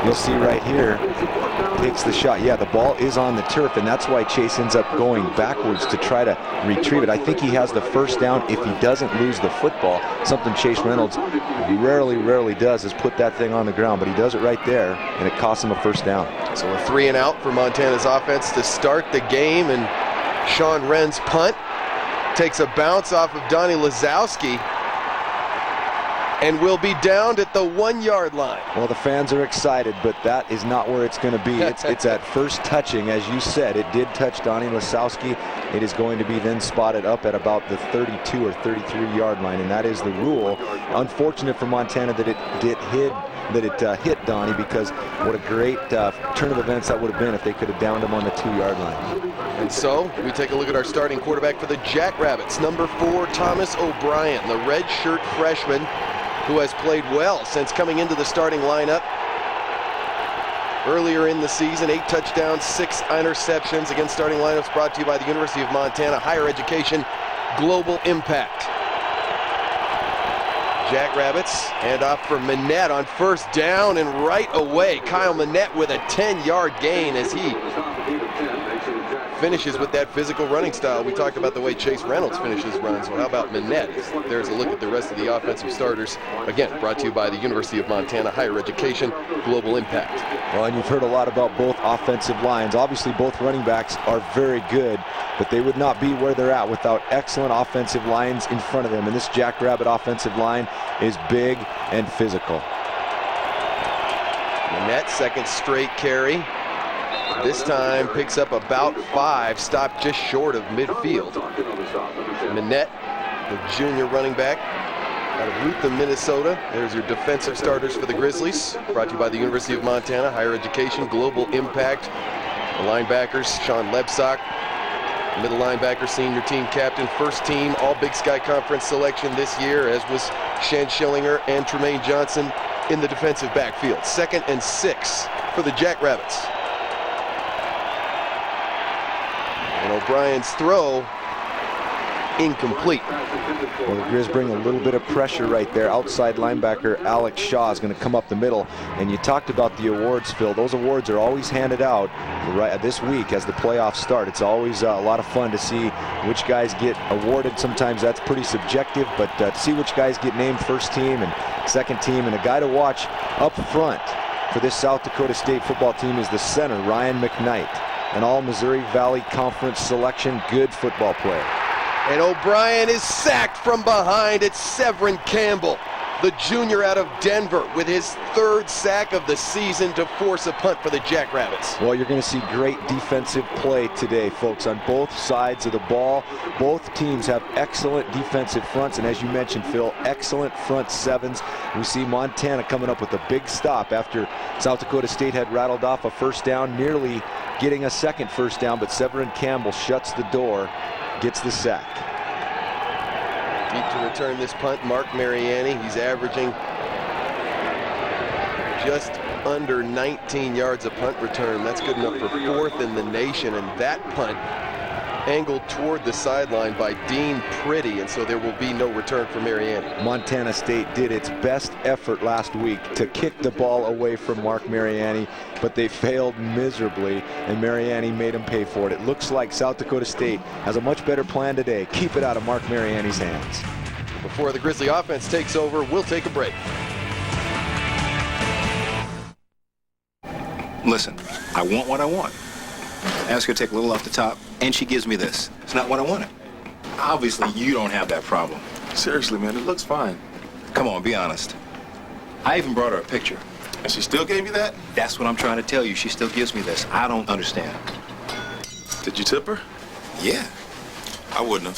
you'll see right here, takes the shot. Yeah, the ball is on the turf, and that's why Chase ends up going backwards to try to retrieve it. I think he has the first down if he doesn't lose the football. Something Chase Reynolds rarely does is put that thing on the ground, but he does it right there, and it costs him a first down. So a 3 and out for Montana's offense to start the game, and Sean Wren's punt takes a bounce off of Donnie Lazowski and will be downed at the 1-yard line. Well, the fans are excited, but that is not where it's going to be. It's at first touching, as you said. It did touch Donnie Lazowski. It is going to be then spotted up at about the 32 or 33-yard line, and that is the rule. Unfortunate for Montana that it hit Donnie, because what a great turn of events that would have been if they could have downed him on the 2-yard line. And so we take a look at our starting quarterback for the Jackrabbits, number 4, Thomas O'Brien, the redshirt freshman who has played well since coming into the starting lineup. Earlier in the season, 8 touchdowns, 6 interceptions against starting lineups, brought to you by the University of Montana Higher Education Global Impact. Jackrabbits hand off for Manette on first down, and right away Kyle Manette with a 10-yard gain as he finishes with that physical running style. We talked about the way Chase Reynolds finishes runs. Well, how about Manette? There's a look at the rest of the offensive starters. Again, brought to you by the University of Montana Higher Education Global Impact. Well, and you've heard a lot about both offensive lines. Obviously, both running backs are very good, but they would not be where they're at without excellent offensive lines in front of them. And this Jackrabbit offensive line is big and physical. Manette, second straight carry. This time picks up about 5, stopped just short of midfield. Manette, the junior running back out of Ruthven, Minnesota. There's your defensive starters for the Grizzlies, brought to you by the University of Montana Higher Education Global Impact. The linebackers, Sean Lebsock, middle linebacker, senior team captain, first team All Big Sky Conference selection this year, as was Shan Schillinger and Tremaine Johnson in the defensive backfield. 2nd and 6 for the Jackrabbits. And O'Brien's throw incomplete. Well, the Grizz bring a little bit of pressure right there. Outside linebacker Alex Shaw is going to come up the middle. And you talked about the awards, Phil. Those awards are always handed out right this week as the playoffs start. It's always a lot of fun to see which guys get awarded. Sometimes that's pretty subjective, but to see which guys get named first team and second team. And a guy to watch up front for this South Dakota State football team is the center, Ryan McKnight. An all-Missouri Valley Conference selection, good football player. And O'Brien is sacked from behind. It's Severin Campbell, the junior out of Denver, with his 3rd sack of the season to force a punt for the Jackrabbits. Well, you're going to see great defensive play today, folks, on both sides of the ball. Both teams have excellent defensive fronts, and as you mentioned, Phil, excellent front sevens. We see Montana coming up with a big stop after South Dakota State had rattled off a first down, nearly getting a second first down, but Severin Campbell shuts the door, gets the sack. Deep to return this punt, Mark Mariani. He's averaging just under 19 yards a punt return. That's good enough for 4th in the nation, and that punt angled toward the sideline by Dean Priddy, and so there will be no return for Mariani. Montana State did its best effort last week to kick the ball away from Mark Mariani, but they failed miserably, and Mariani made them pay for it. It looks like South Dakota State has a much better plan today. Keep it out of Mark Mariani's hands. Before the Grizzly offense takes over, we'll take a break. Listen, I want what I want. I ask her to take a little off the top, and she gives me this. It's not what I wanted. Obviously, you don't have that problem. Seriously, man, it looks fine. Come on, be honest. I even brought her a picture. And she still gave you that? That's what I'm trying to tell you. She still gives me this. I don't understand. Did you tip her? Yeah. I wouldn't have.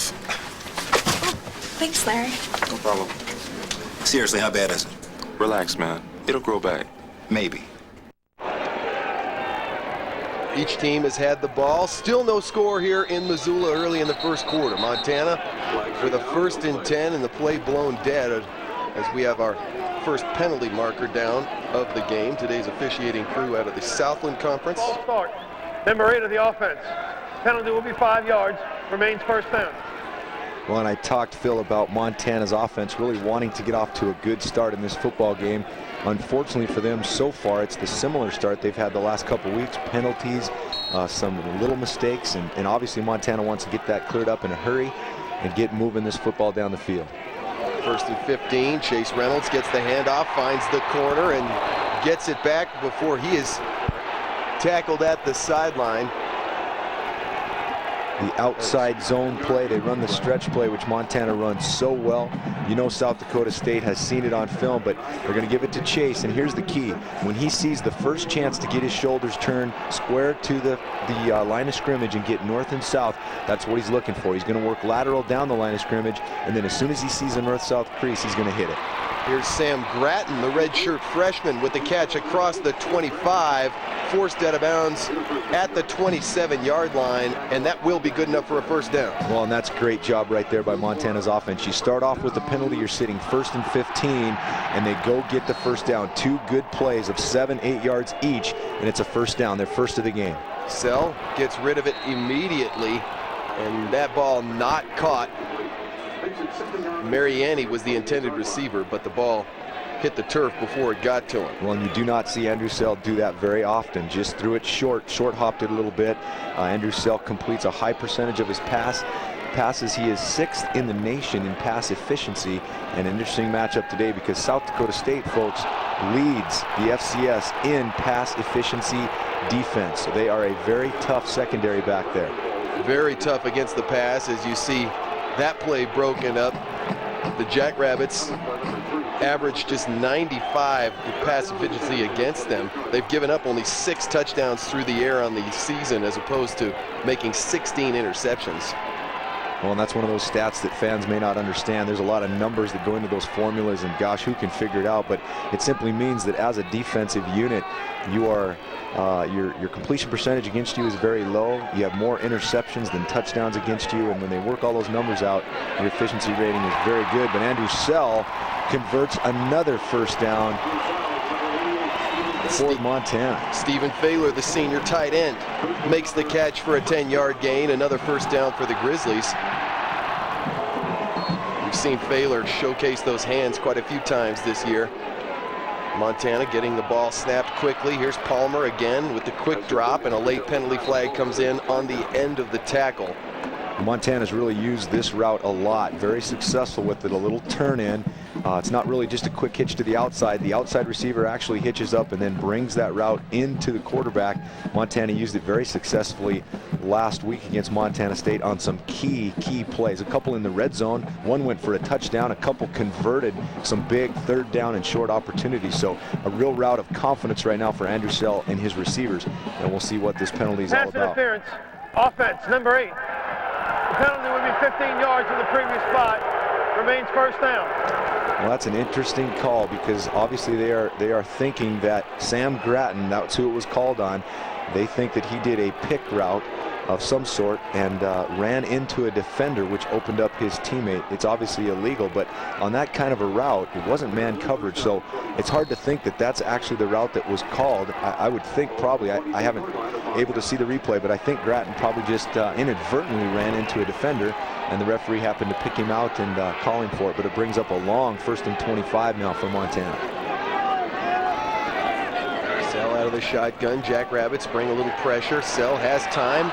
Thanks, Larry. No problem. Seriously, how bad is it? Relax, man. It'll grow back. Maybe. Each team has had the ball. Still no score here in Missoula early in the first quarter. Montana with a 1st and 10 and the play blown dead as we have our first penalty marker down of the game. Today's officiating crew out of the Southland Conference. Ball start. Number 8 of the offense. Penalty will be 5 yards. Remains first down. Well, and I talked, Phil, about Montana's offense really wanting to get off to a good start in this football game. Unfortunately for them, so far, it's the similar start they've had the last couple weeks. Penalties, some little mistakes, and obviously Montana wants to get that cleared up in a hurry and get moving this football down the field. 1st and 15. Chase Reynolds gets the handoff, finds the corner, and gets it back before he is tackled at the sideline. The outside zone play, they run the stretch play, which Montana runs so well. You know South Dakota State has seen it on film, but they're going to give it to Chase, and here's the key. When he sees the first chance to get his shoulders turned square to the line of scrimmage and get north and south, that's what he's looking for. He's going to work lateral down the line of scrimmage, and then as soon as he sees a north-south crease, he's going to hit it. Here's Sam Gratton, the redshirt freshman, with the catch across the 25, forced out of bounds at the 27-yard line, and that will be good enough for a first down. Well, and that's a great job right there by Montana's offense. You start off with the penalty, you're sitting 1st and 15, and they go get the first down. 2 good plays of 7-8 yards each, and it's a first down. They're first of the game. Sell gets rid of it immediately, and that ball not caught. Mariani was the intended receiver, but the ball hit the turf before it got to him. Well, and you do not see Andrew Sell do that very often. Just threw it short hopped it a little bit. Andrew Sell completes a high percentage of his passes. He is 6th in the nation in pass efficiency. An interesting matchup today because South Dakota State, folks, leads the FCS in pass efficiency defense. So they are a very tough secondary back there. Very tough against the pass, as you see that play broken up. The Jackrabbits average just 95 in pass efficiency against them. They've given up only 6 touchdowns through the air on the season, as opposed to making 16 interceptions. Well, and that's one of those stats that fans may not understand. There's a lot of numbers that go into those formulas, and gosh, who can figure it out? But it simply means that as a defensive unit, you are your completion percentage against you is very low. You have more interceptions than touchdowns against you, and when they work all those numbers out, your efficiency rating is very good. But Andrew Sell converts another first down for Montana. Stephen Failer, the senior tight end, makes the catch for a 10-yard gain. Another first down for the Grizzlies. We've seen Failer showcase those hands quite a few times this year. Montana getting the ball snapped quickly. Here's Palmer again with the quick drop, and a late penalty flag comes in on the end of the tackle. Montana's really used this route a lot. Very successful with it. A little turn in. It's not really just a quick hitch to the outside. The outside receiver actually hitches up and then brings that route into the quarterback. Montana used it very successfully last week against Montana State on some key plays. A couple in the red zone. One went for a touchdown. A couple converted some big 3rd down and short opportunities. So a real route of confidence right now for Andrew Sell and his receivers. And we'll see what this penalty is all about. Pass interference. Offense, number 8. The penalty would be 15 yards in the previous spot. Remains first down. Well, that's an interesting call because obviously they are thinking that Sam Gratton, that's who it was called on, they think that he did a pick route of some sort and ran into a defender, which opened up his teammate. It's obviously illegal, but on that kind of a route, it wasn't man coverage, so it's hard to think that that's actually the route that was called. I would think probably, I haven't able to see the replay, but I think Gratton probably just inadvertently ran into a defender, and the referee happened to pick him out and call him for it. But it brings up a long 1st and 25 now for Montana. Sell out of the shotgun. Jackrabbits bring a little pressure. Sell has time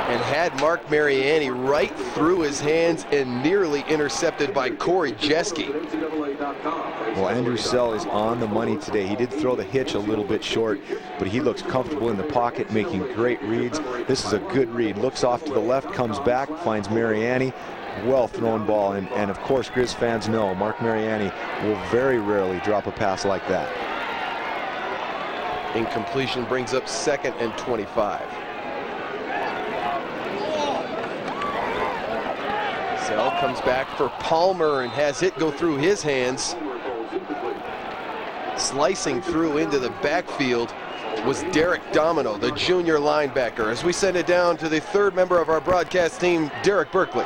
and had Mark Mariani right through his hands and nearly intercepted by Corey Jeske. Well, Andrew Sell is on the money today. He did throw the hitch a little bit short, but he looks comfortable in the pocket, making great reads. This is a good read. Looks off to the left, comes back, finds Mariani. Well thrown ball, and of course Grizz fans know Mark Mariani will very rarely drop a pass like that. Incompletion brings up 2nd and 25. Sell comes back for Palmer and has it go through his hands. Slicing through into the backfield was Derek Domino, the junior linebacker, as we send it down to the 3rd member of our broadcast team, Derek Berkeley.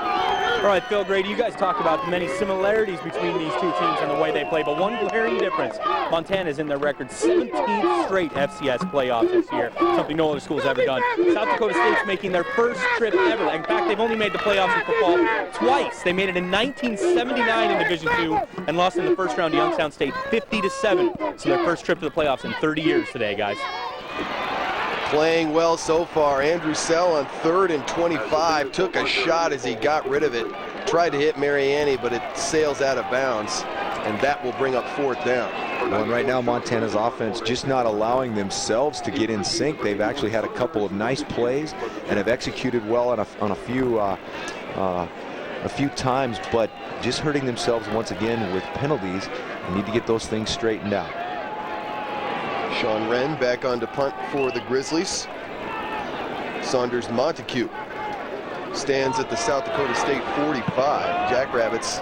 All right, Phil Grady, you guys talked about the many similarities between these two teams and the way they play, but one glaring difference. Montana's in their record 17th straight FCS playoffs this year, something no other school's ever done. South Dakota State's making their first trip ever. In fact, they've only made the playoffs in football twice. They made it in 1979 in Division II and lost in the first round to Youngstown State 50-7. So their first trip to the playoffs in 30 years today, guys. Playing well so far. Andrew Sell on 3rd and 25 took a shot as he got rid of it. Tried to hit Mariani, but it sails out of bounds, and that will bring up 4th down. Well, and right now Montana's offense just not allowing themselves to get in sync. They've actually had a couple of nice plays and have executed well on a few times, but just hurting themselves once again with penalties. They need to get those things straightened out. Sean Wren back on to punt for the Grizzlies. Saunders Montague stands at the South Dakota State 45. Jackrabbits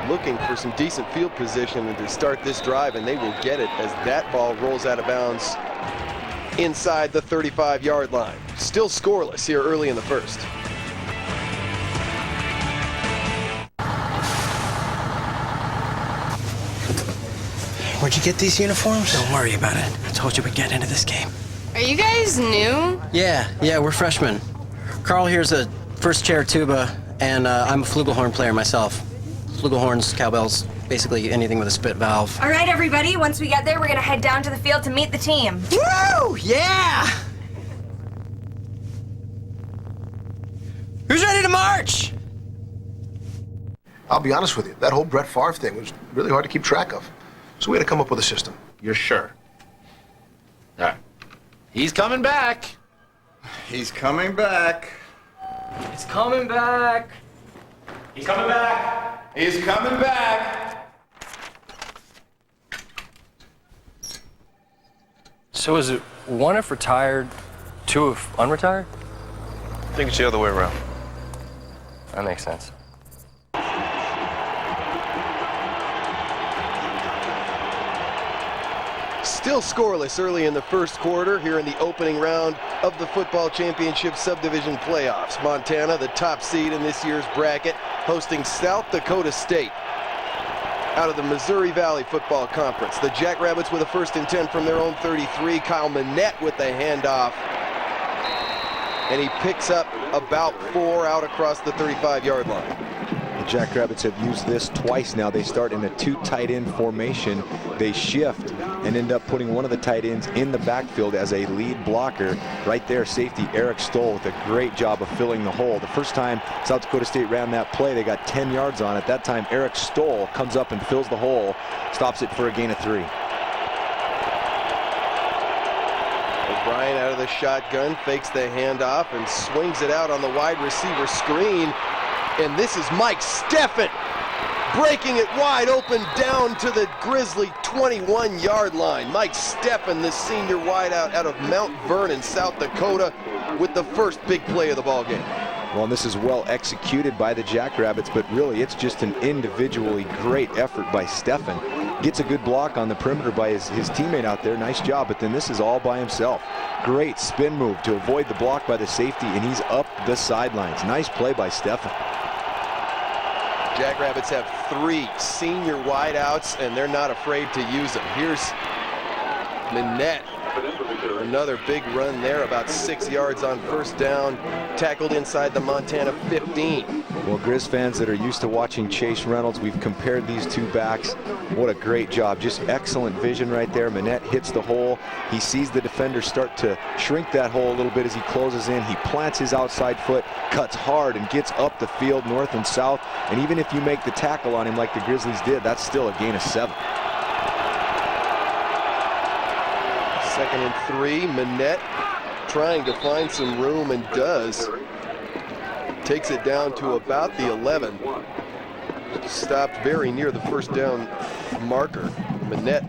looking for some decent field position to start this drive, and they will get it as that ball rolls out of bounds inside the 35-yard line. Still scoreless here early in the first. Where'd you get these uniforms? Don't worry about it. I told you we'd get into this game. Are you guys new? Yeah, we're freshmen. Carl here's a first chair tuba, and I'm a flugelhorn player myself. Flugelhorns, cowbells, basically anything with a spit valve. All right, everybody. Once we get there, we're going to head down to the field to meet the team. Woo! Yeah! Who's ready to march? I'll be honest with you, that whole Brett Favre thing was really hard to keep track of. So we had to come up with a system. You're sure? All right. He's coming back. He's coming back. He's coming back. He's coming back. He's coming back. So is it 1 if retired, 2 if unretired? I think it's the other way around. That makes sense. Still scoreless early in the first quarter here in the opening round of the football championship subdivision playoffs. Montana, the top seed in this year's bracket, hosting South Dakota State out of the Missouri Valley Football Conference. The Jackrabbits with a 1st and 10 from their own 33. Kyle Manette with the handoff. And he picks up about 4 out across the 35-yard line. The Jackrabbits have used this twice now. They start in a 2 tight end formation. They shift and end up putting one of the tight ends in the backfield as a lead blocker. Right there, safety Eric Stoll with a great job of filling the hole. The first time South Dakota State ran that play, they got 10 yards on it. That time, Eric Stoll comes up and fills the hole, stops it for a gain of 3. O'Brien out of the shotgun, fakes the handoff and swings it out on the wide receiver screen. And this is Mike Steffen breaking it wide open down to the Grizzly 21-yard line. Mike Steffen, the senior wideout out of Mount Vernon, South Dakota, with the first big play of the ball game. Well, and this is well executed by the Jackrabbits, but really it's just an individually great effort by Steffen. Gets a good block on the perimeter by his teammate out there. Nice job, but then this is all by himself. Great spin move to avoid the block by the safety, and he's up the sidelines. Nice play by Steffen. Jackrabbits have 3 senior wideouts, and they're not afraid to use them. Here's Manette. Another big run there, about 6 yards on first down, tackled inside the Montana 15. Well, Grizz fans that are used to watching Chase Reynolds, we've compared these two backs. What a great job. Just excellent vision right there. Manette hits the hole. He sees the defender start to shrink that hole a little bit as he closes in. He plants his outside foot, cuts hard, and gets up the field north and south. And even if you make the tackle on him like the Grizzlies did, that's still a gain of 7. 2nd and 3, Manette trying to find some room and does. Takes it down to about the 11. Stopped very near the first down marker. Manette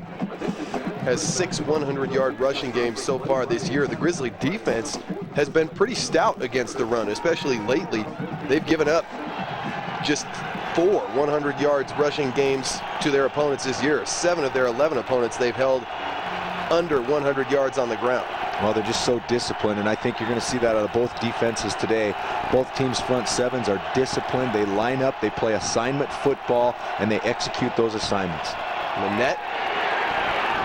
has 6 100-yard rushing games so far this year. The Grizzly defense has been pretty stout against the run, especially lately. They've given up just 4 100 yards rushing games to their opponents this year. 7 of their 11 opponents they've held under 100 yards on the ground. Well, they're just so disciplined, and I think you're going to see that out of both defenses today. Both teams' front sevens are disciplined. They line up, they play assignment football, and they execute those assignments. Manette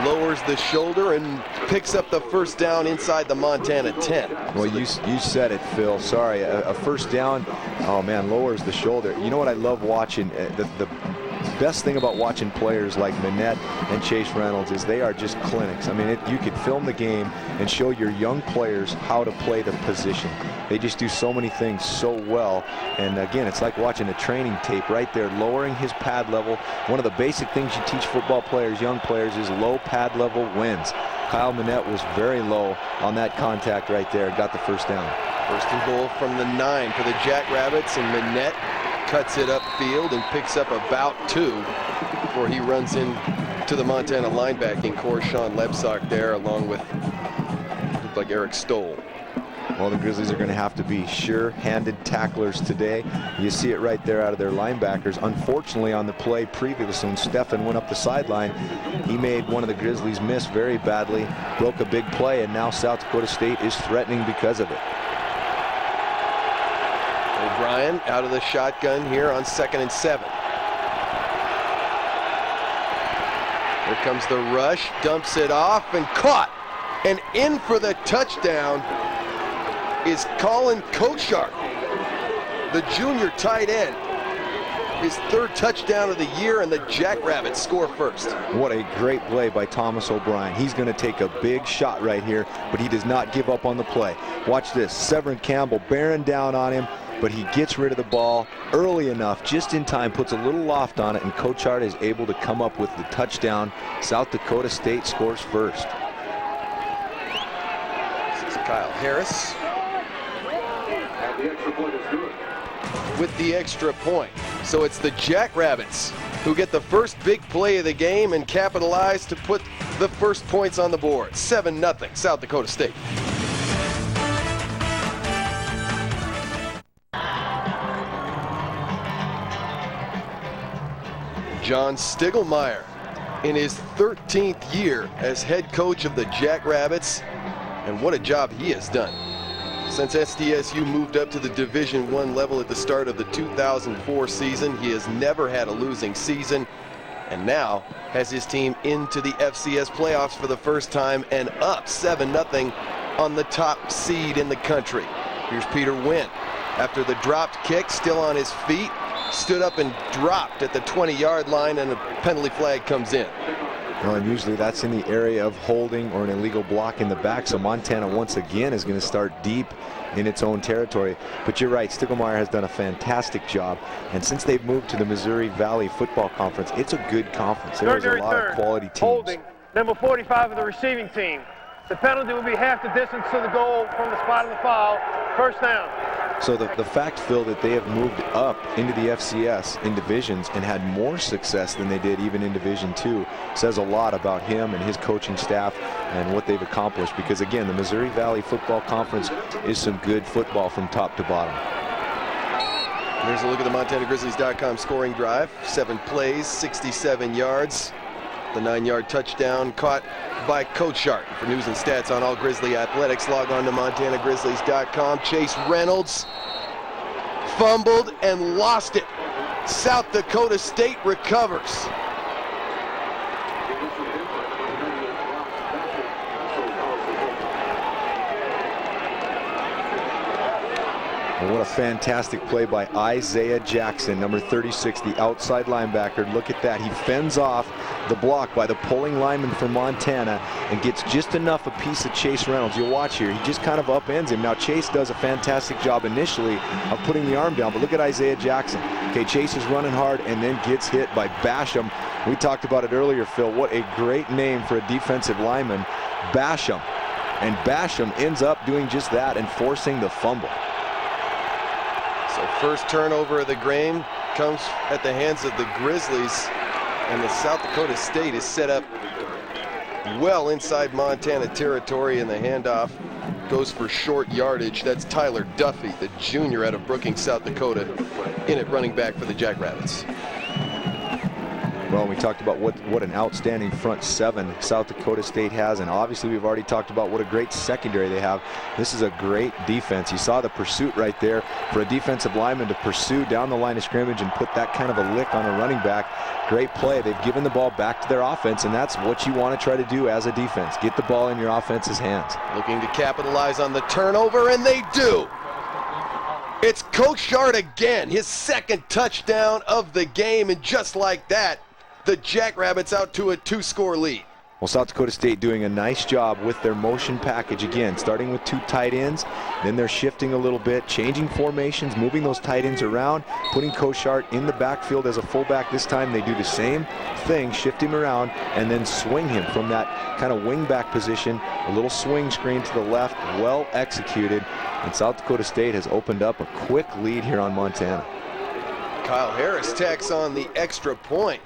lowers the shoulder and picks up the first down inside the Montana 10. Well, you said it, Phil. Sorry, a first down. Oh man, lowers the shoulder. You know what I love watching? The best thing about watching players like Manette and Chase Reynolds is they are just clinics. I mean, you could film the game and show your young players how to play the position. They just do so many things so well. And again, it's like watching a training tape right there, lowering his pad level. One of the basic things you teach football players, young players, is low pad level wins. Kyle Manette was very low on that contact right there, got the first down. First and goal from the 9 for the Jackrabbits, and Manette cuts it upfield and picks up about 2 before he runs in to the Montana linebacking core. Sean Lebsock there, along with, looked like Eric Stoll. Well, the Grizzlies are going to have to be sure-handed tacklers today. You see it right there out of their linebackers. Unfortunately, on the play previously, when Stefan went up the sideline, he made one of the Grizzlies miss very badly, broke a big play, and now South Dakota State is threatening because of it. O'Brien out of the shotgun here on 2nd and 7. Here comes the rush, dumps it off and caught. And in for the touchdown is Colin Kochart, the junior tight end. His 3rd touchdown of the year, and the Jackrabbits score first. What a great play by Thomas O'Brien. He's going to take a big shot right here, but he does not give up on the play. Watch this, Severin Campbell bearing down on him, but he gets rid of the ball early enough, just in time, puts a little loft on it, and Kochart is able to come up with the touchdown. South Dakota State scores first. This is Kyle Harris with the extra point. So it's the Jackrabbits who get the first big play of the game and capitalize to put the first points on the board. 7-0 South Dakota State. John Stiglmeyer in his 13th year as head coach of the Jackrabbits, and what a job he has done. Since SDSU moved up to the Division I level at the start of the 2004 season, he has never had a losing season, and now has his team into the FCS playoffs for the first time and up 7-0 on the top seed in the country. Here's Peter Wynn. After the dropped kick, still on his feet, stood up and dropped at the 20-yard line, and a penalty flag comes in. Well, and usually that's in the area of holding or an illegal block in the back, so Montana once again is going to start deep in its own territory. But you're right, Stiglmeyer has done a fantastic job, and since they've moved to the Missouri Valley Football Conference, it's a good conference. There's a lot of quality teams. Holding number 45 of the receiving team. The penalty will be half the distance to the goal from the spot of the foul. First down. So the fact, Phil, that they have moved up into the FCS in divisions and had more success than they did even in Division II says a lot about him and his coaching staff and what they've accomplished. Because again, the Missouri Valley Football Conference is some good football from top to bottom. Here's a look at the MontanaGrizzlies.com scoring drive. 7 plays, 67 yards. The 9-yard touchdown caught by Kochart. For news and stats on all Grizzly athletics, log on to MontanaGrizzlies.com. Chase Reynolds fumbled and lost it. South Dakota State recovers. And what a fantastic play by Isaiah Jackson, number 36, the outside linebacker. Look at that. He fends off the block by the pulling lineman from Montana and gets just enough a piece of Chase Reynolds. You'll watch here. He just kind of upends him. Now, Chase does a fantastic job initially of putting the arm down, but look at Isaiah Jackson. Okay, Chase is running hard and then gets hit by Basham. We talked about it earlier, Phil. What a great name for a defensive lineman, Basham. And Basham ends up doing just that and forcing the fumble. So first turnover of the game comes at the hands of the Grizzlies, and the South Dakota State is set up well inside Montana territory, and the handoff goes for short yardage. That's Tyler Duffy, the junior out of Brookings, South Dakota, in at running back for the Jackrabbits. Well, we talked about what an outstanding front seven South Dakota State has, and obviously we've already talked about what a great secondary they have. This is a great defense. You saw the pursuit right there for a defensive lineman to pursue down the line of scrimmage and put that kind of a lick on a running back. Great play. They've given the ball back to their offense, and that's what you want to try to do as a defense. Get the ball in your offense's hands. Looking to capitalize on the turnover, and they do. It's Cochard again, his second touchdown of the game, and just like that, the Jackrabbits out to a 2-score lead. Well, South Dakota State doing a nice job with their motion package again, starting with 2 tight ends, then they're shifting a little bit, changing formations, moving those tight ends around, putting Cochard in the backfield as a fullback. This time they do the same thing, shift him around, and then swing him from that kind of wing-back position, a little swing screen to the left, well executed, and South Dakota State has opened up a quick lead here on Montana. Kyle Harris tacks on the extra point.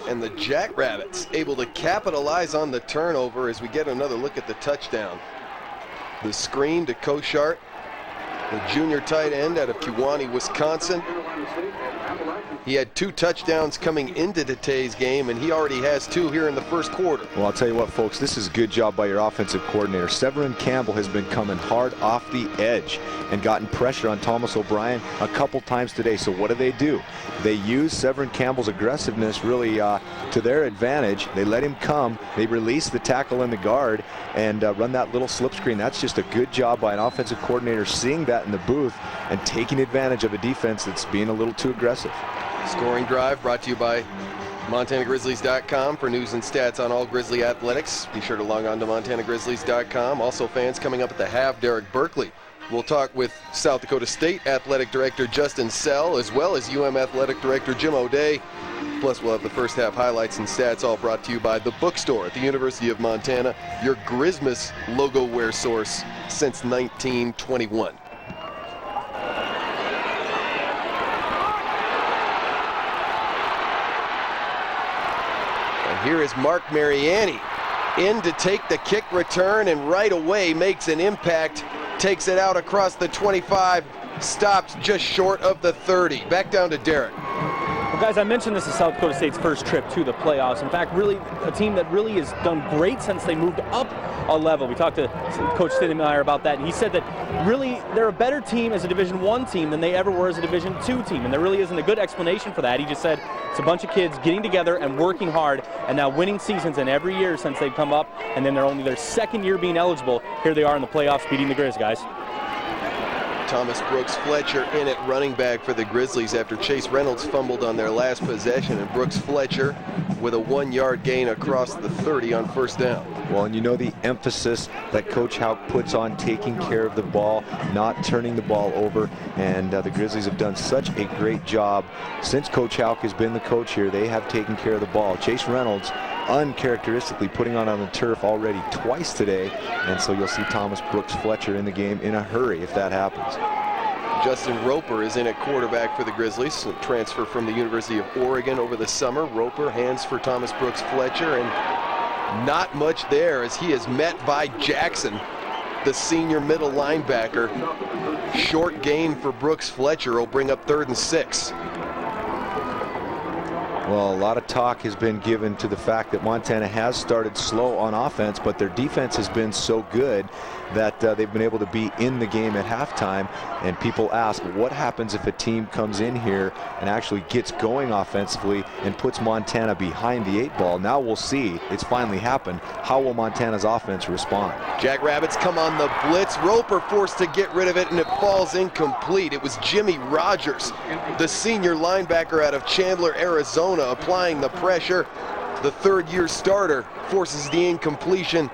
And the Jackrabbits able to capitalize on the turnover as we get another look at the touchdown. The screen to Cochard, the junior tight end out of Kewanee, Wisconsin. He had 2 touchdowns coming into today's game, and he already has 2 here in the first quarter. Well, I'll tell you what, folks, this is a good job by your offensive coordinator. Severin Campbell has been coming hard off the edge and gotten pressure on Thomas O'Brien a couple times today. So what do? They use Severin Campbell's aggressiveness really to their advantage. They let him come. They release the tackle and the guard and run that little slip screen. That's just a good job by an offensive coordinator, seeing that in the booth and taking advantage of a defense that's being a little too aggressive. Scoring Drive brought to you by MontanaGrizzlies.com for news and stats on all Grizzly athletics. Be sure to log on to MontanaGrizzlies.com. Also, fans, coming up at the half, Derek Berkeley. We'll talk with South Dakota State Athletic Director Justin Sell, as well as UM Athletic Director Jim O'Day. Plus, we'll have the first half highlights and stats, all brought to you by The Bookstore at the University of Montana, your Grismas logo wear source since 1921. Here is Mark Mariani in to take the kick return, and right away makes an impact, takes it out across the 25, stops just short of the 30. Back down to Derek. Well, guys, I mentioned this is South Dakota State's first trip to the playoffs. In fact, really a team that really has done great since they moved up a level. We talked to Coach Stidmeyer about that, and he said that really they're a better team as a Division I team than they ever were as a Division II team, and there really isn't a good explanation for that. He just said it's a bunch of kids getting together and working hard and now winning seasons in every year since they've come up, and then they're only their second year being eligible. Here they are in the playoffs beating the Grizz, guys. Thomas Brooks Fletcher in at running back for the Grizzlies after Chase Reynolds fumbled on their last possession, and Brooks Fletcher with a 1-yard gain across the 30 on first down. Well, and you know the emphasis that Coach Houck puts on taking care of the ball, not turning the ball over, and the Grizzlies have done such a great job. Since Coach Houck has been the coach here, they have taken care of the ball. Chase Reynolds uncharacteristically putting on the turf already twice today, and so you'll see Thomas Brooks Fletcher in the game in a hurry if that happens. Justin Roper is in at quarterback for the Grizzlies, a transfer from the University of Oregon over the summer. Roper hands for Thomas Brooks Fletcher, and not much there as he is met by Jackson, the senior middle linebacker. Short gain for Brooks Fletcher will bring up 3rd and 6. Well, a lot of talk has been given to the fact that Montana has started slow on offense, but their defense has been so good that they've been able to be in the game at halftime. And people ask, what happens if a team comes in here and actually gets going offensively and puts Montana behind the 8 ball? Now we'll see. It's finally happened. How will Montana's offense respond? Jackrabbits come on the blitz. Roper forced to get rid of it, and it falls incomplete. It was Jimmy Rogers, the senior linebacker out of Chandler, Arizona, applying the pressure. The 3rd-year starter forces the incompletion,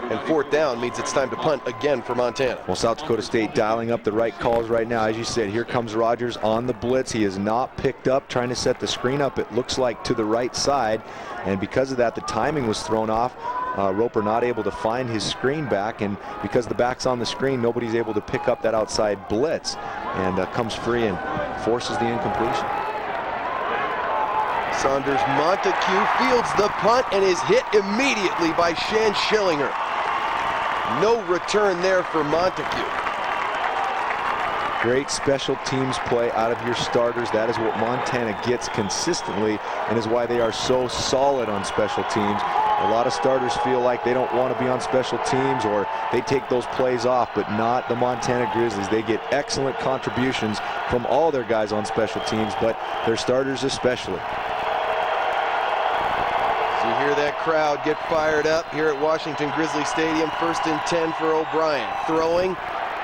and 4th down means it's time to punt again for Montana. Well, South Dakota State dialing up the right calls right now. As you said, here comes Rogers on the blitz. He is not picked up, trying to set the screen up, it looks like, to the right side, and because of that, the timing was thrown off. Roper not able to find his screen back, and because the back's on the screen, nobody's able to pick up that outside blitz, and comes free and forces the incompletion. Saunders Montague fields the punt and is hit immediately by Shan Schillinger. No return there for Montague. Great special teams play out of your starters. That is what Montana gets consistently and is why they are so solid on special teams. A lot of starters feel like they don't want to be on special teams or they take those plays off, but not the Montana Grizzlies. They get excellent contributions from all their guys on special teams, but their starters especially. So you hear that crowd get fired up here at Washington Grizzly Stadium. 1st and 10 for O'Brien. Throwing,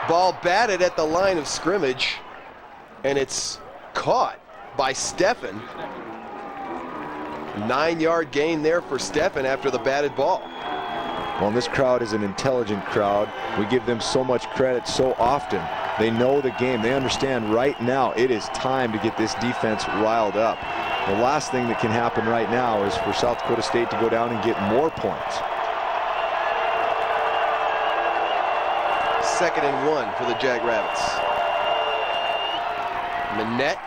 ball batted at the line of scrimmage, and it's caught by Steffen. 9-yard gain there for Steffen after the batted ball. Well, this crowd is an intelligent crowd. We give them so much credit so often. They know the game. They understand right now it is time to get this defense riled up. The last thing that can happen right now is for South Dakota State to go down and get more points. 2nd and 1 for the Jackrabbits. Manette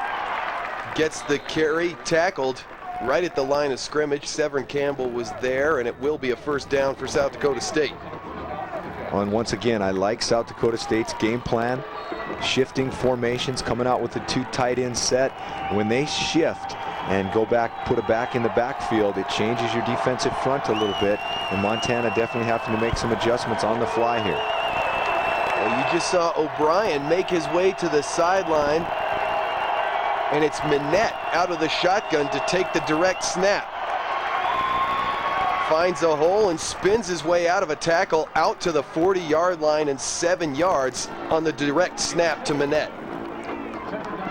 gets the carry, tackled right at the line of scrimmage. Severin Campbell was there, and it will be a 1st down for South Dakota State. And once again, I like South Dakota State's game plan. Shifting formations, coming out with the 2 tight end set. When they shift and go back, put it back in the backfield, it changes your defensive front a little bit, and Montana definitely having to make some adjustments on the fly here. Well, you just saw O'Brien make his way to the sideline, and it's Manette out of the shotgun to take the direct snap. Finds a hole and spins his way out of a tackle out to the 40-yard line and 7 yards on the direct snap to Manette.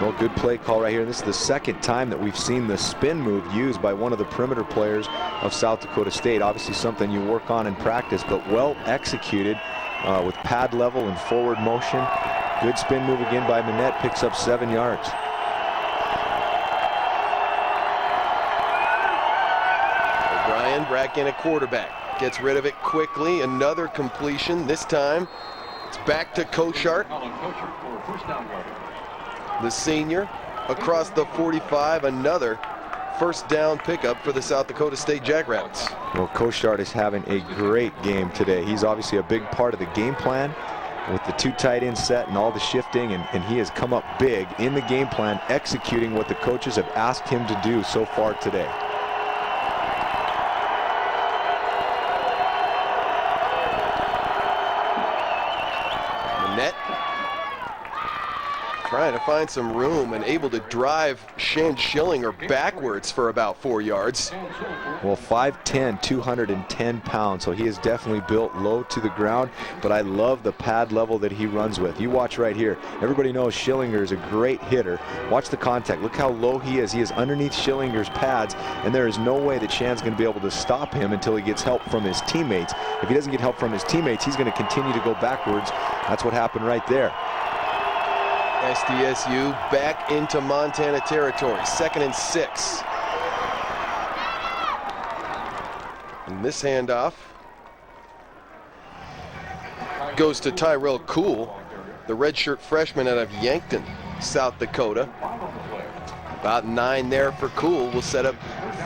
Well, good play call right here. This is the 2nd time that we've seen the spin move used by one of the perimeter players of South Dakota State. Obviously something you work on in practice, but well executed with pad level and forward motion. Good spin move again by Manette, picks up 7 yards. Back in a quarterback, gets rid of it quickly. Another completion. This time it's back to Koshart, the senior, across the 45. Another 1st down pickup for the South Dakota State Jackrabbits. Well, Koshart is having a great game today. He's obviously a big part of the game plan with the 2 tight end set and all the shifting, and he has come up big in the game plan, executing what the coaches have asked him to do so far today. Trying to find some room and able to drive Shane Schillinger backwards for about 4 yards. Well, 5'10", 210 pounds, so he is definitely built low to the ground, but I love the pad level that he runs with. You watch right here. Everybody knows Schillinger is a great hitter. Watch the contact. Look how low he is. He is underneath Schillinger's pads, and there is no way that Shan's going to be able to stop him until he gets help from his teammates. If he doesn't get help from his teammates, he's going to continue to go backwards. That's what happened right there. SDSU back into Montana territory. 2nd and 6. And this handoff goes to Tyrell Cool, the redshirt freshman out of Yankton, South Dakota. About 9 there for Cool. Will set up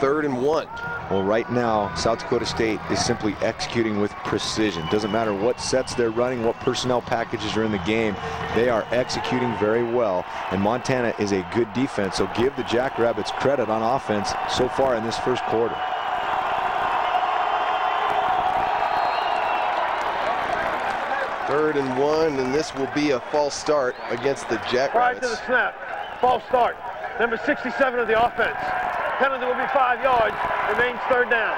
3rd and 1. Well, right now, South Dakota State is simply executing with precision. Doesn't matter what sets they're running, what personnel packages are in the game. They are executing very well, and Montana is a good defense, so give the Jackrabbits credit on offense so far in this 1st quarter. Third and 1, and this will be a false start against the Jackrabbits. Prior to the snap, false start. Number 67 of the offense. Penalty will be 5 yards. Remains 3rd down.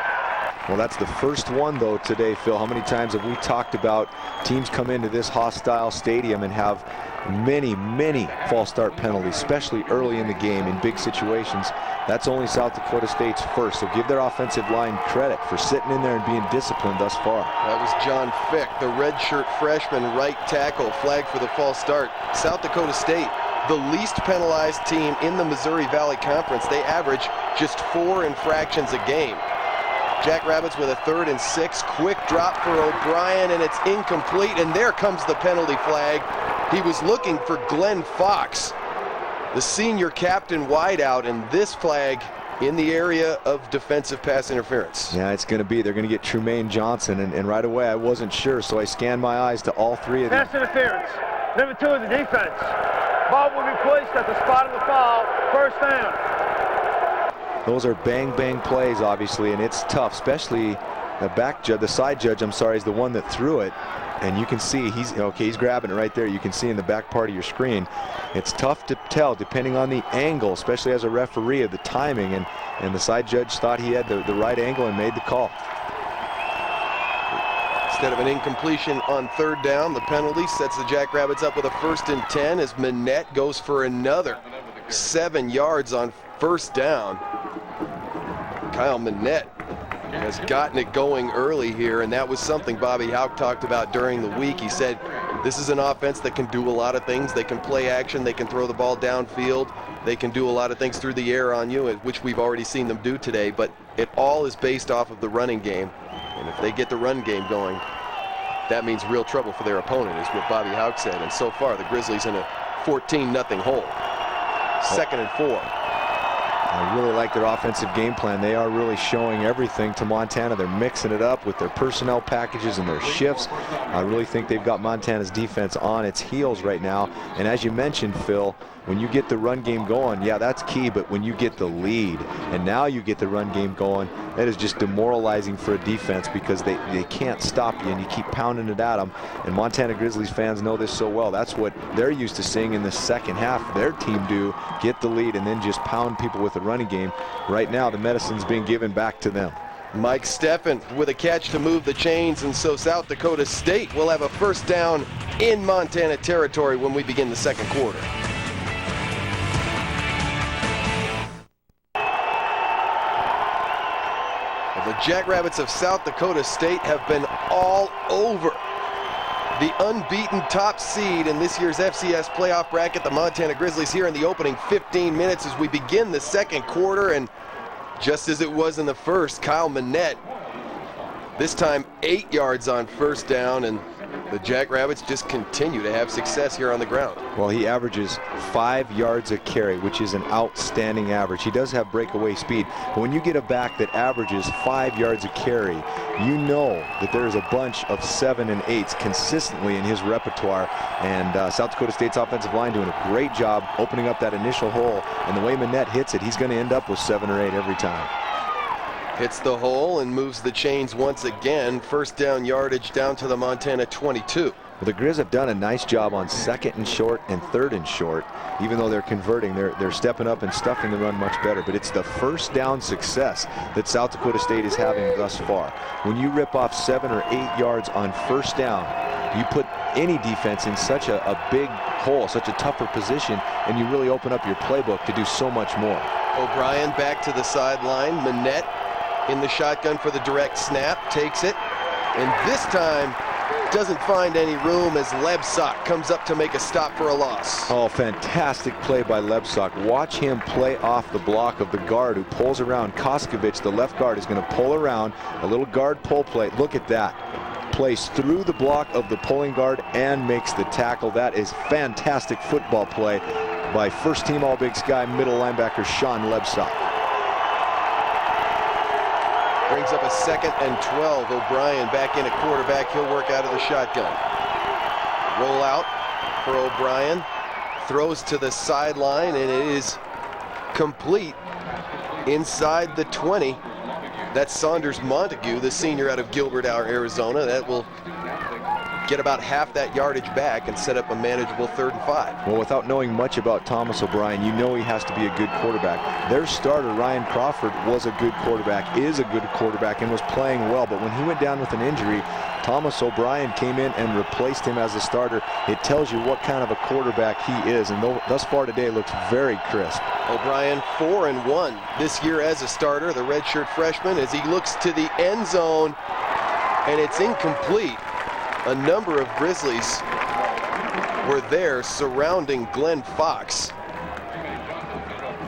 Well, that's the first one, though, today, Phil. How many times have we talked about teams come into this hostile stadium and have many, many false start penalties, especially early in the game in big situations? That's only South Dakota State's first, so give their offensive line credit for sitting in there and being disciplined thus far. That was John Fick, the redshirt freshman right tackle, flagged for the false start. South Dakota State, the least penalized team in the Missouri Valley Conference. They average just 4 infractions a game. Jackrabbits with a 3rd and 6. Quick drop for O'Brien, and it's incomplete, and there comes the penalty flag. He was looking for Glenn Fox, the senior captain wideout, and this flag in the area of defensive pass interference. Yeah, it's going to be. They're going to get Trumaine Johnson, and right away I wasn't sure, so I scanned my eyes to all 3 of them. Pass interference. Number 2 of the defense. Ball will be placed at the spot of the foul. First down. Those are bang plays, obviously, and it's tough, especially the side judge, I'm sorry, is the one that threw it. And you can see he's grabbing it right there. You can see in the back part of your screen. It's tough to tell depending on the angle, especially as a referee, of the timing. And the side judge thought he had the right angle and made the call. Instead of an incompletion on third down, the penalty sets the Jackrabbits up with a 1st and 10 as Manette goes for another 7 yards on first down. Kyle Manette has gotten it going early here, and that was something Bobby Hauck talked about during the week. He said this is an offense that can do a lot of things. They can play action, they can throw the ball downfield, they can do a lot of things through the air on you, which we've already seen them do today, but it all is based off of the running game. And if they get the run game going, that means real trouble for their opponent, is what Bobby Hauck said. And so far, the Grizzlies in a 14-0 hole. 2nd and 4. I really like their offensive game plan. They are really showing everything to Montana. They're mixing it up with their personnel packages and their shifts. I really think they've got Montana's defense on its heels right now. And as you mentioned, Phil, when you get the run game going, yeah, that's key, but when you get the lead and now you get the run game going, that is just demoralizing for a defense because they can't stop you and you keep pounding it at them. And Montana Grizzlies fans know this so well. That's what they're used to seeing in the second half. Their team do, get the lead and then just pound people with the running game. Right now, the medicine's being given back to them. Mike Steffen with a catch to move the chains, and so South Dakota State will have a first down in Montana territory when we begin the second quarter. The Jackrabbits of South Dakota State have been all over the unbeaten top seed in this year's FCS playoff bracket, the Montana Grizzlies, here in the opening 15 minutes as we begin the second quarter. And just as it was in the first, Kyle Manette, this time 8 yards on first down, and the Jackrabbits just continue to have success here on the ground. Well, he averages 5 yards a carry, which is an outstanding average. He does have breakaway speed, but when you get a back that averages 5 yards a carry, you know that there is a bunch of 7 and 8s consistently in his repertoire. And South Dakota State's offensive line doing a great job opening up that initial hole. And the way Manette hits it, he's going to end up with 7 or 8 every time. Hits the hole and moves the chains once again. First down yardage down to the Montana 22. Well, the Grizz have done a nice job on 2nd and short and 3rd and short. Even though they're converting, they're stepping up and stuffing the run much better. But it's the first down success that South Dakota State is having thus far. When you rip off 7 or 8 yards on first down, you put any defense in such a big hole, such a tougher position, and you really open up your playbook to do so much more. O'Brien back to the sideline. Manette in the shotgun for the direct snap, takes it, and this time doesn't find any room as Lebsock comes up to make a stop for a loss. Oh, fantastic play by Lebsock. Watch him play off the block of the guard who pulls around. Koskovic, the left guard, is going to pull around. A little guard pull play. Look at that. Plays through the block of the pulling guard and makes the tackle. That is fantastic football play by first-team All-Big Sky middle linebacker Sean Lebsock. Brings up a 2nd and 12. O'Brien back in at quarterback. He'll work out of the shotgun. Roll out for O'Brien. Throws to the sideline, and it is complete inside the 20. That's Saunders Montague, the senior out of Gilbert, Arizona. That will get about half that yardage back and set up a manageable 3rd and 5. Well, without knowing much about Thomas O'Brien, you know he has to be a good quarterback. Their starter, Ryan Crawford, was a good quarterback, is a good quarterback, and was playing well. But when he went down with an injury, Thomas O'Brien came in and replaced him as a starter. It tells you what kind of a quarterback he is, and thus far today looks very crisp. O'Brien 4-1 this year as a starter, the redshirt freshman, as he looks to the end zone, and it's incomplete. A number of Grizzlies were there surrounding Glenn Fox.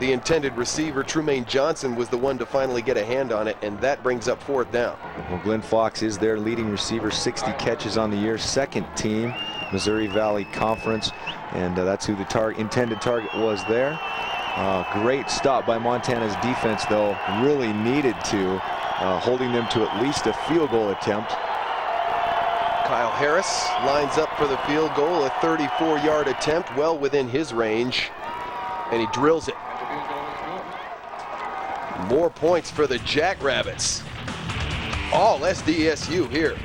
The intended receiver, Trumaine Johnson, was the one to finally get a hand on it, and that brings up 4th down. Well, Glenn Fox is their leading receiver, 60 catches on the year, 2nd team Missouri Valley Conference, and that's who the intended target was there. Great stop by Montana's defense, though, really needed to, holding them to at least a field goal attempt. Kyle Harris lines up for the field goal, a 34-yard attempt, well within his range, and he drills it. More points for the Jackrabbits. All SDSU here.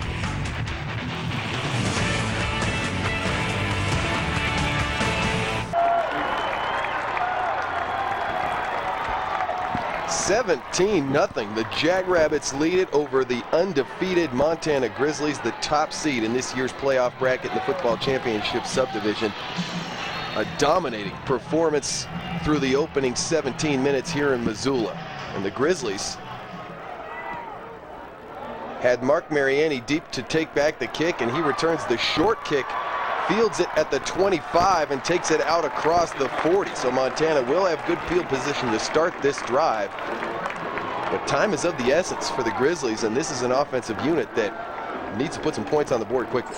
(17-0). The Jackrabbits lead it over the undefeated Montana Grizzlies, the top seed in this year's playoff bracket in the football championship subdivision. A dominating performance through the opening 17 minutes here in Missoula. And the Grizzlies had Mark Mariani deep to take back the kick, and he returns the short kick, fields it at the 25, and takes it out across the 40. So Montana will have good field position to start this drive. But time is of the essence for the Grizzlies, and this is an offensive unit that needs to put some points on the board quickly.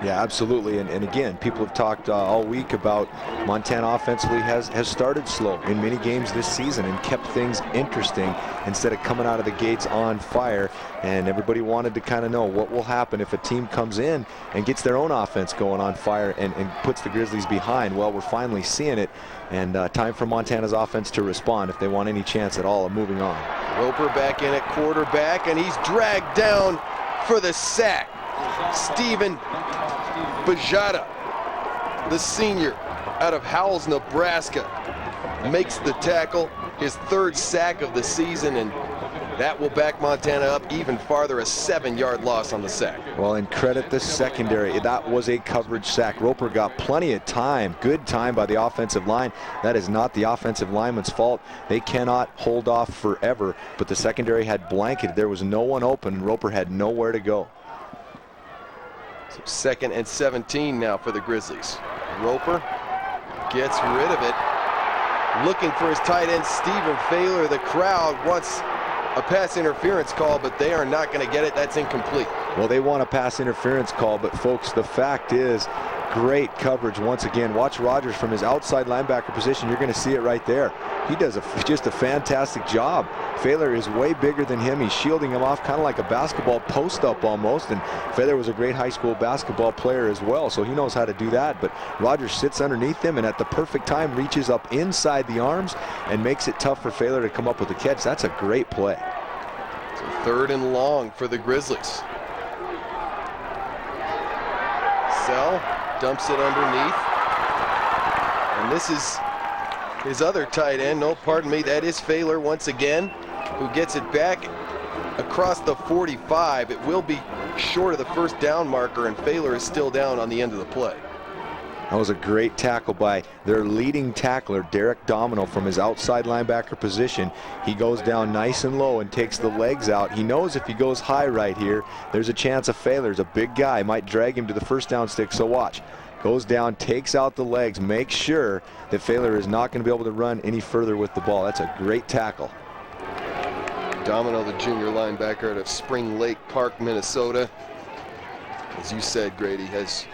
Yeah, absolutely. And again, people have talked all week about Montana offensively has started slow in many games this season and kept things interesting instead of coming out of the gates on fire. And everybody wanted to kind of know what will happen if a team comes in and gets their own offense going on fire and puts the Grizzlies behind. Well, we're finally seeing it, and time for Montana's offense to respond if they want any chance at all of moving on. Roper back in at quarterback, and he's dragged down for the sack. Steven Bajada, the senior out of Howells, Nebraska, makes the tackle, his third sack of the season, and that will back Montana up even farther, a 7-yard loss on the sack. Well, and credit the secondary. That was a coverage sack. Roper got plenty of time, good time by the offensive line. That is not the offensive lineman's fault. They cannot hold off forever, but the secondary had blanketed. There was no one open. Roper had nowhere to go. So 2nd and 17 now for the Grizzlies. Roper gets rid of it. Looking for his tight end, Stephen Failer. The crowd wants a pass interference call, but they are not going to get it. That's incomplete. Well, they want a pass interference call, but folks, the fact is, great coverage once again. Watch Rogers from his outside linebacker position. You're going to see it right there. He does just a fantastic job. Failer is way bigger than him. He's shielding him off kind of like a basketball post-up almost, and Failer was a great high school basketball player as well, so he knows how to do that. But Rogers sits underneath him and at the perfect time reaches up inside the arms and makes it tough for Failer to come up with a catch. That's a great play. So 3rd and long for the Grizzlies. Sell dumps it underneath, and this is his other tight end. No, pardon me, that is Failer once again, who gets it back across the 45. It will be short of the first down marker, and Failer is still down on the end of the play. That was a great tackle by their leading tackler, Derek Domino, from his outside linebacker position. He goes down nice and low and takes the legs out. He knows if he goes high right here, there's a chance of Failer's a big guy, might drag him to the first down stick, so watch. Goes down, takes out the legs, makes sure that Failer is not going to be able to run any further with the ball. That's a great tackle. Domino, the junior linebacker out of Spring Lake Park, Minnesota, as you said, Grady, has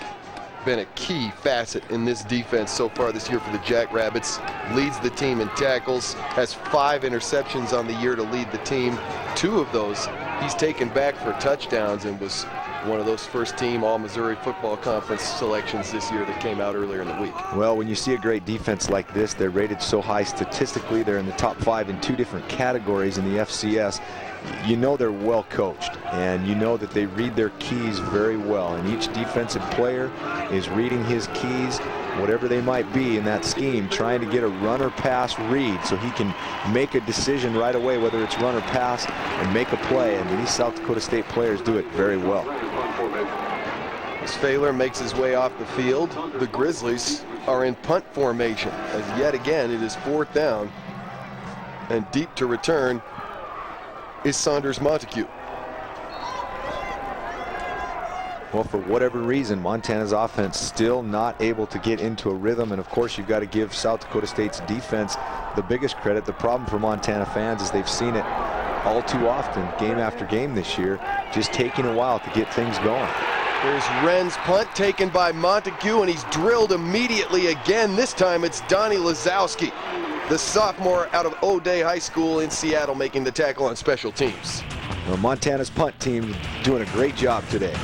been a key facet in this defense so far this year for the Jackrabbits. Leads the team in tackles, has 5 interceptions on the year to lead the team. 2 of those he's taken back for touchdowns, and was one of those first-team All-Missouri Football Conference selections this year that came out earlier in the week. Well, when you see a great defense like this, they're rated so high statistically. They're in the top 5 in 2 different categories in the FCS. You know they're well coached, and you know that they read their keys very well, and each defensive player is reading his keys, whatever they might be in that scheme, trying to get a run or pass read so he can make a decision right away, whether it's run or pass, and make a play. And these South Dakota State players do it very well. As Failer makes his way off the field, the Grizzlies are in punt formation, as yet again it is 4th down, and deep to return is Saunders Montague. Well, for whatever reason, Montana's offense still not able to get into a rhythm, and of course you've got to give South Dakota State's defense the biggest credit. The problem for Montana fans is they've seen it all too often, game after game this year, just taking a while to get things going. There's Wren's punt taken by Montague, and he's drilled immediately again. This time it's Donnie Lazowski, the sophomore out of O'Day High School in Seattle, making the tackle on special teams. Well, Montana's punt team doing a great job today.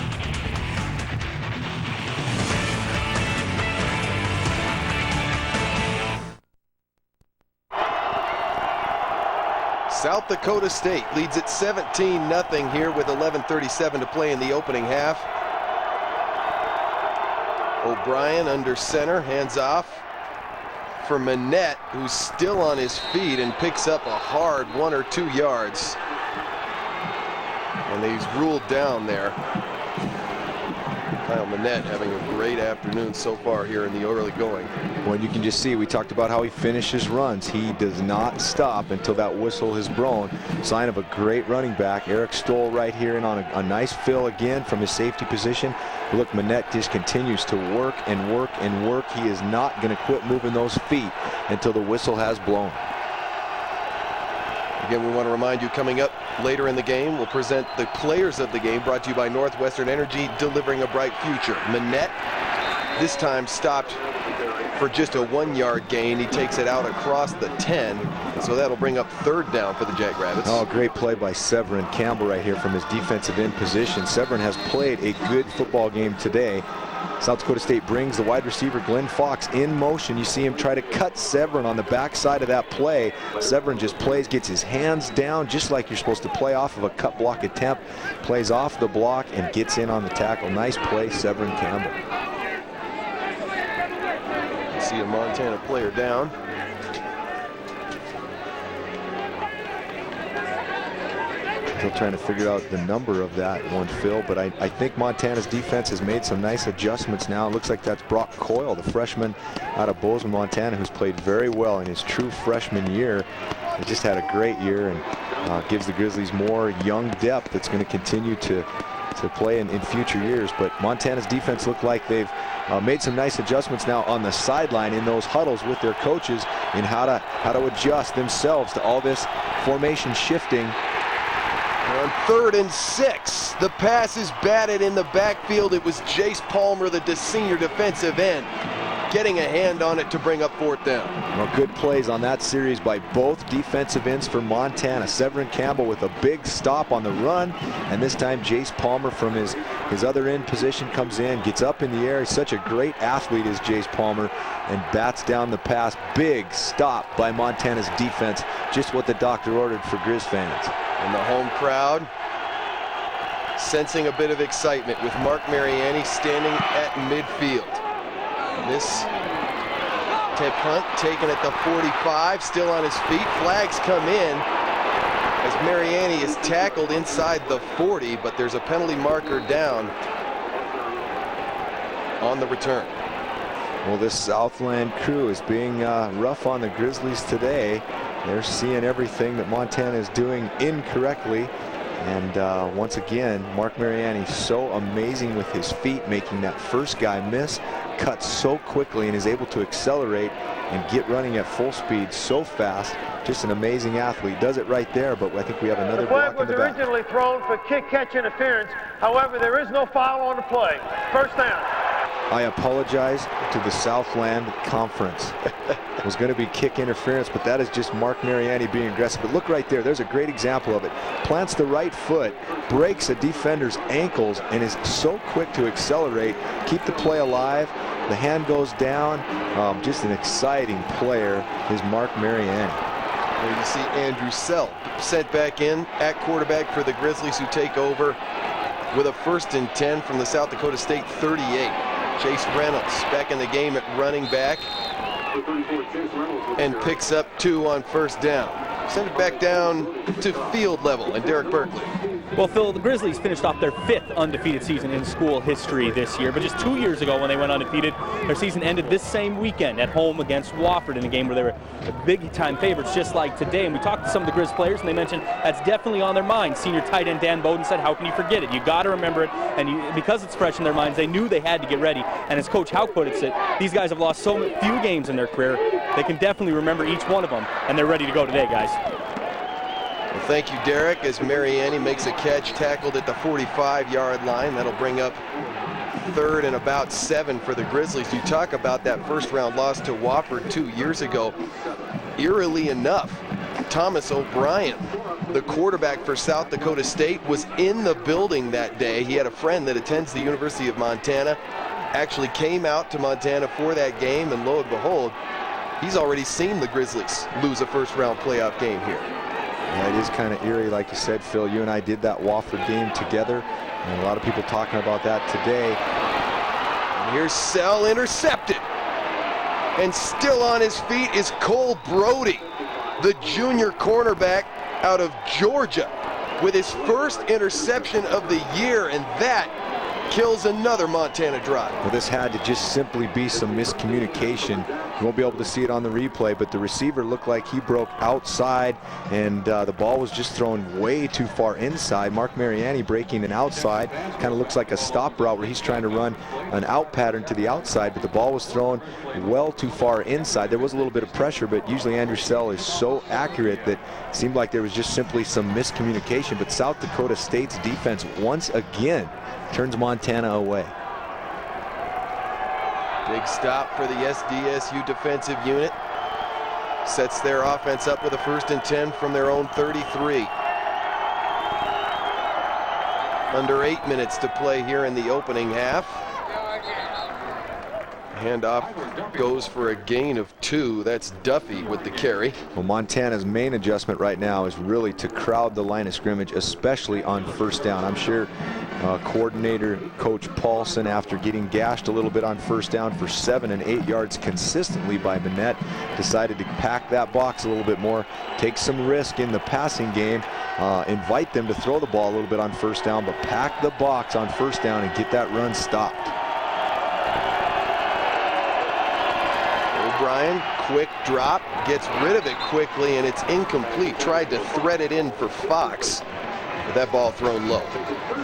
South Dakota State leads it 17-0 here with 11:37 to play in the opening half. O'Brien under center, hands off for Manette, who's still on his feet and picks up a hard 1 or 2 yards. And he's ruled down there. Kyle Manette having a great afternoon so far here in the early going. Well, you can just see, we talked about how he finishes runs. He does not stop until that whistle has blown. Sign of a great running back. Eric Stoll right here in on a nice fill again from his safety position. Look, Manette just continues to work and work and work. He is not going to quit moving those feet until the whistle has blown. Again, we want to remind you, coming up later in the game, we'll present the players of the game, brought to you by Northwestern Energy, delivering a bright future. Manette, this time stopped for just a 1-yard gain. He takes it out across the 10, so that'll bring up 3rd down for the Jackrabbits. Oh, great play by Severin Campbell right here from his defensive end position. Severin has played a good football game today. South Dakota State brings the wide receiver Glenn Fox in motion. You see him try to cut Severin on the backside of that play. Severin just plays, gets his hands down just like you're supposed to play off of a cut block attempt. Plays off the block and gets in on the tackle. Nice play, Severin Campbell. See a Montana player down. Still trying to figure out the number of that one, Phil, but I think Montana's defense has made some nice adjustments now. It looks like that's Brock Coyle, the freshman out of Bozeman, Montana, who's played very well in his true freshman year. He just had a great year and gives the Grizzlies more young depth that's going to continue to play in future years. But Montana's defense looked like they've made some nice adjustments now on the sideline in those huddles with their coaches in how to adjust themselves to all this formation shifting. On 3rd and 6, the pass is batted in the backfield. It was Jace Palmer, the senior defensive end, getting a hand on it to bring up 4th down. Well, good plays on that series by both defensive ends for Montana. Severin Campbell with a big stop on the run, and this time Jace Palmer from his other end position comes in, gets up in the air. He's such a great athlete as Jace Palmer, and bats down the pass. Big stop by Montana's defense, just what the doctor ordered for Grizz fans. And the home crowd sensing a bit of excitement with Mark Mariani standing at midfield. This tip punt taken at the 45, still on his feet. Flags come in as Mariani is tackled inside the 40, but there's a penalty marker down on the return. Well, this Southland crew is being rough on the Grizzlies today. They're seeing everything that Montana is doing incorrectly. And once again, Mark Mariani so amazing with his feet, making that first guy miss, cuts so quickly and is able to accelerate and get running at full speed so fast. Just an amazing athlete. Does it right there, but I think we have another block in the back. The flag was originally thrown for kick-catch interference. However, there is no foul on the play. 1st down. I apologize to the Southland Conference. It was going to be kick interference, but that is just Mark Mariani being aggressive. But look right there. There's a great example of it. Plants the right foot, breaks a defender's ankles, and is so quick to accelerate, keep the play alive. The hand goes down. Just an exciting player is Mark Mariani. There you see Andrew Self sent back in at quarterback for the Grizzlies, who take over with a 1st and 10 from the South Dakota State 38. Chase Reynolds back in the game at running back and picks up 2 on 1st down. Send it back down to field level and Derek Berkeley. Well, Phil, the Grizzlies finished off their 5th undefeated season in school history this year, but just 2 years ago when they went undefeated, their season ended this same weekend at home against Wofford in a game where they were big-time favorites just like today. And we talked to some of the Grizz players, and they mentioned that's definitely on their mind. Senior tight end Dan Bowden said, how can you forget it? You got to remember it, and because it's fresh in their minds, they knew they had to get ready. And as Coach Houck put it, these guys have lost so few games in their career, they can definitely remember each one of them, and they're ready to go today, guys. Well, thank you, Derek, as Mariani makes a catch, tackled at the 45-yard line. That'll bring up 3rd and about 7 for the Grizzlies. You talk about that 1st-round loss to Wofford 2 years ago. Eerily enough, Thomas O'Brien, the quarterback for South Dakota State, was in the building that day. He had a friend that attends the University of Montana, actually came out to Montana for that game, and lo and behold, he's already seen the Grizzlies lose a 1st-round playoff game here. Yeah, it is kind of eerie, like you said, Phil. You and I did that Wofford game together, and a lot of people talking about that today. And here's Sell intercepted. And still on his feet is Cole Brody, the junior cornerback out of Georgia, with his first interception of the year, and that kills another Montana drive. Well, this had to just simply be some miscommunication. You won't be able to see it on the replay, but the receiver looked like he broke outside, and the ball was just thrown way too far inside. Mark Mariani breaking an outside. Kind of looks like a stop route where he's trying to run an out pattern to the outside, but the ball was thrown well too far inside. There was a little bit of pressure, but usually Andrew Sell is so accurate that it seemed like there was just simply some miscommunication. But South Dakota State's defense once again turns Montana away. Big stop for the SDSU defensive unit. Sets their offense up with a 1st and 10 from their own 33. Under 8 minutes to play here in the opening half. Handoff goes for a gain of 2. That's Duffy with the carry. Well, Montana's main adjustment right now is really to crowd the line of scrimmage, especially on 1st down. I'm sure coordinator Coach Paulson, after getting gashed a little bit on 1st down for 7 and 8 yards consistently by Manette, decided to pack that box a little bit more, take some risk in the passing game, invite them to throw the ball a little bit on 1st down, but pack the box on 1st down and get that run stopped. O'Brien, quick drop, gets rid of it quickly, and it's incomplete. Tried to thread it in for Fox, but that ball thrown low.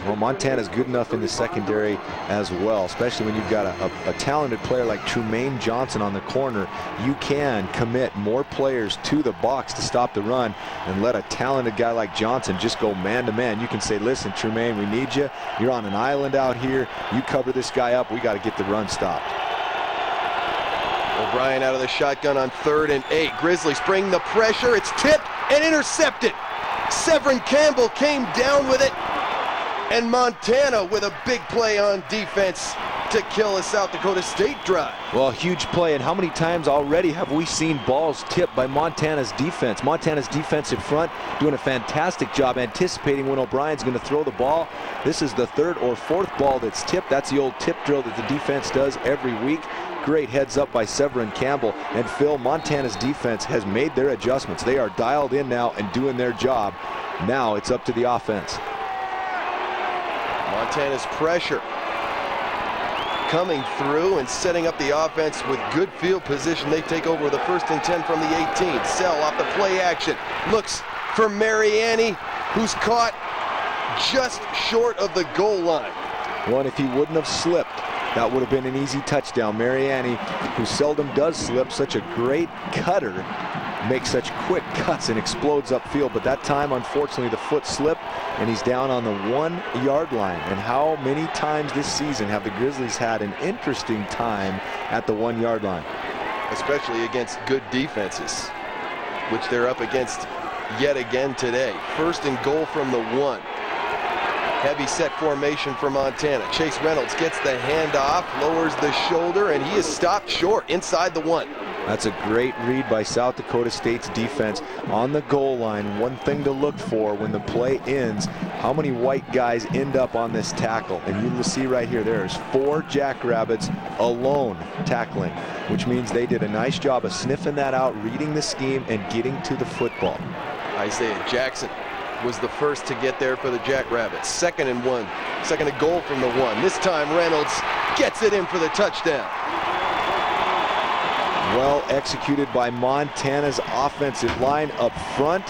Well, Montana's good enough in the secondary as well, especially when you've got a talented player like Trumaine Johnson on the corner. You can commit more players to the box to stop the run and let a talented guy like Johnson just go man-to-man. You can say, listen, Trumaine, we need you. You're on an island out here. You cover this guy up. We got to get the run stopped. O'Brien out of the shotgun on 3rd and 8. Grizzlies bring the pressure. It's tipped and intercepted. Severin Campbell came down with it. And Montana with a big play on defense to kill a South Dakota State drive. Well, huge play, and how many times already have we seen balls tipped by Montana's defense? Montana's defensive front doing a fantastic job anticipating when O'Brien's going to throw the ball. This is the 3rd or 4th ball that's tipped. That's the old tip drill that the defense does every week. Great heads up by Severin Campbell. And Phil, Montana's defense has made their adjustments. They are dialed in now and doing their job. Now it's up to the offense. Montana's pressure coming through and setting up the offense with good field position. They take over the 1st and 10 from the 18. Sell off the play action. Looks for Mariani, who's caught just short of the goal line. Well, and if he wouldn't have slipped, that would have been an easy touchdown. Mariani, who seldom does slip, such a great cutter, makes such quick cuts and explodes upfield. But that time, unfortunately, the foot slipped, and he's down on the 1-yard line. And how many times this season have the Grizzlies had an interesting time at the 1-yard line? Especially against good defenses, which they're up against yet again today. 1st and goal from the 1. Heavy set formation for Montana. Chase Reynolds gets the handoff, lowers the shoulder, and he is stopped short inside the 1. That's a great read by South Dakota State's defense on the goal line. One thing to look for when the play ends, how many white guys end up on this tackle. And you will see right here, there's 4 Jackrabbits alone tackling, which means they did a nice job of sniffing that out, reading the scheme, and getting to the football. Isaiah Jackson was the first to get there for the Jackrabbits. 2nd and 1. 2nd and goal from the 1. This time Reynolds gets it in for the touchdown. Well executed by Montana's offensive line up front.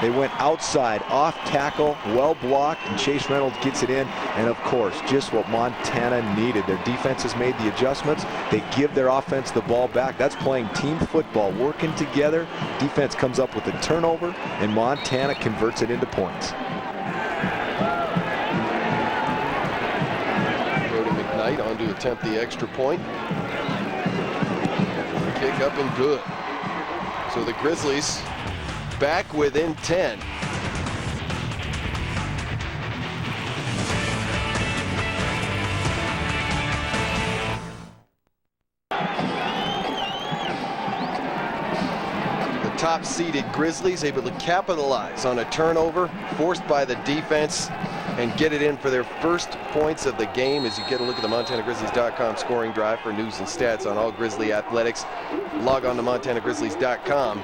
They went outside, off tackle, well blocked, and Chase Reynolds gets it in. And of course, just what Montana needed. Their defense has made the adjustments. They give their offense the ball back. That's playing team football, working together. Defense comes up with a turnover, and Montana converts it into points. Brody McKnight on to attempt the extra point. Kick up and good. So the Grizzlies back within 10. The top-seeded Grizzlies able to capitalize on a turnover forced by the defense and get it in for their first points of the game. As you get a look at the MontanaGrizzlies.com scoring drive for news and stats on all Grizzly athletics, log on to MontanaGrizzlies.com.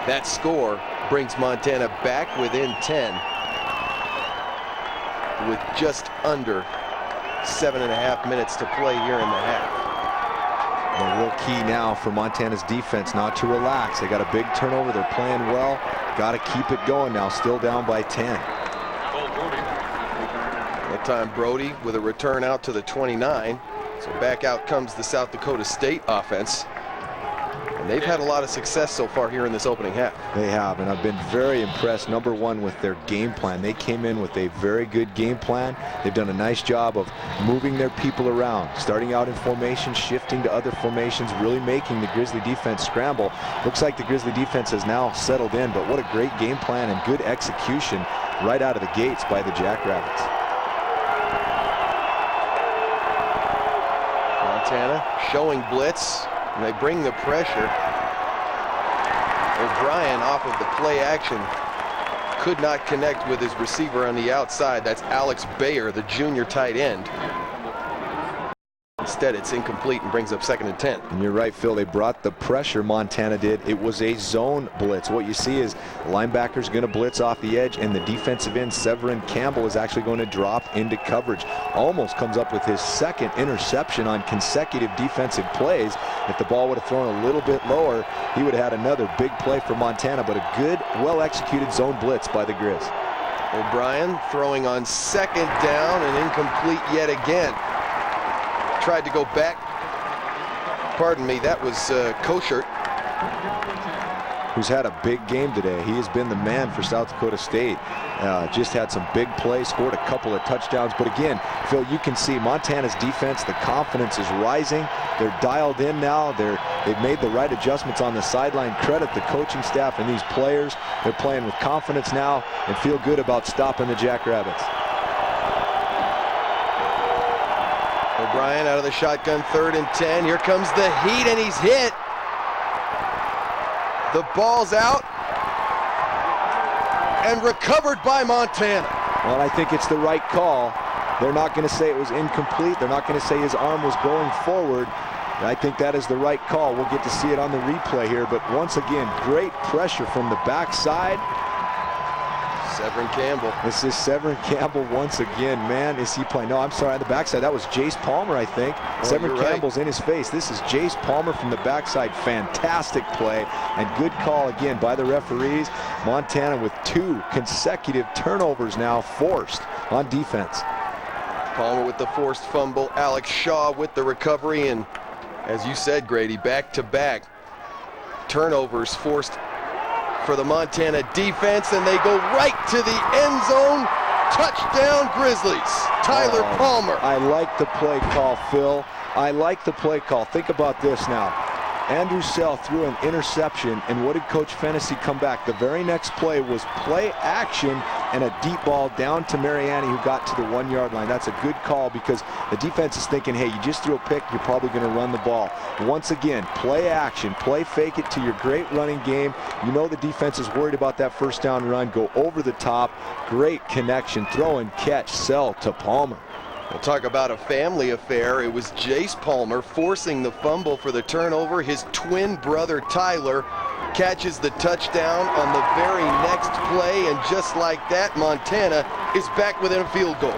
That score brings Montana back within 10 with just under 7.5 minutes to play here in the half. The real key now for Montana's defense not to relax. They got a big turnover. They're playing well. Got to keep it going now. Still down by 10. That time Brody with a return out to the 29. So back out comes the South Dakota State offense. And they've had a lot of success so far here in this opening half. They have, and I've been very impressed, number one, with their game plan. They came in with a very good game plan. They've done a nice job of moving their people around, starting out in formation, shifting to other formations, really making the Grizzly defense scramble. Looks like the Grizzly defense has now settled in, but what a great game plan and good execution right out of the gates by the Jackrabbits. Montana showing blitz. And they bring the pressure. O'Brien off of the play action could not connect with his receiver on the outside. That's Alex Bayer, the junior tight end. Instead, it's incomplete and brings up 2nd and 10. And you're right, Phil. They brought the pressure, Montana did. It was a zone blitz. What you see is linebackers going to blitz off the edge, and the defensive end, Severin Campbell, is actually going to drop into coverage. Almost comes up with his 2nd interception on consecutive defensive plays. If the ball would have thrown a little bit lower, he would have had another big play for Montana, but a good, well-executed zone blitz by the Grizz. O'Brien throwing on 2nd down and incomplete yet again. Tried to go back. Pardon me, that was Koshert, who's had a big game today. He has been the man for South Dakota State. Just had some big plays, scored a couple of touchdowns. But again, Phil, you can see Montana's defense, the confidence is rising. They're dialed in now. They've made the right adjustments on the sideline. Credit the coaching staff and these players. They're playing with confidence now and feel good about stopping the Jackrabbits. O'Brien out of the shotgun, 3rd and 10. Here comes the heat, and he's hit. The ball's out and recovered by Montana. Well, I think it's the right call. They're not going to say it was incomplete. They're not going to say his arm was going forward. I think that is the right call. We'll get to see it on the replay here, but once again, great pressure from the backside. Severin Campbell. This is Severin Campbell once again. Man, is he playing? No, I'm sorry, on the backside. That was Jace Palmer, I think. Severin Campbell's in his face. This is Jace Palmer from the backside. Fantastic play and good call again by the referees. Montana with 2 consecutive turnovers now forced on defense. Palmer with the forced fumble. Alex Shaw with the recovery. And as you said, Grady, back-to-back turnovers forced for the Montana defense, and they go right to the end zone. Touchdown Grizzlies. Tyler Palmer. I like the play call, Phil. I like the play call. Think about this now. Andrew Sell threw an interception, and what did Coach Fennessy come back? The very next play was play action and a deep ball down to Mariani, who got to the 1-yard line. That's a good call because the defense is thinking, hey, you just threw a pick, you're probably going to run the ball. Once again, play action, play fake it to your great running game. You know the defense is worried about that 1st down run. Go over the top. Great connection. Throw and catch. Sell to Palmer. We'll talk about a family affair. It was Jace Palmer forcing the fumble for the turnover. His twin brother Tyler catches the touchdown on the very next play, and just like that, Montana is back within a field goal.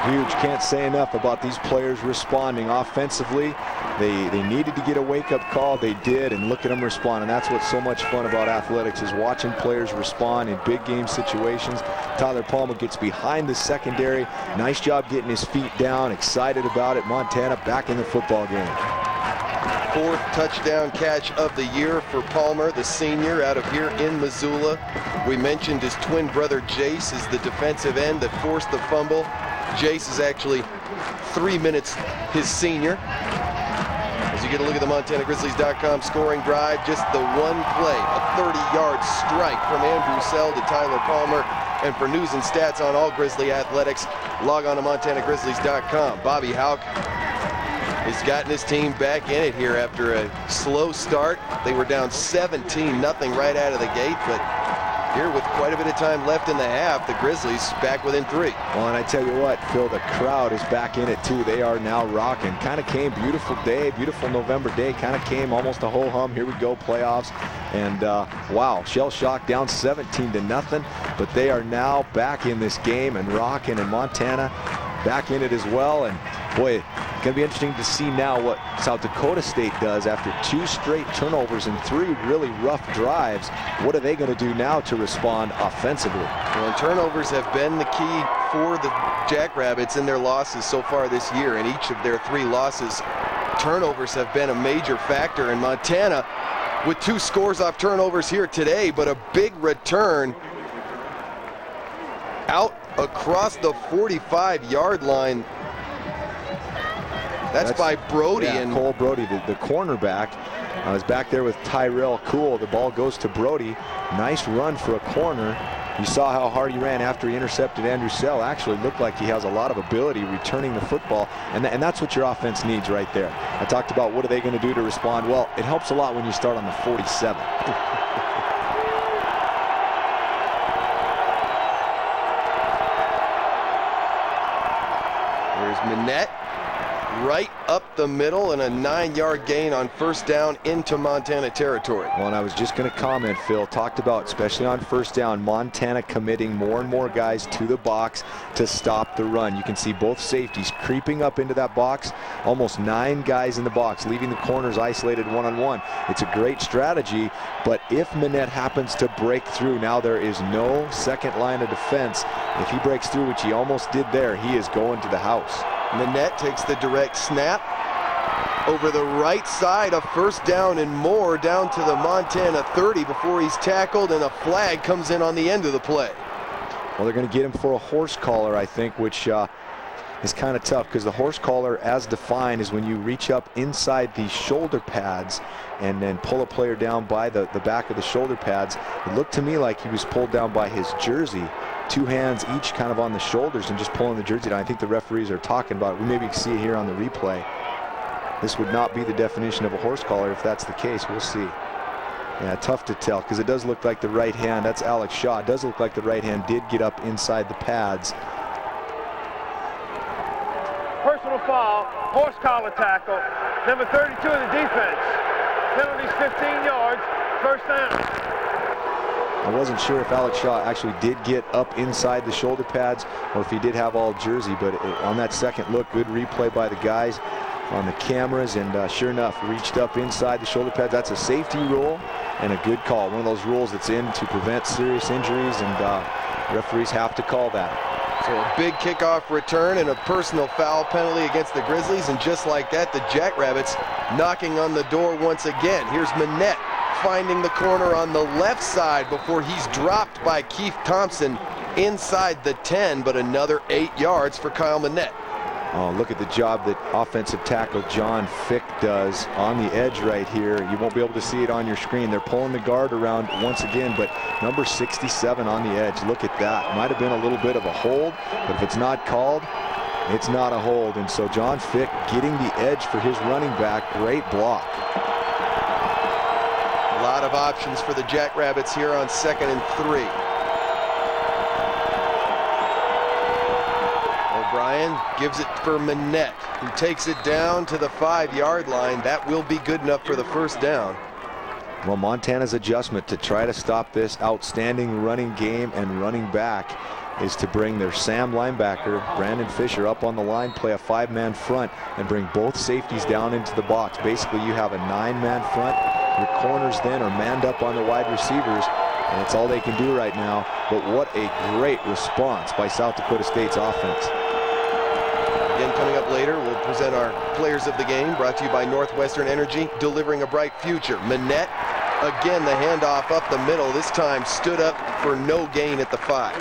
Huge. Can't say enough about these players responding offensively. They needed to get a wake-up call. They did, and look at them respond. And that's what's so much fun about athletics, is watching players respond in big game situations. Tyler Palmer gets behind the secondary. Nice job getting his feet down. Excited about it. Montana back in the football game. 4th touchdown catch of the year for Palmer, the senior out of here in Missoula. We mentioned his twin brother Jace is the defensive end that forced the fumble. Jace is actually 3 minutes his senior. As you get a look at the MontanaGrizzlies.com scoring drive, just the one play, a 30-yard strike from Andrew Sell to Tyler Palmer. And for news and stats on all Grizzly athletics, log on to MontanaGrizzlies.com. Bobby Houck He's gotten his team back in it here after a slow start. They were down 17-0 right out of the gate, but here with quite a bit of time left in the half, the Grizzlies back within 3. Well, and I tell you what, Phil, the crowd is back in it too. They are now rocking. Kind of came beautiful day, beautiful November day. Kind of came almost a whole hum. Here we go, playoffs. And wow, shell shock down 17-0, but they are now back in this game and rocking, and Montana back in it as well. And boy, it's going to be interesting to see now what South Dakota State does after 2 straight turnovers and 3 really rough drives. What are they going to do now to respond offensively? Well, and turnovers have been the key for the Jackrabbits in their losses so far this year. In each of their 3 losses, turnovers have been a major factor. In Montana, with 2 scores off turnovers here today, but a big return out across the 45-yard line. That's by Brody. Yeah, and Cole Brody, the cornerback. I was back there with Tyrell Cool. The ball goes to Brody. Nice run for a corner. You saw how hard he ran after he intercepted Andrew Sell. Actually looked like he has a lot of ability returning the football, and that's what your offense needs right there. I talked about what are they going to do to respond. Well, it helps a lot when you start on the 47. There's Minette right up the middle, and a 9-yard gain on first down into Montana territory. Well, and I was just going to comment, Phil, talked about, especially on first down, Montana committing more and more guys to the box to stop the run. You can see both safeties creeping up into that box, almost 9 guys in the box, leaving the corners isolated one-on-one. It's a great strategy, but if Minette happens to break through, now there is no second line of defense. If he breaks through, which he almost did there, he is going to the house. Minette takes the direct snap over the right side, a first down and more down to the Montana 30 before he's tackled, and a flag comes in on the end of the play. Well, they're going to get him for a horse collar, I think, which is kind of tough, because the horse collar, as defined, is when you reach up inside the shoulder pads and then pull a player down by the back of the shoulder pads. It looked to me like he was pulled down by his jersey. 2 hands each kind of on the shoulders and just pulling the jersey down. I think the referees are talking about it. We maybe see it here on the replay. This would not be the definition of a horse collar. If that's the case, we'll see. Yeah, tough to tell, because it does look like the right hand, that's Alex Shaw, it does look like the right hand did get up inside the pads. Personal foul, horse collar tackle, number 32 of the defense. Penalties 15 yards, first down. I wasn't sure if Alex Shaw actually did get up inside the shoulder pads or if he did have all jersey, but on that second look, good replay by the guys on the cameras, and sure enough, reached up inside the shoulder pads. That's a safety rule and a good call. One of those rules that's in to prevent serious injuries, and referees have to call that. So a big kickoff return and a personal foul penalty against the Grizzlies, and just like that, the Jackrabbits knocking on the door once again. Here's Minette finding the corner on the left side before he's dropped by Keith Thompson inside the 10, but another 8 yards for Kyle Minette. Oh, look at the job that offensive tackle John Fick does on the edge right here. You won't be able to see it on your screen. They're pulling the guard around once again, but number 67 on the edge. Look at that. Might have been a little bit of a hold, but if it's not called, it's not a hold. And so John Fick getting the edge for his running back. Great block. A lot of options for the Jackrabbits here on 2nd and 3. O'Brien gives it for Minette, who takes it down to the 5-yard line. That will be good enough for the first down. Well, Montana's adjustment to try to stop this outstanding running game and running back is to bring their Sam linebacker, Brandon Fisher, up on the line, play a 5-man front, and bring both safeties down into the box. Basically, you have a 9-man front. Your corners then are manned up on the wide receivers, and it's all they can do right now. But what a great response by South Dakota State's offense. Again, coming up later, we'll present our players of the game, brought to you by Northwestern Energy, delivering a bright future. Minette, again, the handoff up the middle, this time stood up for no gain at the 5.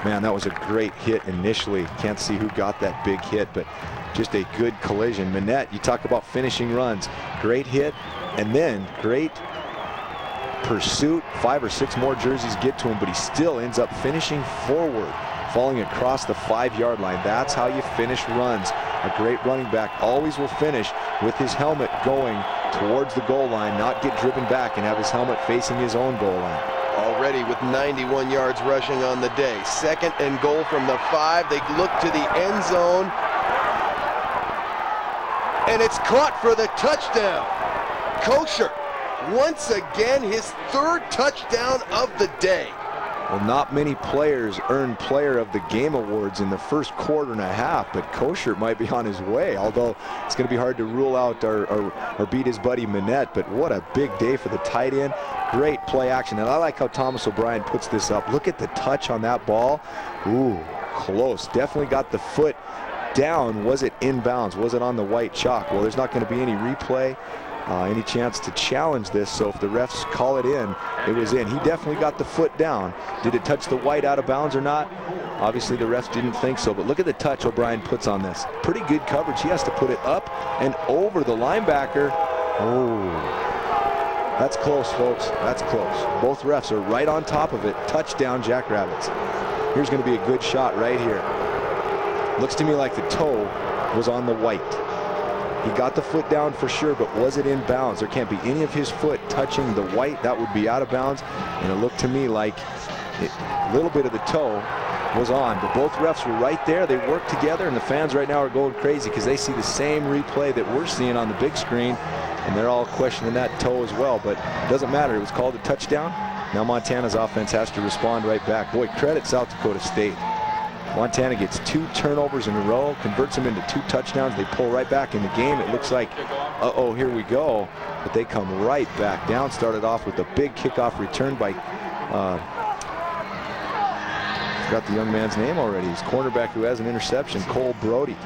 Man, that was a great hit initially. Can't see who got that big hit, but just a good collision. Minette, you talk about finishing runs. Great hit, and then great pursuit. 5 or 6 more jerseys get to him, but he still ends up finishing forward, falling across the 5-yard line. That's how you finish runs. A great running back always will finish with his helmet going towards the goal line, not get driven back and have his helmet facing his own goal line. Already with 91 yards rushing on the day. 2nd and goal from the 5. They look to the end zone. And it's caught for the touchdown. Kosher, once again, his 3rd touchdown of the day. Well, not many players earn Player of the Game awards in the first quarter and a half, but Kosher might be on his way, although it's going to be hard to rule out or beat his buddy Manette. But what a big day for the tight end. Great play action, and I like how Thomas O'Brien puts this up. Look at the touch on that ball. Ooh, close. Definitely got the foot down. Was it inbounds? Was it on the white chalk? Well, there's not going to be any replay. Any chance to challenge this, so if the refs call it in, it was in. He definitely got the foot down. Did it touch the white out of bounds or not? Obviously the refs didn't think so, but look at the touch O'Brien puts on this. Pretty good coverage. He has to put it up and over the linebacker. Oh, that's close, folks. That's close. Both refs are right on top of it. Touchdown, Jackrabbits. Here's going to be a good shot right here. Looks to me like the toe was on the white. He got the foot down for sure, but was it in bounds? There can't be any of his foot touching the white. That would be out of bounds. And it looked to me like a little bit of the toe was on. But both refs were right there. They worked together, and the fans right now are going crazy because they see the same replay that we're seeing on the big screen, and they're all questioning that toe as well. But it doesn't matter. It was called a touchdown. Now Montana's offense has to respond right back. Boy, credit South Dakota State. Montana gets 2 turnovers in a row, converts them into 2 touchdowns. They pull right back in the game. It looks like, uh-oh, here we go. But they come right back down. Started off with a big kickoff return by, forgot the young man's name already. He's cornerback who has an interception, Cole Brody.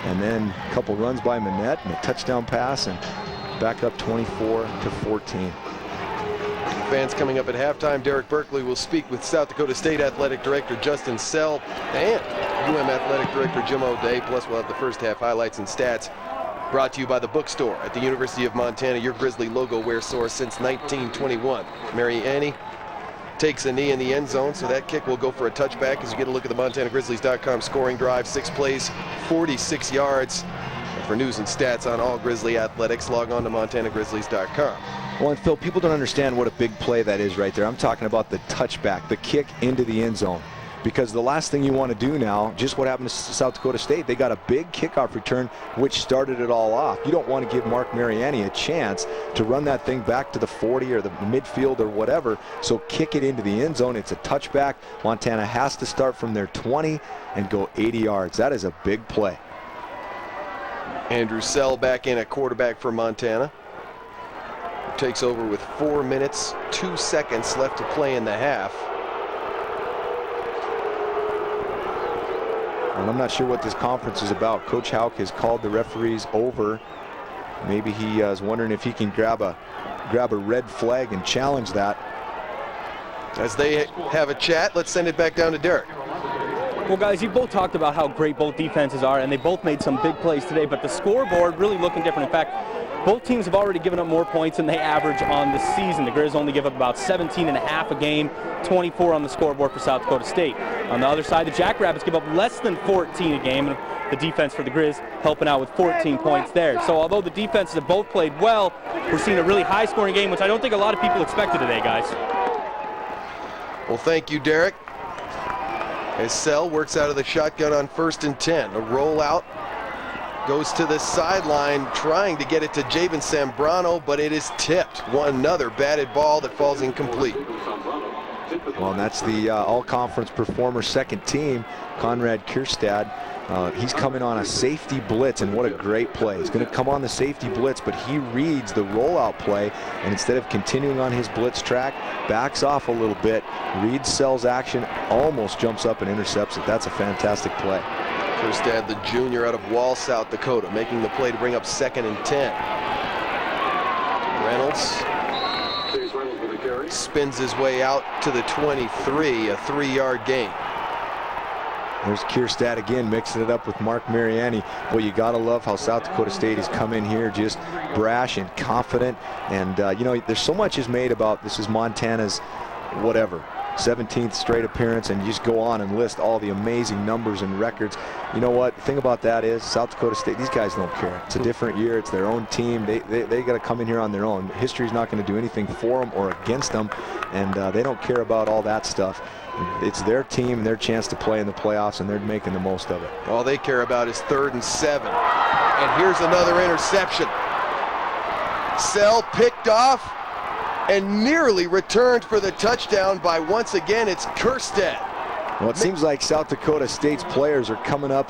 And then a couple runs by Manette and a touchdown pass, and back up 24-14. Fans coming up at halftime. Derek Berkeley will speak with South Dakota State Athletic Director Justin Sell and UM Athletic Director Jim O'Day. Plus, we'll have the first half highlights and stats brought to you by the bookstore at the University of Montana, your Grizzly logo wear source since 1921. Mary Annie takes a knee in the end zone, so that kick will go for a touchback as you get a look at the MontanaGrizzlies.com scoring drive. 6 plays, 46 yards. And for news and stats on all Grizzly athletics, log on to MontanaGrizzlies.com. Well, and Phil, people don't understand what a big play that is right there. I'm talking about the touchback, the kick into the end zone. Because the last thing you want to do now, just what happened to South Dakota State, they got a big kickoff return, which started it all off. You don't want to give Mark Mariani a chance to run that thing back to the 40 or the midfield or whatever. So kick it into the end zone. It's a touchback. Montana has to start from their 20 and go 80 yards. That is a big play. Andrew Sell back in at quarterback for Montana. Takes over with 4 minutes, 2 seconds left to play in the half. And I'm not sure what this conference is about. Coach Houck has called the referees over. Maybe he is wondering if he can grab a red flag and challenge that. As they have a chat, let's send it back down to Derek. Well, guys, you both talked about how great both defenses are, and they both made some big plays today, but the scoreboard really looking different. In fact, both teams have already given up more points than they average on the season. The Grizz only give up about 17.5 a game, 24 on the scoreboard for South Dakota State. On the other side, the Jackrabbits give up less than 14 a game, and the defense for the Grizz helping out with 14 points there. So although the defenses have both played well, we're seeing a really high-scoring game, which I don't think a lot of people expected today, guys. Well, thank you, Derek. As Sell works out of the shotgun on 1st and 10. A rollout. Goes to the sideline, trying to get it to Javen Sambrano, but it is tipped. Another batted ball that falls incomplete. Well, and that's the all-conference performer second team, Conrad Kierstad. He's coming on a safety blitz, and what a great play. He's going to come on the safety blitz, but he reads the rollout play, and instead of continuing on his blitz track, backs off a little bit, reads Sell's action, almost jumps up and intercepts it. That's a fantastic play. Kierstad, the junior out of Wall, South Dakota, making the play to bring up 2nd and 10. Reynolds spins his way out to the 23, a 3-yard gain. There's Kierstad again, mixing it up with Mark Mariani. Well, you got to love how South Dakota State has come in here just brash and confident. And, you know, there's so much is made about this is Montana's whatever. 17th straight appearance, and you just go on and list all the amazing numbers and records. You know what? The thing about that is South Dakota State, these guys don't care. It's a different year. It's their own team. They got to come in here on their own. History's not going to do anything for them or against them, and they don't care about all that stuff. It's their team, their chance to play in the playoffs, and they're making the most of it. All they care about is 3rd and 7. And here's another interception. Sell picked off and nearly returned for the touchdown by, once again, it's Kjerstad. Well, it seems like South Dakota State's players are coming up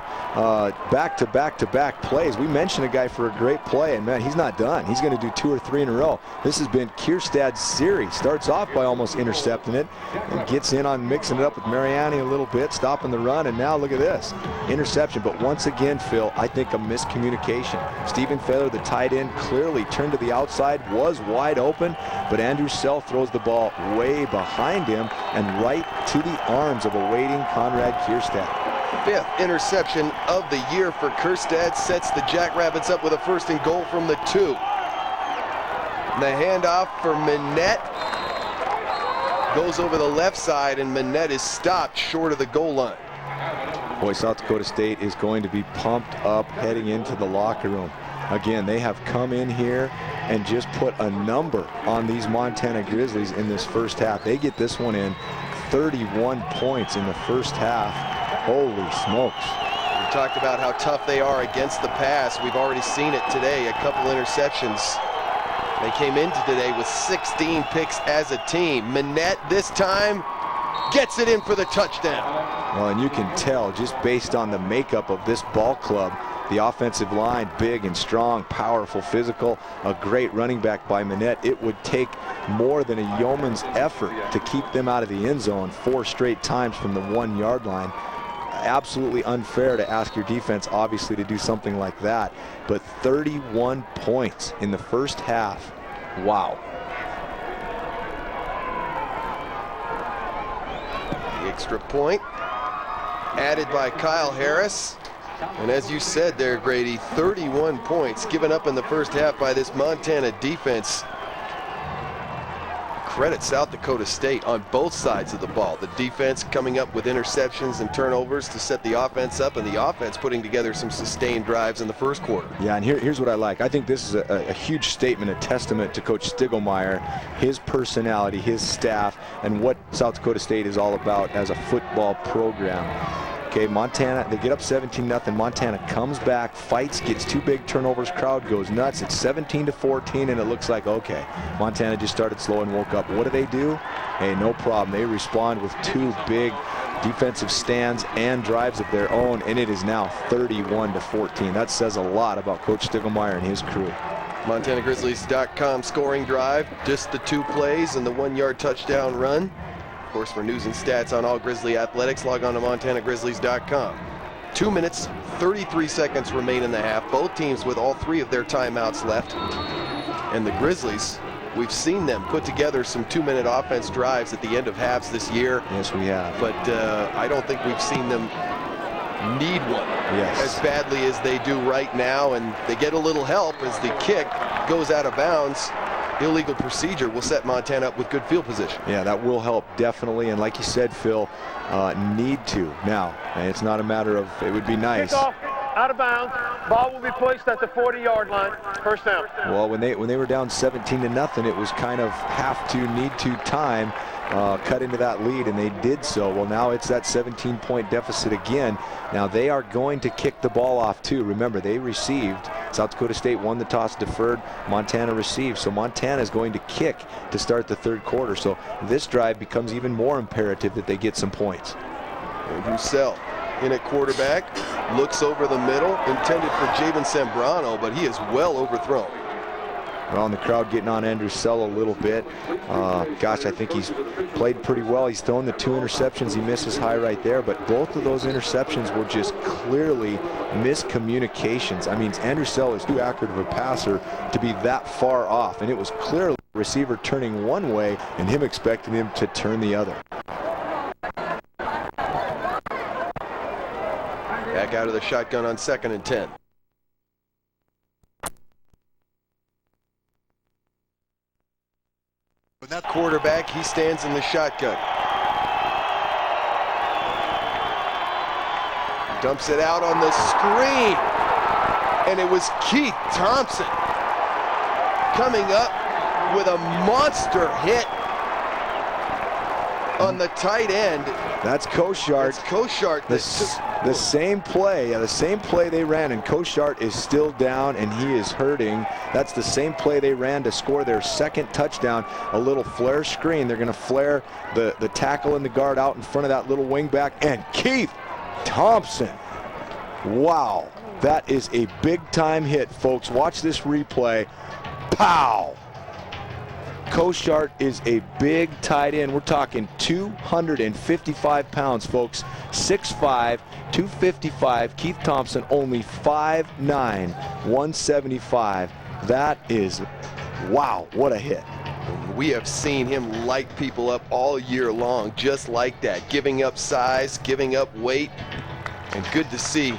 back-to-back plays. We mentioned a guy for a great play, and man, he's not done. He's going to do 2 or 3 in a row. This has been Kjerstad's series. Starts off by almost intercepting it and gets in on mixing it up with Mariani a little bit, stopping the run, and now look at this. Interception, but once again, Phil, I think a miscommunication. Stephen Failer, the tight end, clearly turned to the outside, was wide open, but Andrew Sell throws the ball way behind him and right to the arms of a waiting Conrad Kjerstad. 5th interception of the year for Kjerstad, sets the Jackrabbits up with a 1st and goal from the 2. The handoff for Minette goes over the left side, and Minette is stopped short of the goal line. Boy, South Dakota State is going to be pumped up heading into the locker room. Again, they have come in here and just put a number on these Montana Grizzlies in this first half. They get this one in, 31 points in the first half. Holy smokes. We talked about how tough they are against the pass. We've already seen it today, a couple interceptions. They came into today with 16 picks as a team. Minette this time gets it in for the touchdown. Well, and you can tell just based on the makeup of this ball club, the offensive line, big and strong, powerful, physical, a great running back by Minette. It would take more than a yeoman's effort to keep them out of the end zone 4 straight times from the 1-yard line. Absolutely unfair to ask your defense, obviously, to do something like that. But 31 points in the first half. Wow. The extra point added by Kyle Harris. And as you said there, Grady, 31 points given up in the first half by this Montana defense. Credit South Dakota State on both sides of the ball. The defense coming up with interceptions and turnovers to set the offense up, and the offense putting together some sustained drives in the first quarter. Yeah, and here's what I like. I think this is a huge statement, a testament to Coach Stiglmeyer, his personality, his staff, and what South Dakota State is all about as a football program. Okay, Montana, they get up 17-0. Montana comes back, fights, gets 2 big turnovers, crowd goes nuts. It's 17-14, and it looks like, okay, Montana just started slow and woke up. What do? Hey, no problem. They respond with 2 big defensive stands and drives of their own, and it is now 31-14. That says a lot about Coach Stiglmeyer and his crew. MontanaGrizzlies.com scoring drive, just the 2 plays and the 1-yard touchdown run. Of course, for news and stats on all Grizzly athletics, log on to MontanaGrizzlies.com. 2 minutes, 33 seconds remain in the half. Both teams with all 3 of their timeouts left. And the Grizzlies, we've seen them put together some 2-minute offense drives at the end of halves this year. Yes, we have. But I don't think we've seen them need one as badly as they do right now. And they get a little help as the kick goes out of bounds. Illegal procedure will set Montana up with good field position. Yeah, that will help definitely, and like you said, Phil, need to. Now, it's not a matter of, it would be nice. Kickoff, out of bounds. Ball will be placed at the 40-yard line. First down. Well, when they were down 17-0, it was kind of have to, need to time. Cut into that lead, and they did so. Well, now it's that 17-point deficit again. Now they are going to kick the ball off too. Remember, they received. South Dakota State won the toss, deferred. Montana received. So Montana is going to kick to start the 3rd quarter. So this drive becomes even more imperative that they get some points. Andrew Sell in at quarterback, looks over the middle, intended for Javen Sembrano, but he is well overthrown. Well, and the crowd getting on Andrew Sell a little bit. Gosh, I think he's played pretty well. He's thrown the 2 interceptions. He misses high right there, but both of those interceptions were just clearly miscommunications. I mean, Andrew Sell is too accurate of a passer to be that far off, and it was clearly the receiver turning one way and him expecting him to turn the other. Back out of the shotgun on 2nd and 10. Quarterback, he stands in the shotgun. Dumps it out on the screen. And it was Keith Thompson coming up with a monster hit on the tight end. That's Koshart. It's Koshart. The same play they ran, and Koshart is still down and he is hurting. That's the same play they ran to score their second touchdown. A little flare screen. They're going to flare the tackle and the guard out in front of that little wing back, and Keith Thompson. Wow, that is a big time hit, folks. Watch this replay. Pow! Koshart is a big tight end. We're talking 255 pounds, folks. 6'5", 255. Keith Thompson, only 5'9", 175. That is, wow, what a hit. We have seen him light people up all year long, just like that. Giving up size, giving up weight. And good to see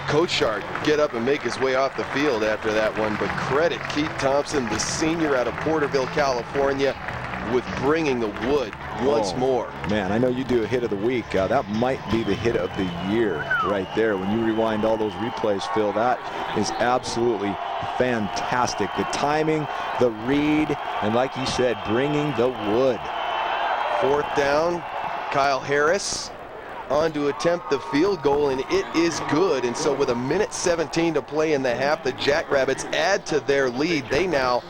Koshart get up and make his way off the field after that one. But credit Keith Thompson, the senior out of Porterville, California, with bringing the wood once more. Man, I know you do a hit of the week. That might be the hit of the year right there. When you rewind all those replays, Phil, that is absolutely fantastic. The timing, the read, and like you said, bringing the wood. 4th down, Kyle Harris on to attempt the field goal, and it is good. And so with 1:17 to play in the half, the Jackrabbits add to their lead. They now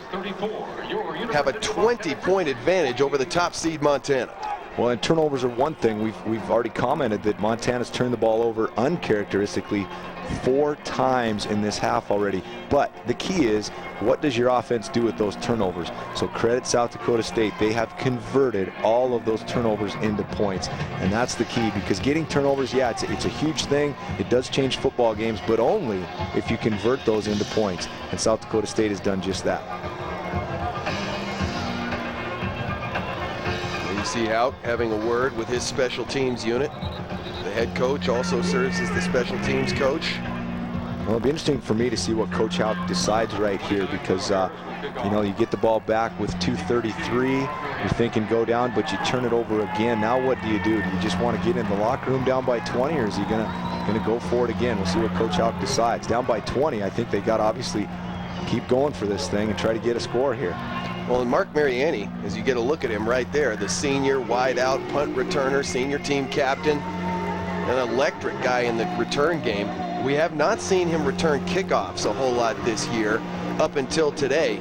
have a 20-point advantage over the top seed Montana. Well, and turnovers are one thing. We've already commented that Montana's turned the ball over uncharacteristically 4 times in this half already. But the key is, what does your offense do with those turnovers? So credit South Dakota State. They have converted all of those turnovers into points. And that's the key, because getting turnovers, yeah, it's a huge thing. It does change football games, but only if you convert those into points. And South Dakota State has done just that. You see Hauk having a word with his special teams unit. The head coach also serves as the special teams coach. Well, it'll be interesting for me to see what Coach Hauk decides right here, because you know, you get the ball back with 2:33. You're thinking go down, but you turn it over again. Now what do? Do you just want to get in the locker room down by 20, or is he gonna go for it again? We'll see what Coach Hauk decides. Down by 20, I think they got to obviously keep going for this thing and try to get a score here. Well, and Mark Mariani, as you get a look at him right there, the senior wide out punt returner, senior team captain, an electric guy in the return game. We have not seen him return kickoffs a whole lot this year up until today.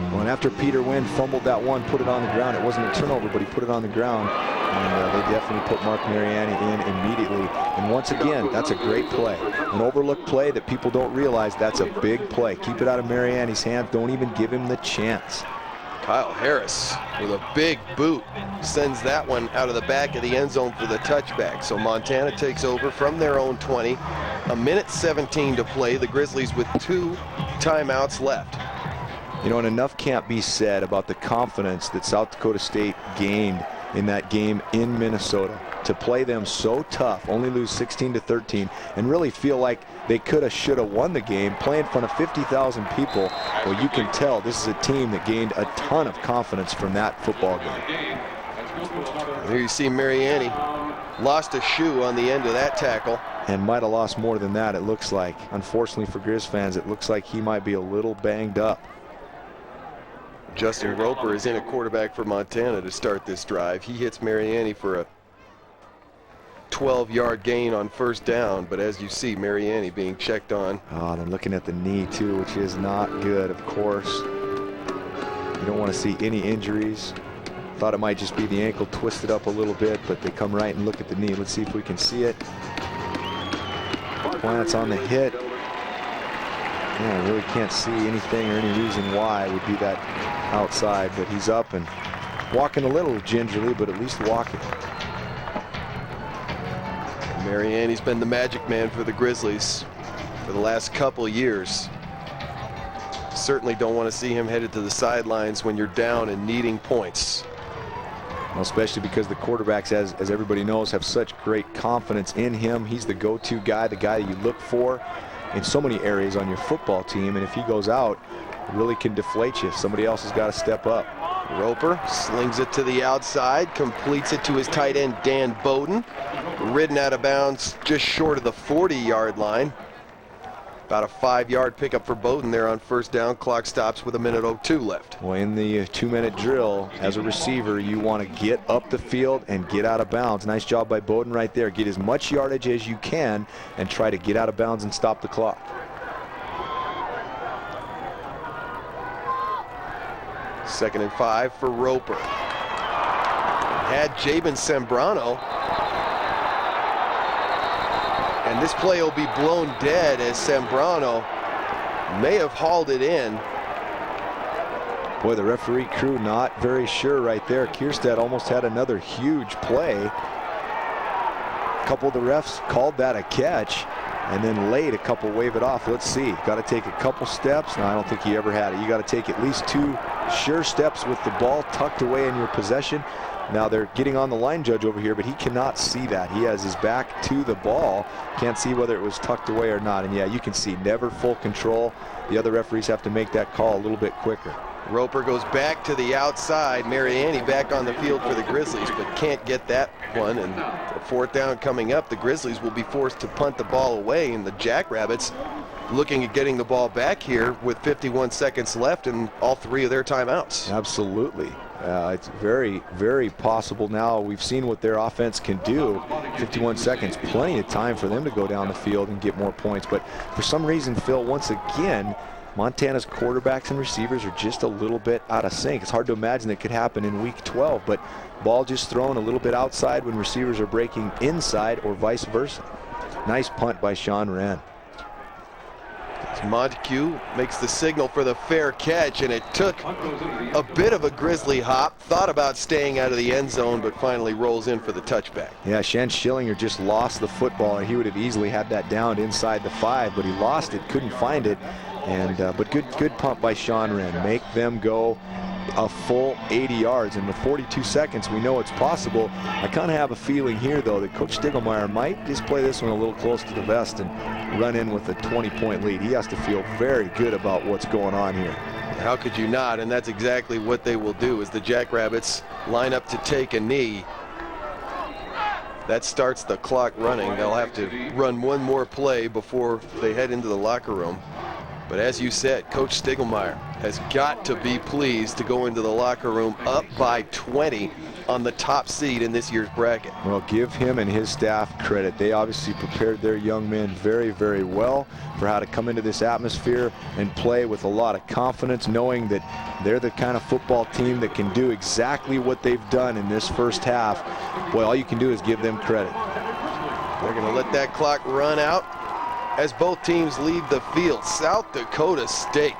Well, and after Peter Wynn fumbled that one, put it on the ground, it wasn't a turnover, but he put it on the ground, and they definitely put Mark Mariani in immediately. And once again, that's a great play. An overlooked play that people don't realize, that's a big play. Keep it out of Mariani's hands. Don't even give him the chance. Kyle Harris with a big boot sends that one out of the back of the end zone for the touchback. So Montana takes over from their own 20. 1:17 to play. The Grizzlies with 2 timeouts left. You know, and enough can't be said about the confidence that South Dakota State gained in that game in Minnesota. To play them so tough, only lose 16-13, and really feel like they could have, should have won the game, play in front of 50,000 people. Well, you can tell this is a team that gained a ton of confidence from that football game. Here you see Mariani lost a shoe on the end of that tackle. And might have lost more than that, it looks like. Unfortunately for Grizz fans, it looks like he might be a little banged up. Justin Roper is in a quarterback for Montana to start this drive. He hits Mariani for a 12-yard gain on 1st down, but as you see, Mariani being checked on. Oh, they're looking at the knee too, which is not good, of course. You don't want to see any injuries. Thought it might just be the ankle twisted up a little bit, but they come right and look at the knee. Let's see if we can see it. Plants on the hit. Yeah, I really can't see anything or any reason why it would be that outside, but he's up and walking a little gingerly, but at least walking. Mariani's been the magic man for the Grizzlies for the last couple years. Certainly don't want to see him headed to the sidelines when you're down and needing points. Well, especially because the quarterbacks, as everybody knows, have such great confidence in him. He's the go-to guy, the guy that you look for in so many areas on your football team, and if he goes out, it really can deflate you. Somebody else has got to step up. Roper slings it to the outside, completes it to his tight end, Dan Bowden. Ridden out of bounds just short of the 40-yard line. About a 5-yard pickup for Bowden there on first down. Clock stops with 1:02 left. Well, in the 2-minute drill, as a receiver, you want to get up the field and get out of bounds. Nice job by Bowden right there. Get as much yardage as you can and try to get out of bounds and stop the clock. Second and 5 for Roper. Had Jabin Sembrano. And this play will be blown dead as Sembrano may have hauled it in. Boy, the referee crew not very sure right there. Kierstead almost had another huge play. A couple of the refs called that a catch, and then late a couple wave it off. Let's see. Got to take a couple steps. No, I don't think he ever had it. You got to take at least 2 sure steps with the ball tucked away in your possession. Now they're getting on the line judge over here, but he cannot see that. He has his back to the ball. Can't see whether it was tucked away or not. And yeah, you can see never full control. The other referees have to make that call a little bit quicker. Roper goes back to the outside. Mariani back on the field for the Grizzlies, but can't get that one. And a 4th down coming up. The Grizzlies will be forced to punt the ball away, and the Jackrabbits looking at getting the ball back here with 51 seconds left and all 3 of their timeouts. Absolutely. It's very, very possible now. We've seen what their offense can do. 51 seconds, plenty of time for them to go down the field and get more points. But for some reason, Phil, once again, Montana's quarterbacks and receivers are just a little bit out of sync. It's hard to imagine that could happen in week 12, but ball just thrown a little bit outside when receivers are breaking inside or vice versa. Nice punt by Sean Wren. Montague makes the signal for the fair catch, and it took a bit of a Grizzly hop. Thought about staying out of the end zone, but finally rolls in for the touchback. Yeah, Shan Schillinger just lost the football, and he would have easily had that down inside the 5, but he lost it, couldn't find it. And but good pump by Sean Wren. Make them go a full 80 yards in the 42 seconds. We know it's possible. I kind of have a feeling here, though, that Coach Stiegelmeier might just play this one a little close to the vest and run in with a 20-point lead. He has to feel very good about what's going on here. How could you not? And that's exactly what they will do as the Jackrabbits line up to take a knee. That starts the clock running. They'll have to run one more play before they head into the locker room. But as you said, Coach Stiegelmeier has got to be pleased to go into the locker room up by 20 on the top seed in this year's bracket. Well, give him and his staff credit. They obviously prepared their young men very, very well for how to come into this atmosphere and play with a lot of confidence, knowing that they're the kind of football team that can do exactly what they've done in this first half. Boy, all you can do is give them credit. They're going to let that clock run out as both teams leave the field. South Dakota State,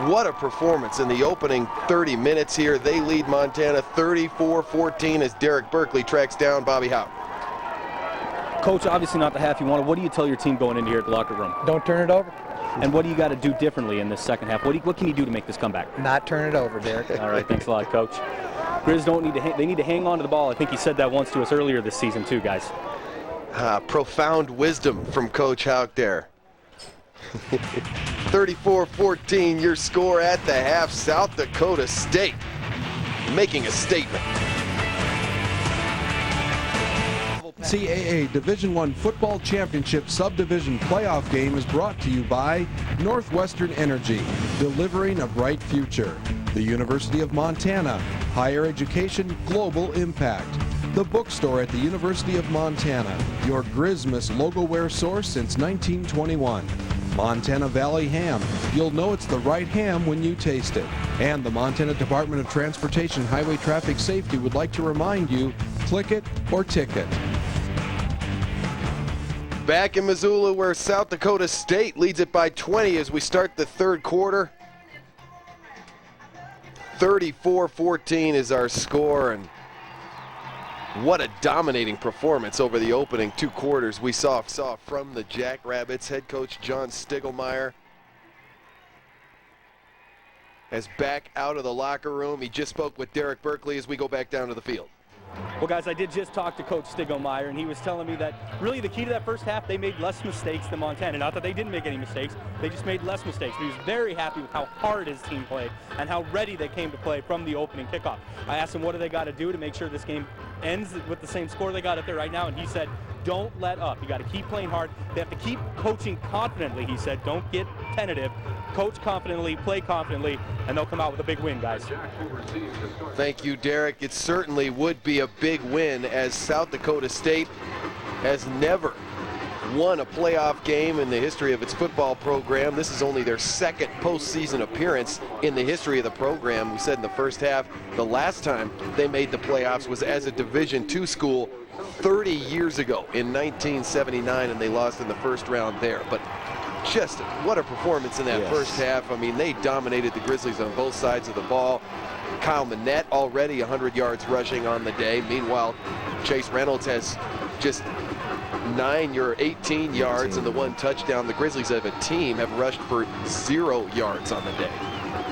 what a performance in the opening 30 minutes here. They lead Montana 34-14 as Derek Berkeley tracks down Bobby Houck. Coach, obviously not the half you wanted. What do you tell your team going into here at the locker room? Don't turn it over. And what do you got to do differently in this second half? What can you do to make this comeback? Not turn it over, Derek. All right, thanks a lot, Coach. Grizz don't need to they need to hang on to the ball. I think he said that once to us earlier this season too, guys. Profound wisdom from Coach Houck there. 34-14 your score at the half. South Dakota State making a statement. NCAA Division I Football Championship Subdivision Playoff game is brought to you by Northwestern Energy, delivering a bright future. The University of Montana, higher education, global impact. The Bookstore at the University of Montana, your Grizmas logo-wear source since 1921. Montana Valley Ham, you'll know it's the right ham when you taste it. And the Montana Department of Transportation Highway Traffic Safety would like to remind you, click it or ticket. Back in Missoula where South Dakota State leads it by 20 as we start the third quarter. 34-14 is our score, and what a dominating performance over the opening 2 quarters we saw from the Jackrabbits. Head coach John Stiegelmeier is back out of the locker room. He just spoke with Derek Berkeley as we go back down to the field. Well, guys, I did just talk to Coach Stiglmeyer, and he was telling me that really the key to that first half, they made less mistakes than Montana. Not that they didn't make any mistakes, they just made less mistakes. He was very happy with how hard his team played and how ready they came to play from the opening kickoff. I asked him what do they got to do to make sure this game ends with the same score they got up there right now, and he said, don't let up. You got to keep playing hard. They have to keep coaching confidently, he said. Don't get tentative. Coach confidently, play confidently, and they'll come out with a big win, guys. Thank you, Derek. It certainly would be a big win, as South Dakota State has never won a playoff game in the history of its football program. This is only their second postseason appearance in the history of the program. We said in the first half, the last time they made the playoffs was as a Division II school 30 years ago in 1979, and they lost in the first round there. But just what a performance in that first half. I mean, they dominated the Grizzlies on both sides of the ball. Kyle Manette already 100 yards rushing on the day. Meanwhile, Chase Reynolds has just 9 or 18 yards and the 1 touchdown. The Grizzlies as a team have rushed for 0 yards on the day.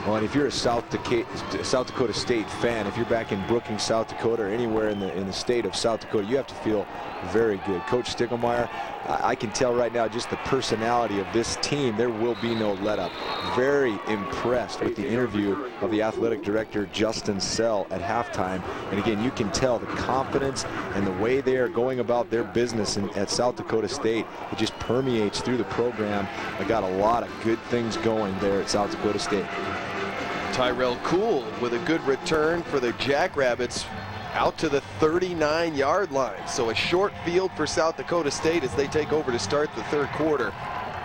Well, and if you're a South Dakota State fan, if you're back in Brookings, South Dakota, or anywhere in the state of South Dakota, you have to feel very good. Coach Stiglmeyer, I can tell right now just the personality of this team. There will be no let up. Very impressed with the interview of the athletic director, Justin Sell, at halftime. And again, you can tell the confidence and the way they are going about their business at South Dakota State. It just permeates through the program. I got a lot of good things going there at South Dakota State. Tyrell Cool with a good return for the Jackrabbits out to the 39-yard line. So a short field for South Dakota State as they take over to start the third quarter.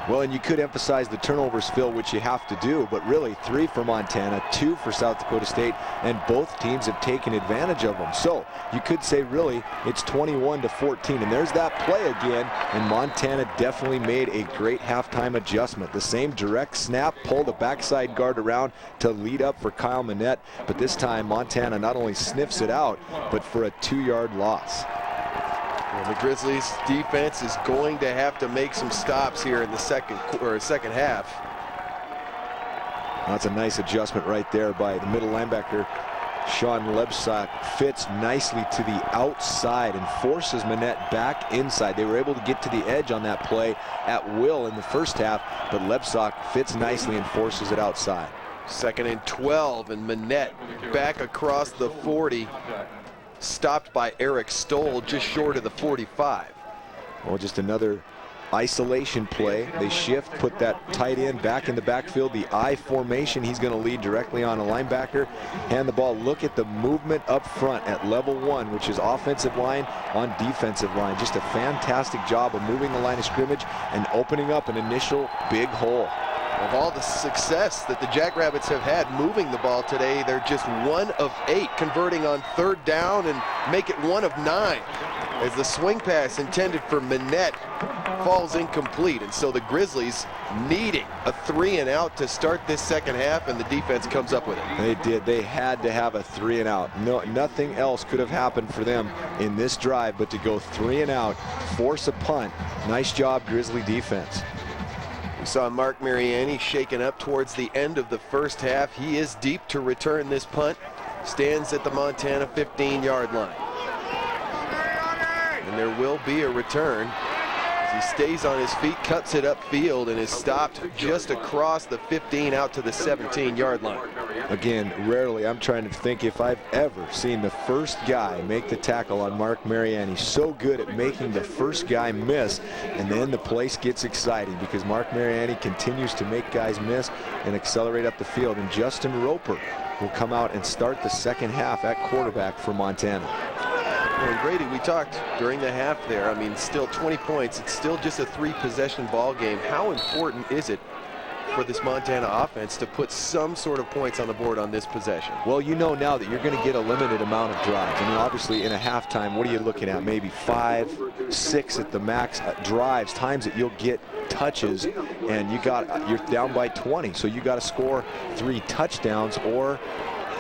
Well, and you could emphasize the turnovers, Phil, which you have to do, but really 3 for Montana, 2 for South Dakota State, and both teams have taken advantage of them. So you could say really it's 21-14, and there's that play again, and Montana definitely made a great halftime adjustment. The same direct snap, pull the backside guard around to lead up for Kyle Manette, but this time Montana not only sniffs it out, but for a 2-yard loss. Well, the Grizzlies defense is going to have to make some stops here in the second half. That's a nice adjustment right there by the middle linebacker. Sean Lebsack fits nicely to the outside and forces Manette back inside. They were able to get to the edge on that play at will in the first half, but Lebsack fits nicely and forces it outside. 2nd and 12, and Manette back across the 40. Stopped by Eric Stoll just short of the 45. Well, just another isolation play. They shift, put that tight end back in the backfield, the I formation. He's going to lead directly on a linebacker. Hand the ball. Look at the movement up front at level 1, which is offensive line on defensive line. Just a fantastic job of moving the line of scrimmage and opening up an initial big hole. Of all the success that the Jackrabbits have had moving the ball today, they're just 1 of 8 converting on 3rd down and make it 1 of 9 as the swing pass intended for Manette falls incomplete. And so the Grizzlies needing a 3-and-out to start this second half, and the defense comes up with it. They did. They had to have a 3-and-out. No, nothing else could have happened for them in this drive but to go 3-and-out, force a punt. Nice job, Grizzly defense. We saw Mark Mariani shaken up towards the end of the first half. He is deep to return this punt. Stands at the Montana 15-yard line. And there will be a return as he stays on his feet, cuts it upfield, and is stopped just across the 15 out to the 17-yard line. Again, rarely, I'm trying to think if I've ever seen the first guy make the tackle on Mark Mariani. So good at making the first guy miss, and then the place gets exciting because Mark Mariani continues to make guys miss and accelerate up the field. And Justin Roper will come out and start the second half at quarterback for Montana. Well, Grady, we talked during the half there. I mean, still 20 points. It's still just a 3-possession ball game. How important is it for this Montana offense to put some sort of points on the board on this possession? Well, you know now that you're going to get a limited amount of drives. I mean, obviously in a halftime, what are you looking at? Maybe 5, 6 at the max drives, times that you'll get touches, and you're down by 20. So you got to score 3 touchdowns or,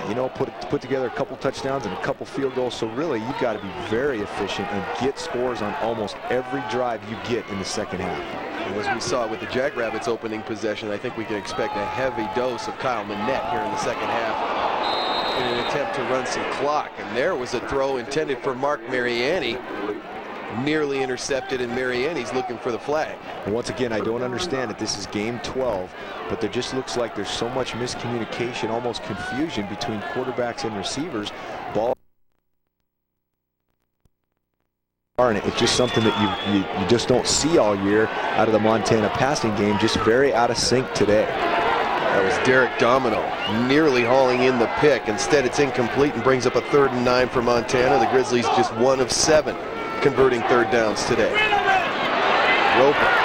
you know, put together a couple touchdowns and a couple field goals. So really, you've got to be very efficient and get scores on almost every drive you get in the second half. And as we saw with the Jackrabbits opening possession, I think we can expect a heavy dose of Kyle Manette here in the second half. in an attempt to run some clock. And there was a throw intended for Mark Mariani. Nearly intercepted, and Mariani's looking for the flag. And once again, I don't understand it. This is game 12, but there just looks like there's so much miscommunication, almost confusion between quarterbacks and receivers. Ball. And it's just something that you just don't see all year out of the Montana passing game, just very out of sync today. That was Derek Domino nearly hauling in the pick. Instead, it's incomplete and brings up a 3rd and 9 for Montana. The Grizzlies just 1 of 7 converting 3rd downs today. Roper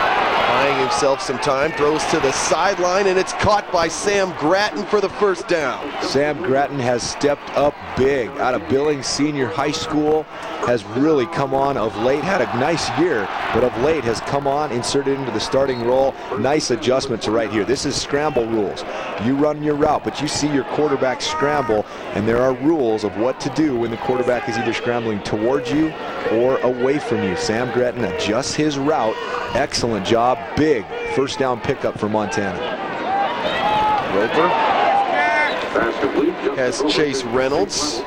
buying himself some time, throws to the sideline, and it's caught by Sam Gratton for the 1st down. Sam Gratton has stepped up big out of Billings Senior High School, has really come on of late, had a nice year, but of late has come on, inserted into the starting role. Nice adjustment to right here. This is scramble rules. You run your route, but you see your quarterback scramble, and there are rules of what to do when the quarterback is either scrambling towards you or away from you. Sam Gratton adjusts his route. Excellent job. Big 1st down pickup for Montana. Roper has Chase Reynolds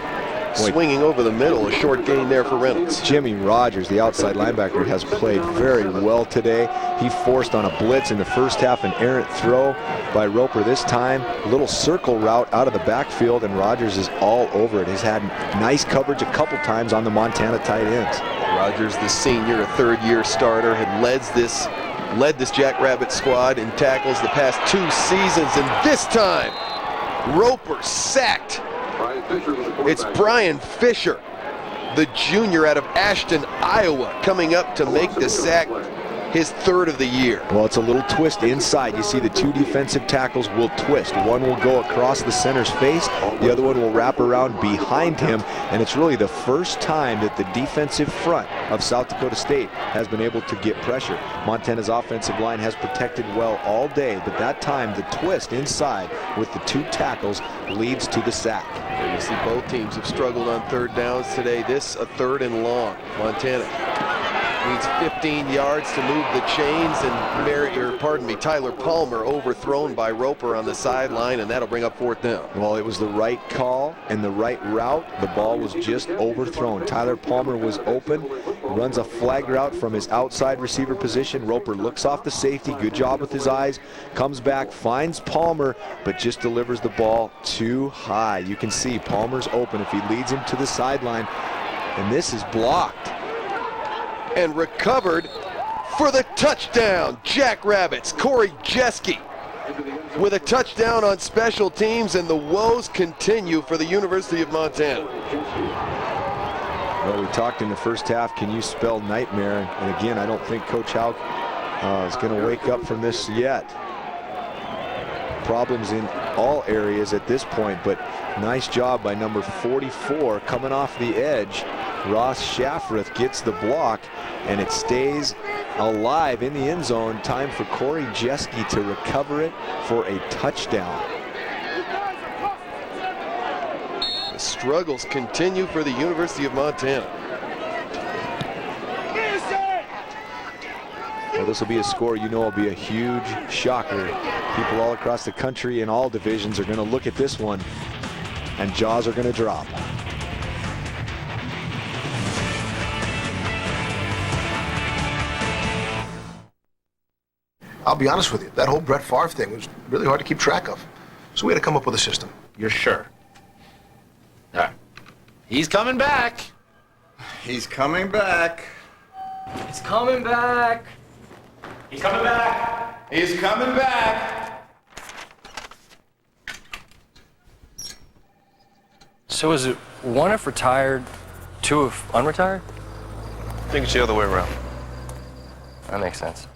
swinging over the middle. A short gain there for Reynolds. Jimmy Rogers, the outside linebacker, has played very well today. He forced on a blitz in the 1st half, an errant throw by Roper this time. Little circle route out of the backfield, and Rogers is all over it. He's had nice coverage a couple times on the Montana tight ends. Rogers, the senior, a 3rd-year starter, had led this Jackrabbit squad in tackles the past 2 seasons, and this time Roper sacked. It's Brian Fisher, the junior out of Ashton, Iowa, coming up to make the sack, his 3rd of the year. Well, it's a little twist inside. You see the 2 defensive tackles will twist. One will go across the center's face, the other one will wrap around behind him, and it's really the first time that the defensive front of South Dakota State has been able to get pressure. Montana's offensive line has protected well all day, but that time the twist inside with the 2 tackles leads to the sack. You see both teams have struggled on 3rd downs today. This a 3rd and long. Montana needs 15 yards to move the chains, and Tyler Palmer overthrown by Roper on the sideline, and that'll bring up 4th down. Well, it was the right call and the right route. The ball was just overthrown. Tyler Palmer was open, runs a flag route from his outside receiver position. Roper looks off the safety, good job with his eyes, comes back, finds Palmer, but just delivers the ball too high. You can see Palmer's open if he leads him to the sideline, and this is blocked. And recovered for the touchdown. Jackrabbits, Corey Jeske with a touchdown on special teams, and the woes continue for the University of Montana. Well, we talked in the 1st half, can you spell nightmare? And again, I don't think Coach Houck is going to wake up from this yet. Problems in all areas at this point, but nice job by number 44 coming off the edge. Ross Shafrath gets the block, and it stays alive in the end zone. Time for Corey Jeske to recover it for a touchdown. The struggles continue for the University of Montana. Well, this will be a score you know will be a huge shocker. People all across the country in all divisions are going to look at this one, and jaws are going to drop. I'll be honest with you, that whole Brett Favre thing was really hard to keep track of. So we had to come up with a system. You're sure? All right. He's coming back. He's coming back. He's coming back. He's coming back. He's coming back. So is it 1 if retired, 2 if unretired? I think it's the other way around. That makes sense.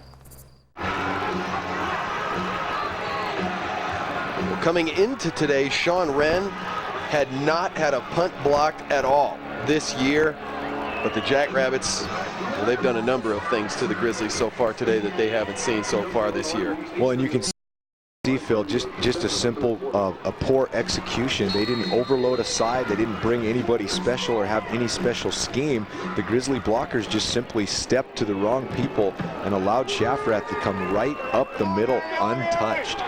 Coming into today, Sean Wren had not had a punt blocked at all this year, but the Jackrabbits, well, they've done a number of things to the Grizzlies so far today that they haven't seen so far this year. Well, and you can see, Phil, just a simple, a poor execution. They didn't overload a side. They didn't bring anybody special or have any special scheme. The Grizzly blockers just simply stepped to the wrong people and allowed Shafrath to come right up the middle untouched.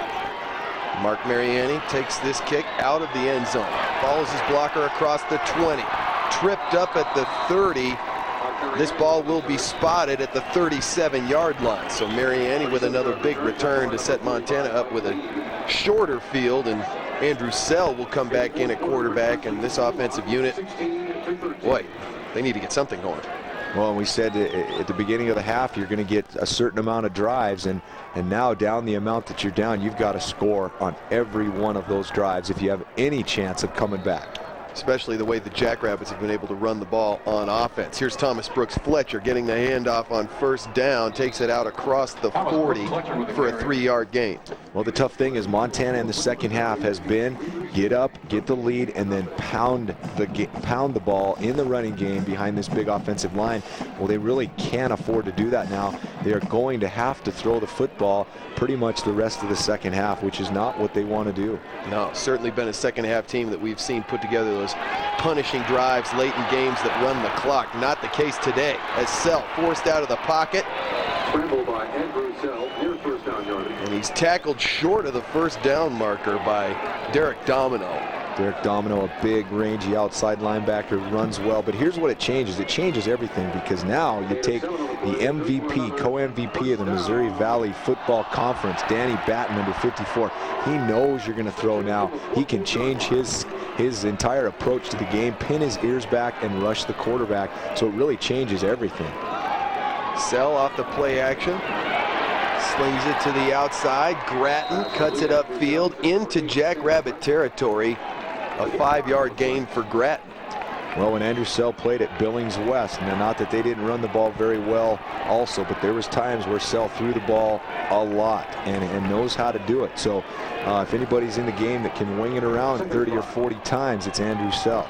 Mark Mariani takes this kick out of the end zone. Follows his blocker across the 20. Tripped up at the 30. This ball will be spotted at the 37-yard line. So Mariani with another big return to set Montana up with a shorter field, and Andrew Sell will come back in at quarterback, and this offensive unit, boy, they need to get something going. Well, we said at the beginning of the half you're going to get a certain amount of drives, and now down the amount that you're down, you've got to score on every one of those drives if you have any chance of coming back. Especially the way the Jackrabbits have been able to run the ball on offense. Here's Thomas Brooks Fletcher getting the handoff on first down, takes it out across the 40 for a 3-yard gain. Well, the tough thing is Montana in the second half has been get up, get the lead, and then pound the ball in the running game behind this big offensive line. Well, they really can't afford to do that now. They are going to have to throw the football pretty much the rest of the second half, which is not what they want to do. No, certainly been a second half team that we've seen put together those punishing drives late in games that run the clock. Not the case today, as Sell forced out of the pocket. And he's tackled short of the first down marker by Derek Domino. Derek Domino, a big, rangy outside linebacker, runs well. But here's what it changes. It changes everything, because now you take the MVP, co-MVP of the Missouri Valley Football Conference, Danny Batten, number 54. He knows you're going to throw now. He can change his entire approach to the game, pin his ears back, and rush the quarterback. So it really changes everything. Sell off the play action. Slings it to the outside. Gratton cuts it upfield into Jackrabbit territory. A 5-yard gain for Gratton. Well, when Andrew Sell played at Billings West, now not that they didn't run the ball very well also, but there was times where Sell threw the ball a lot and knows how to do it. So if anybody's in the game that can wing it around 30 or 40 times, it's Andrew Sell.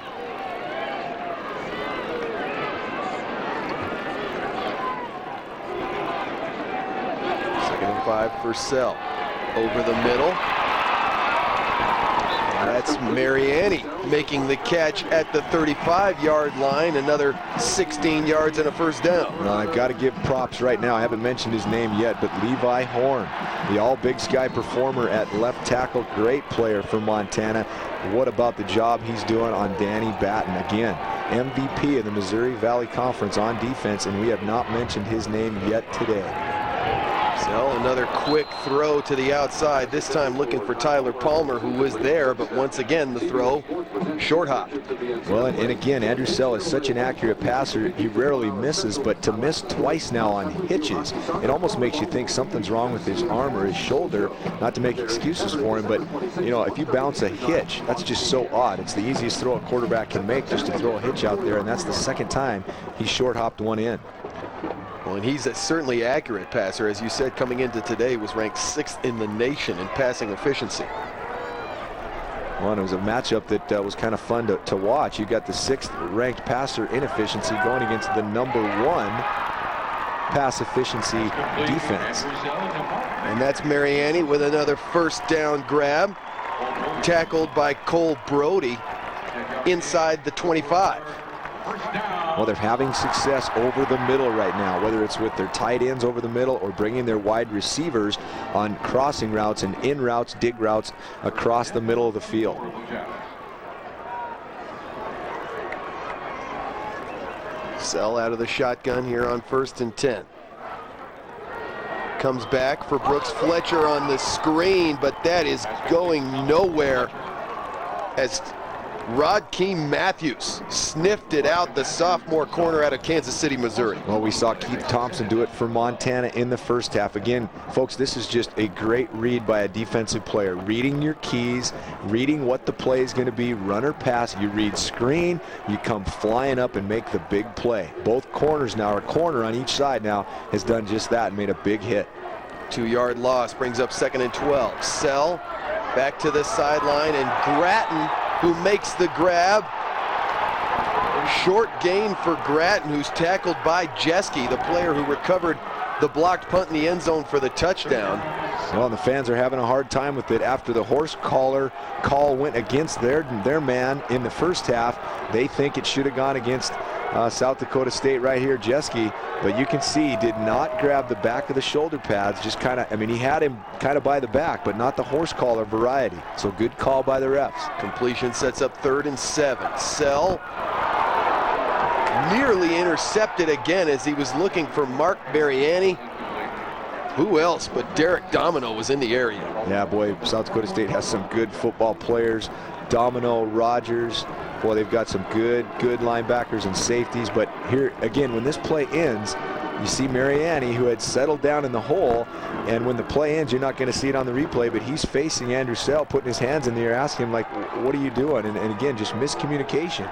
Second and 5 for Sell. Over the middle. That's Mariani making the catch at the 35-yard line. Another 16 yards and a first down. Well, I've got to give props right now. I haven't mentioned his name yet, but Levi Horn, the all-Big Sky performer at left tackle, great player for Montana. What about the job he's doing on Danny Batten? Again, MVP of the Missouri Valley Conference on defense, and we have not mentioned his name yet today. Sell another quick throw to the outside, this time looking for Tyler Palmer, who was there, but once again the throw short hop. Well, and again, Andrew Sell is such an accurate passer, he rarely misses, but to miss twice now on hitches, it almost makes you think something's wrong with his arm or his shoulder. Not to make excuses for him, but you know, if you bounce a hitch, that's just so odd. It's the easiest throw a quarterback can make, just to throw a hitch out there, and that's the second time he short hopped one in. Well, and he's a certainly accurate passer. As you said, coming into today was ranked 6th in the nation in passing efficiency. Well, it was a matchup that was kind of fun to watch. You got the 6th ranked passer in efficiency going against the number 1 pass efficiency defense. And that's Mariani with another first down grab, tackled by Cole Brody inside the 25. Well, they're having success over the middle right now, whether it's with their tight ends over the middle or bringing their wide receivers on crossing routes and in routes, dig routes across the middle of the field. Sell out of the shotgun here on 1st and 10. Comes back for Brooks Fletcher on the screen, but that is going nowhere as Rodkeem Matthews sniffed it out, the sophomore corner out of Kansas City, Missouri. Well, we saw Keith Thompson do it for Montana in the first half. Again, folks, this is just a great read by a defensive player. Reading your keys, reading what the play is going to be, run or pass. You read screen, you come flying up and make the big play. Both corners now, or corner on each side now, has done just that and made a big hit. 2-yard loss brings up 2nd and 12. Sell back to the sideline, and Gratton, who makes the grab. Short gain for Gratton, who's tackled by Jeske, the player who recovered the blocked punt in the end zone for the touchdown. Well, the fans are having a hard time with it after the horse collar call went against their man in the first half. They think it should have gone against South Dakota State right here, Jeske, but you can see he did not grab the back of the shoulder pads, just kind of, I mean, he had him kind of by the back, but not the horse collar variety. So good call by the refs. Completion sets up 3rd and 7. Sell nearly intercepted again as he was looking for Mark Mariani. Who else but Derek Domino was in the area. Yeah, boy, South Dakota State has some good football players. Domino, Rogers, boy, they've got some good linebackers and safeties. But here, again, when this play ends, you see Mariani, who had settled down in the hole, and when the play ends, you're not going to see it on the replay, but he's facing Andrew Sell, putting his hands in the air, asking him, like, what are you doing? And again, just miscommunication.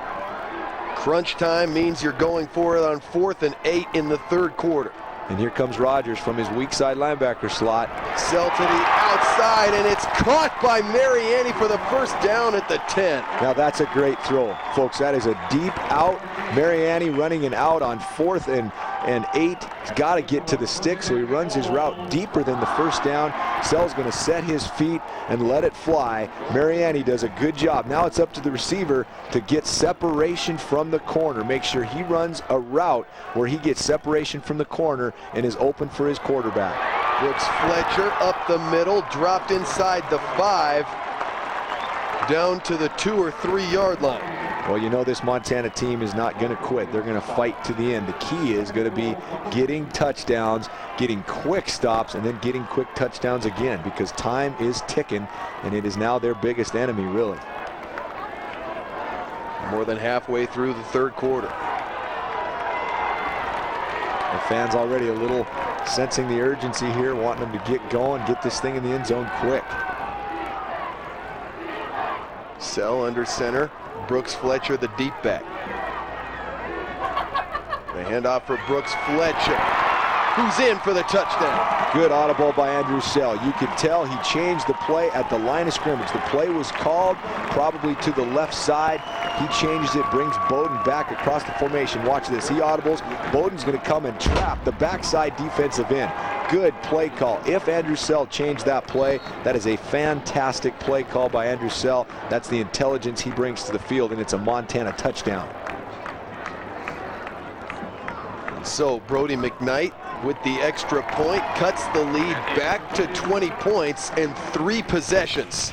Crunch time means you're going for it on 4th and 8 in the 3rd quarter. And here comes Rogers from his weak side linebacker slot. Sell to the outside, and it's caught by Mariani for the first down at the 10. Now that's a great throw, folks. That is a deep out. Mariani running an out on 4th and 8. He's got to get to the stick, so he runs his route deeper than the first down. Sell's going to set his feet and let it fly. Mariani does a good job. Now it's up to the receiver to get separation from the corner. Make sure he runs a route where he gets separation from the corner and is open for his quarterback. Brooks Fletcher up the middle, dropped inside the 5, down to the 2 or 3 yard line. Well, you know this Montana team is not going to quit. They're going to fight to the end. The key is going to be getting touchdowns, getting quick stops, and then getting quick touchdowns again, because time is ticking, and it is now their biggest enemy, really. More than halfway through the 3rd quarter. The fans already a little sensing the urgency here, wanting them to get going, get this thing in the end zone quick. Sell under center. Brooks Fletcher, the deep back. The handoff for Brooks Fletcher, who's in for the touchdown. Good audible by Andrew Sell. You can tell he changed the play at the line of scrimmage. The play was called probably to the left side. He changed it, brings Bowden back across the formation. Watch this. He audibles. Bowden's going to come and trap the backside defensive end. Good play call. If Andrew Sell changed that play, that is a fantastic play call by Andrew Sell. That's the intelligence he brings to the field, and it's a Montana touchdown. So Brody McKnight with the extra point cuts the lead back to 20 points and 3 possessions.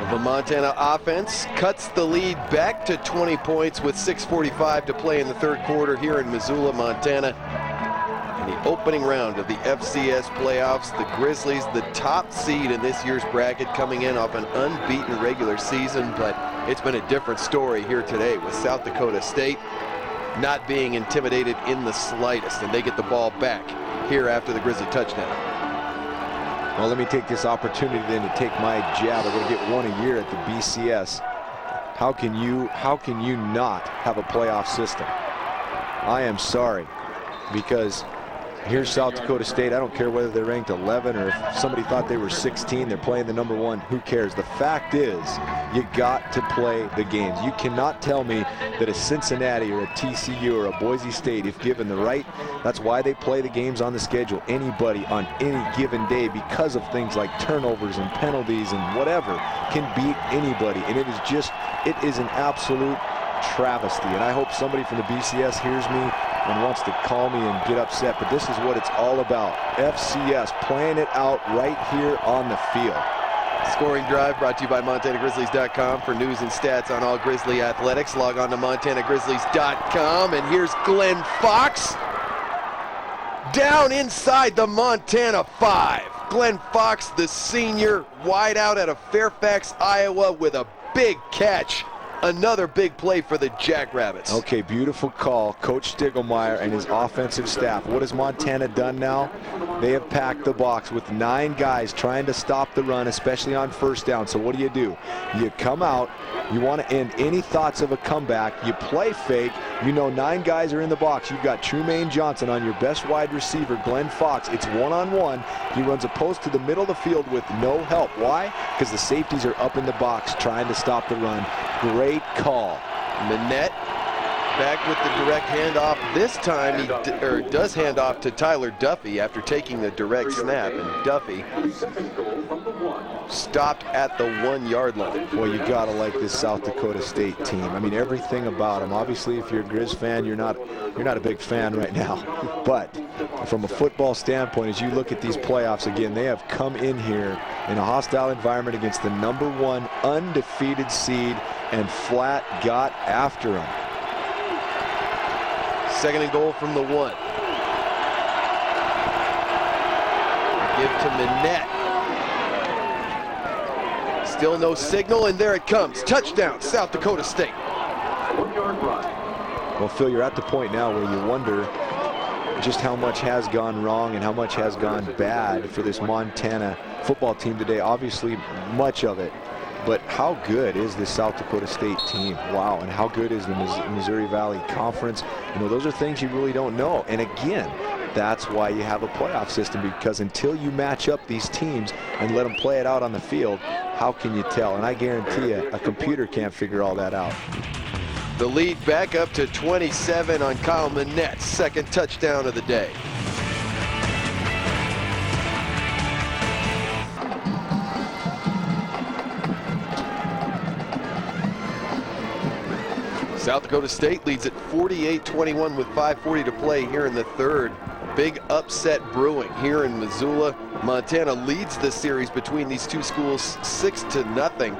The Montana offense cuts the lead back to 20 points with 6:45 to play in the 3rd quarter here in Missoula, Montana. In the opening round of the FCS playoffs, the Grizzlies, the top seed in this year's bracket, coming in off an unbeaten regular season, but it's been a different story here today with South Dakota State not being intimidated in the slightest, and they get the ball back here after the Grizzly touchdown. Well, let me take this opportunity then to take my jab. We're going to get one a year at the BCS. How can you not have a playoff system? I am sorry, because here's South Dakota State. I don't care whether they're ranked 11 or if somebody thought they were 16, they're playing the number 1. Who cares? The fact is, you got to play the games. You cannot tell me that a Cincinnati or a TCU or a Boise State, if given the right, that's why they play the games on the schedule. Anybody on any given day, because of things like turnovers and penalties and whatever, can beat anybody. And it is an absolute travesty. And I hope somebody from the BCS hears me and wants to call me and get upset, but this is what it's all about. FCS playing it out right here on the field. Scoring Drive brought to you by MontanaGrizzlies.com. For news and stats on all Grizzly athletics, log on to MontanaGrizzlies.com. And here's Glenn Fox down inside the Montana 5. Glenn Fox, the senior wideout out of Fairfax, Iowa, with a big catch. Another big play for the Jackrabbits. Okay, beautiful call. Coach Stiglmeyer and his offensive staff. What has Montana done now? They have packed the box with 9 guys trying to stop the run, especially on first down. So what do? You come out. You want to end any thoughts of a comeback. You play fake. You know 9 guys are in the box. You've got Trumaine Johnson on your best wide receiver, Glenn Fox. It's one-on-one. He runs a post to the middle of the field with no help. Why? Because the safeties are up in the box trying to stop the run. Great call. Manette back with the direct handoff. This time he does hand off to Tyler Duffy after taking the direct snap, and Duffy stopped at the 1-yard line. Well, you gotta like this South Dakota State team. I mean, everything about them. Obviously, if you're a Grizz fan, you're not a big fan right now. But from a football standpoint, as you look at these playoffs again, they have come in here in a hostile environment against the #1 undefeated seed and flat got after them. 2nd and goal from the 1. Give to Minette. Still no signal, and there it comes. Touchdown, South Dakota State. Well, Phil, you're at the point now where you wonder just how much has gone wrong and how much has gone bad for this Montana football team today. Obviously, much of it. But how good is this South Dakota State team? Wow, and how good is the Missouri Valley Conference? You know, those are things you really don't know. And again, that's why you have a playoff system, because until you match up these teams and let them play it out on the field, how can you tell? And I guarantee you, a computer can't figure all that out. The lead back up to 27 on Kyle Minette's 2nd touchdown of the day. South Dakota State leads at 48-21 with 5:40 to play here in the 3rd. Big upset brewing here in Missoula. Montana leads the series between these two schools 6-0.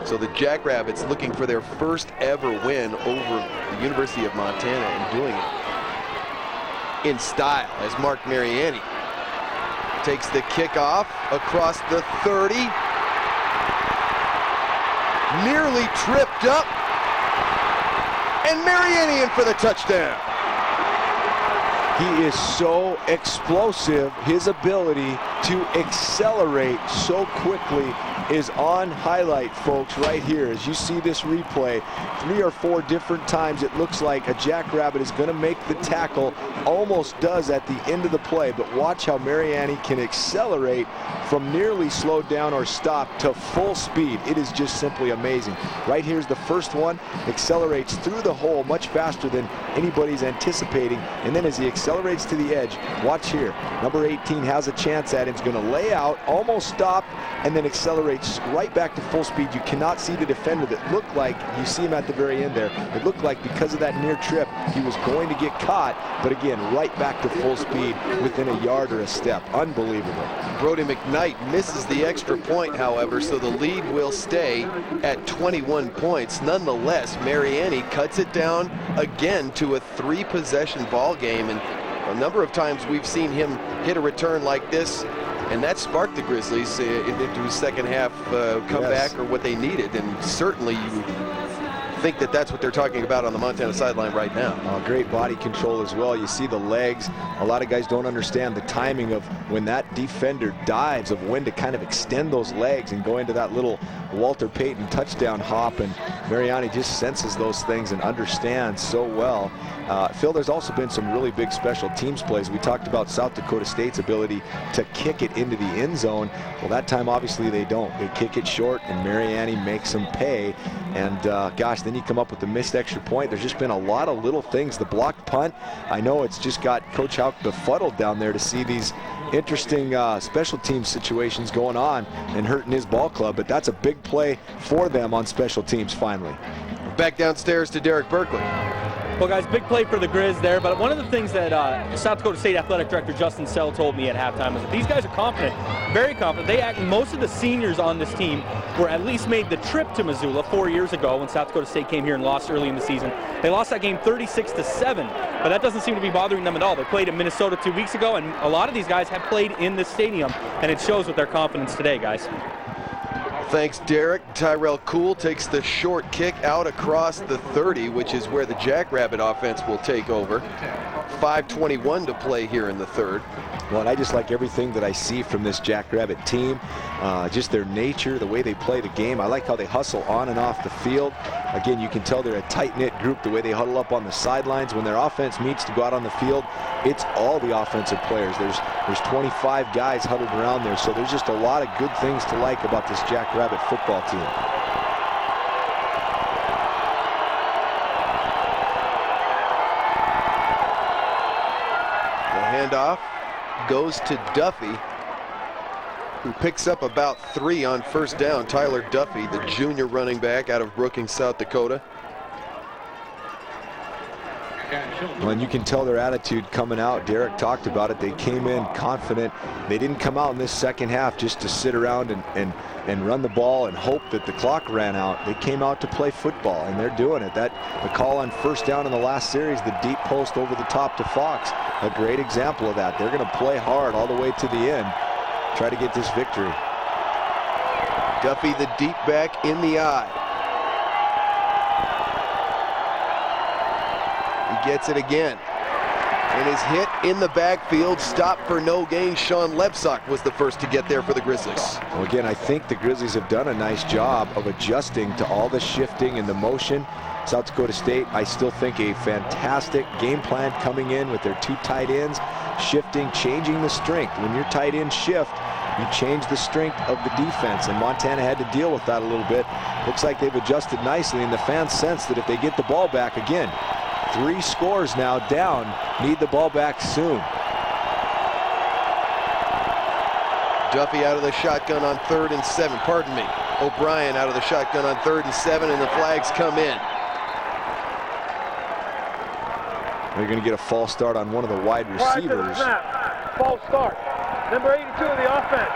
So the Jackrabbits looking for their first ever win over the University of Montana, and doing it in style as Mark Mariani takes the kickoff across the 30. Nearly tripped up. And Mariani in for the touchdown. He is so explosive. His ability to accelerate so quickly is on highlight, folks, right here. As you see this replay, 3 or 4 different times it looks like a Jackrabbit is going to make the tackle, almost does at the end of the play. But watch how Mariani can accelerate from nearly slowed down or stopped to full speed. It is just simply amazing. Right here's the first one, accelerates through the hole much faster than anybody's anticipating. And then as he accelerates to the edge, watch here, number 18 has a chance at him. He's going to lay out, almost stop, and then accelerates right back to full speed. You cannot see the defender that looked like, you see him at the very end there, it looked like because of that near trip he was going to get caught, but again, right back to full speed within a yard or a step. Unbelievable. Brody McKnight misses the extra point, however, so the lead will stay at 21 points. Nonetheless, Mariani cuts it down again to a 3-possession ball game, and a number of times we've seen him hit a return like this, and that sparked the Grizzlies into a second half comeback, or what they needed. And certainly you think that that's what they're talking about on the Montana sideline right now. Great body control as well. You see the legs. A lot of guys don't understand the timing of when that defender dives, of when to kind of extend those legs and go into that little Walter Payton touchdown hop, and Mariani just senses those things and understands so well. Phil, there's also been some really big special teams plays. We talked about South Dakota State's ability to kick it into the end zone. Well, that time obviously they don't. They kick it short, and Mariani makes them pay. And gosh, then you come up with the missed extra point. There's just been a lot of little things. The blocked punt, I know it's just got Coach Houck befuddled down there to see these interesting special teams situations going on and hurting his ball club, but that's a big play for them on special teams finally. Back downstairs to Derek Berkeley. Well, guys, big play for the Grizz there, but one of the things that South Dakota State Athletic Director Justin Sell told me at halftime was that these guys are confident, very confident. Most of the seniors on this team were at least made the trip to Missoula 4 years ago when South Dakota State came here and lost early in the season. They lost that game 36-7, but that doesn't seem to be bothering them at all. They played in Minnesota 2 weeks ago, and a lot of these guys have played in this stadium, and it shows with their confidence today, guys. Thanks, Derek. Tyrell Cool takes the short kick out across the 30, which is where the Jackrabbit offense will take over. 5:21 to play here in the 3rd. Well, and I just like everything that I see from this Jackrabbit team, just their nature, the way they play the game. I like how they hustle on and off the field. Again, you can tell they're a tight-knit group, the way they huddle up on the sidelines. When their offense meets to go out on the field, it's all the offensive players. There's 25 guys huddled around there, so there's just a lot of good things to like about this Jackrabbit football team. handoff goes to Duffy, who picks up about 3 on first down. Tyler Duffy, the junior running back out of Brookings, South Dakota. Well, and you can tell their attitude coming out. Derek talked about it. They came in confident. They didn't come out in this second half just to sit around and run the ball and hope that the clock ran out. They came out to play football, and they're doing it. The call on first down in the last series, the deep post over the top to Fox, a great example of that. They're going to play hard all the way to the end, try to get this victory. Duffy, the deep back, in the eye. He gets it again and is hit in the backfield. Stopped for no gain. Sean Lebsock was the first to get there for the Grizzlies. Well, again, I think the Grizzlies have done a nice job of adjusting to all the shifting and the motion. South Dakota State, I still think a fantastic game plan coming in with their 2 tight ends, shifting, changing the strength. When your tight ends shift, you change the strength of the defense, and Montana had to deal with that a little bit. Looks like they've adjusted nicely, and the fans sense that if they get the ball back again, 3 scores now down, need the ball back soon. Duffy out of the shotgun on 3rd and 7. Pardon me. O'Brien out of the shotgun on 3rd and 7, and the flags come in. They're going to get a false start on one of the wide receivers. False start. Number 82 of the offense.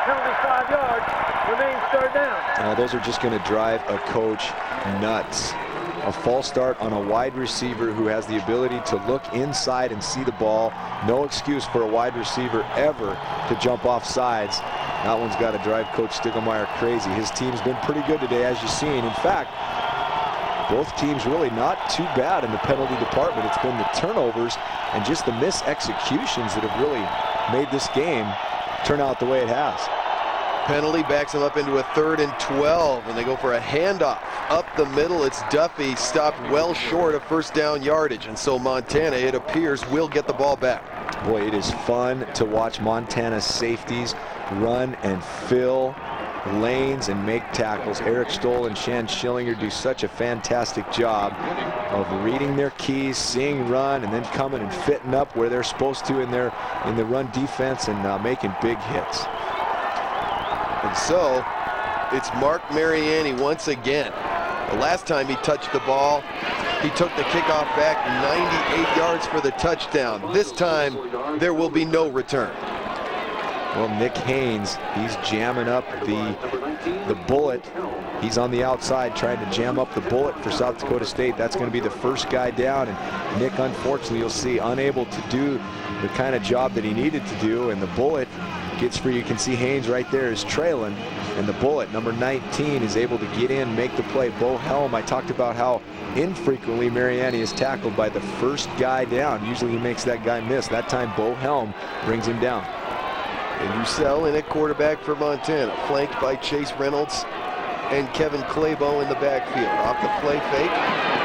Penalty 5 yards. Remains 3rd down. Those are just going to drive a coach nuts. A false start on a wide receiver who has the ability to look inside and see the ball. No excuse for a wide receiver ever to jump off sides. That one's got to drive Coach Stiegelmeier crazy. His team's been pretty good today, as you've seen. In fact, both teams really not too bad in the penalty department. It's been the turnovers and just the mis-executions that have really made this game turn out the way it has. Penalty backs them up into a 3rd and 12, and they go for a handoff up the middle. It's Duffy, stopped well short of first down yardage, and so Montana, it appears, will get the ball back. Boy, it is fun to watch Montana's safeties run and fill lanes and make tackles. Eric Stoll and Shan Schillinger do such a fantastic job of reading their keys, seeing run, and then coming and fitting up where they're supposed to in the run defense and making big hits. And so it's Mark Mariani once again. The last time he touched the ball, he took the kickoff back 98 yards for the touchdown. This time there will be no return. Well, Nick Haynes, he's jamming up the bullet. He's on the outside trying to jam up the bullet for South Dakota State. That's going to be the first guy down, and Nick, unfortunately, you'll see, unable to do the kind of job that he needed to do, and the bullet gets free. You can see Haynes right there is trailing, and the bullet, number 19, is able to get in, make the play. Bo Helm, I talked about how infrequently Mariani is tackled by the first guy down. Usually he makes that guy miss. That time Bo Helm brings him down. And Ucell in at quarterback for Montana, flanked by Chase Reynolds and Kevin Claybo in the backfield. Off the play fake,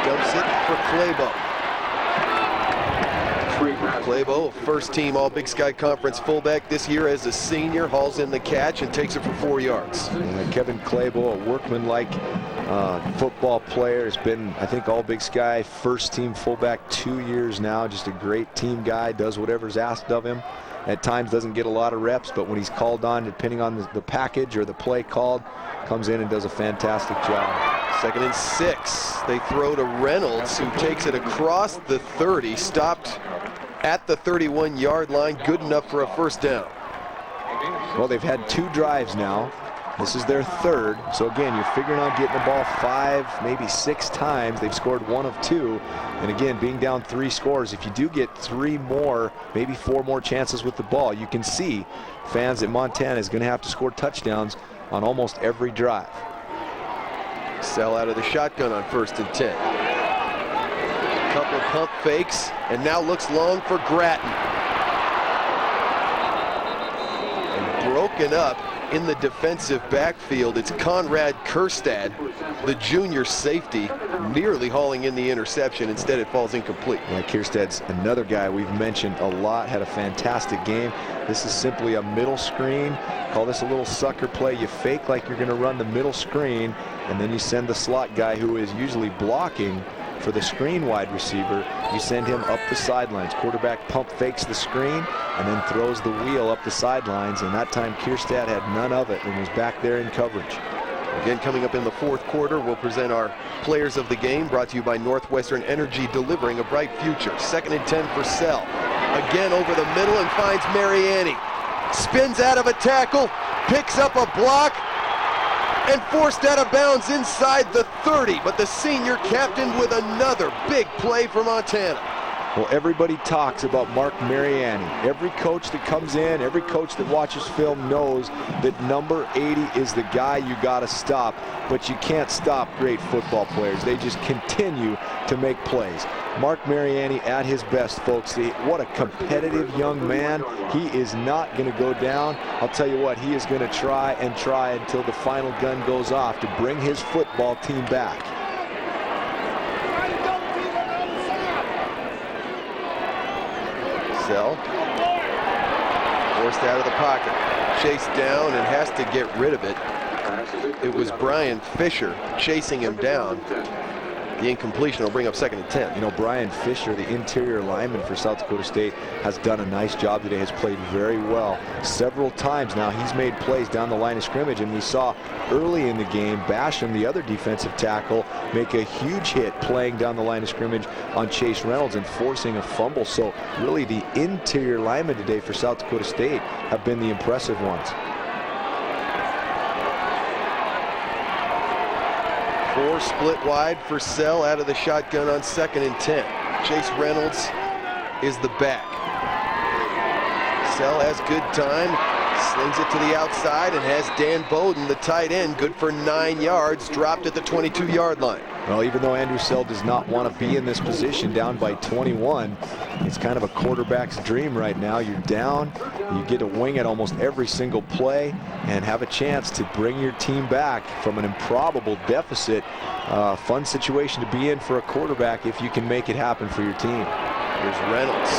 dumps it for Claybo. Claybo, first team All Big Sky Conference fullback this year as a senior, hauls in the catch and takes it for 4 yards. Kevin Claybo, a workman-like football player, has been, I think, All Big Sky first team fullback 2 years now. Just a great team guy, does whatever's asked of him. At times doesn't get a lot of reps, but when he's called on, depending on the package or the play called, comes in and does a fantastic job. 2nd and 6. They throw to Reynolds, who takes it across the 30, stopped at the 31-yard line, good enough for a first down. Well, they've had 2 drives now. This is their 3rd. So again, you're figuring on getting the ball 5, maybe 6 times. They've scored 1 of 2. And again, being down 3 scores, if you do get 3 more, maybe 4 more chances with the ball, you can see fans that Montana is going to have to score touchdowns on almost every drive. Sell out of the shotgun on 1st and 10. Couple of pump fakes, and now looks long for Gratton. And broken up in the defensive backfield, it's Conrad Kerstad, the junior safety, nearly hauling in the interception. Instead, it falls incomplete. Yeah, Kerstad's another guy we've mentioned a lot, had a fantastic game. This is simply a middle screen. Call this a little sucker play. You fake like you're going to run the middle screen, and then you send the slot guy who is usually blocking For the screen wide receiver, you send him up the sidelines. Quarterback pump fakes the screen and then throws the wheel up the sidelines, and that time Kierstad had none of it and was back there in coverage. Again, coming up in the fourth quarter, we'll present our players of the game, brought to you by Northwestern Energy, delivering a bright future. 2nd and 10 for Sell. Again over the middle and finds Mariani. Spins out of a tackle, picks up a block, and forced out of bounds inside the 30. But the senior captain with another big play for Montana. Well, everybody talks about Mark Mariani. Every coach that comes in, every coach that watches film knows that number 80 is the guy you got to stop. But you can't stop great football players. They just continue to make plays. Mark Mariani at his best, folks. What a competitive young man. He is not going to go down. I'll tell you what, he is going to try and try until the final gun goes off to bring his football team back. Sell. Forced out of the pocket. Chased down and has to get rid of it. It was Brian Fisher chasing him down. The incompletion will bring up 2nd and 10. You know, Brian Fisher, the interior lineman for South Dakota State, has done a nice job today, has played very well. Several times now he's made plays down the line of scrimmage, and we saw early in the game Basham, the other defensive tackle, make a huge hit playing down the line of scrimmage on Chase Reynolds and forcing a fumble. So really the interior linemen today for South Dakota State have been the impressive ones. 4 split wide for Sell out of the shotgun on 2nd and 10. Chase Reynolds is the back. Sell has good time, slings it to the outside, and has Dan Bowden, the tight end, good for 9 yards, dropped at the 22-yard line. Well, even though Andrew Sell does not want to be in this position down by 21, it's kind of a quarterback's dream right now. You're down, you get to wing it almost every single play and have a chance to bring your team back from an improbable deficit. Fun situation to be in for a quarterback if you can make it happen for your team. Here's Reynolds.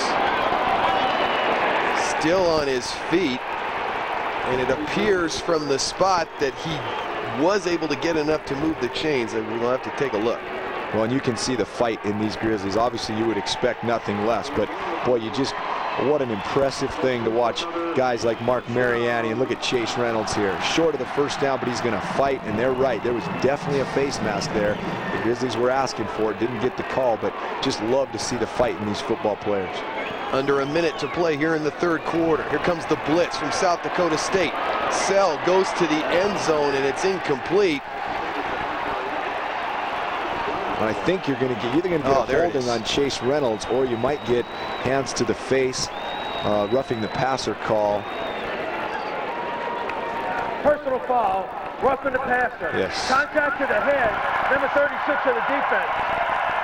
Still on his feet, and it appears from the spot that he was able to get enough to move the chains, and we'll have to take a look. Well, and you can see the fight in these Grizzlies. Obviously, you would expect nothing less, but boy, what an impressive thing to watch guys like Mark Mariani, and look at Chase Reynolds here. Short of the first down, but he's going to fight, and they're right. There was definitely a face mask there. The Grizzlies were asking for it, didn't get the call, but just love to see the fight in these football players. Under a minute to play here in the third quarter. Here comes the blitz from South Dakota State. Sell goes to the end zone, and it's incomplete. And I think you're going to get, either going to get a holding on Chase Reynolds, or you might get hands to the face, roughing the passer call. Personal foul, roughing the passer. Yes. Contact to the head, number 36 of the defense.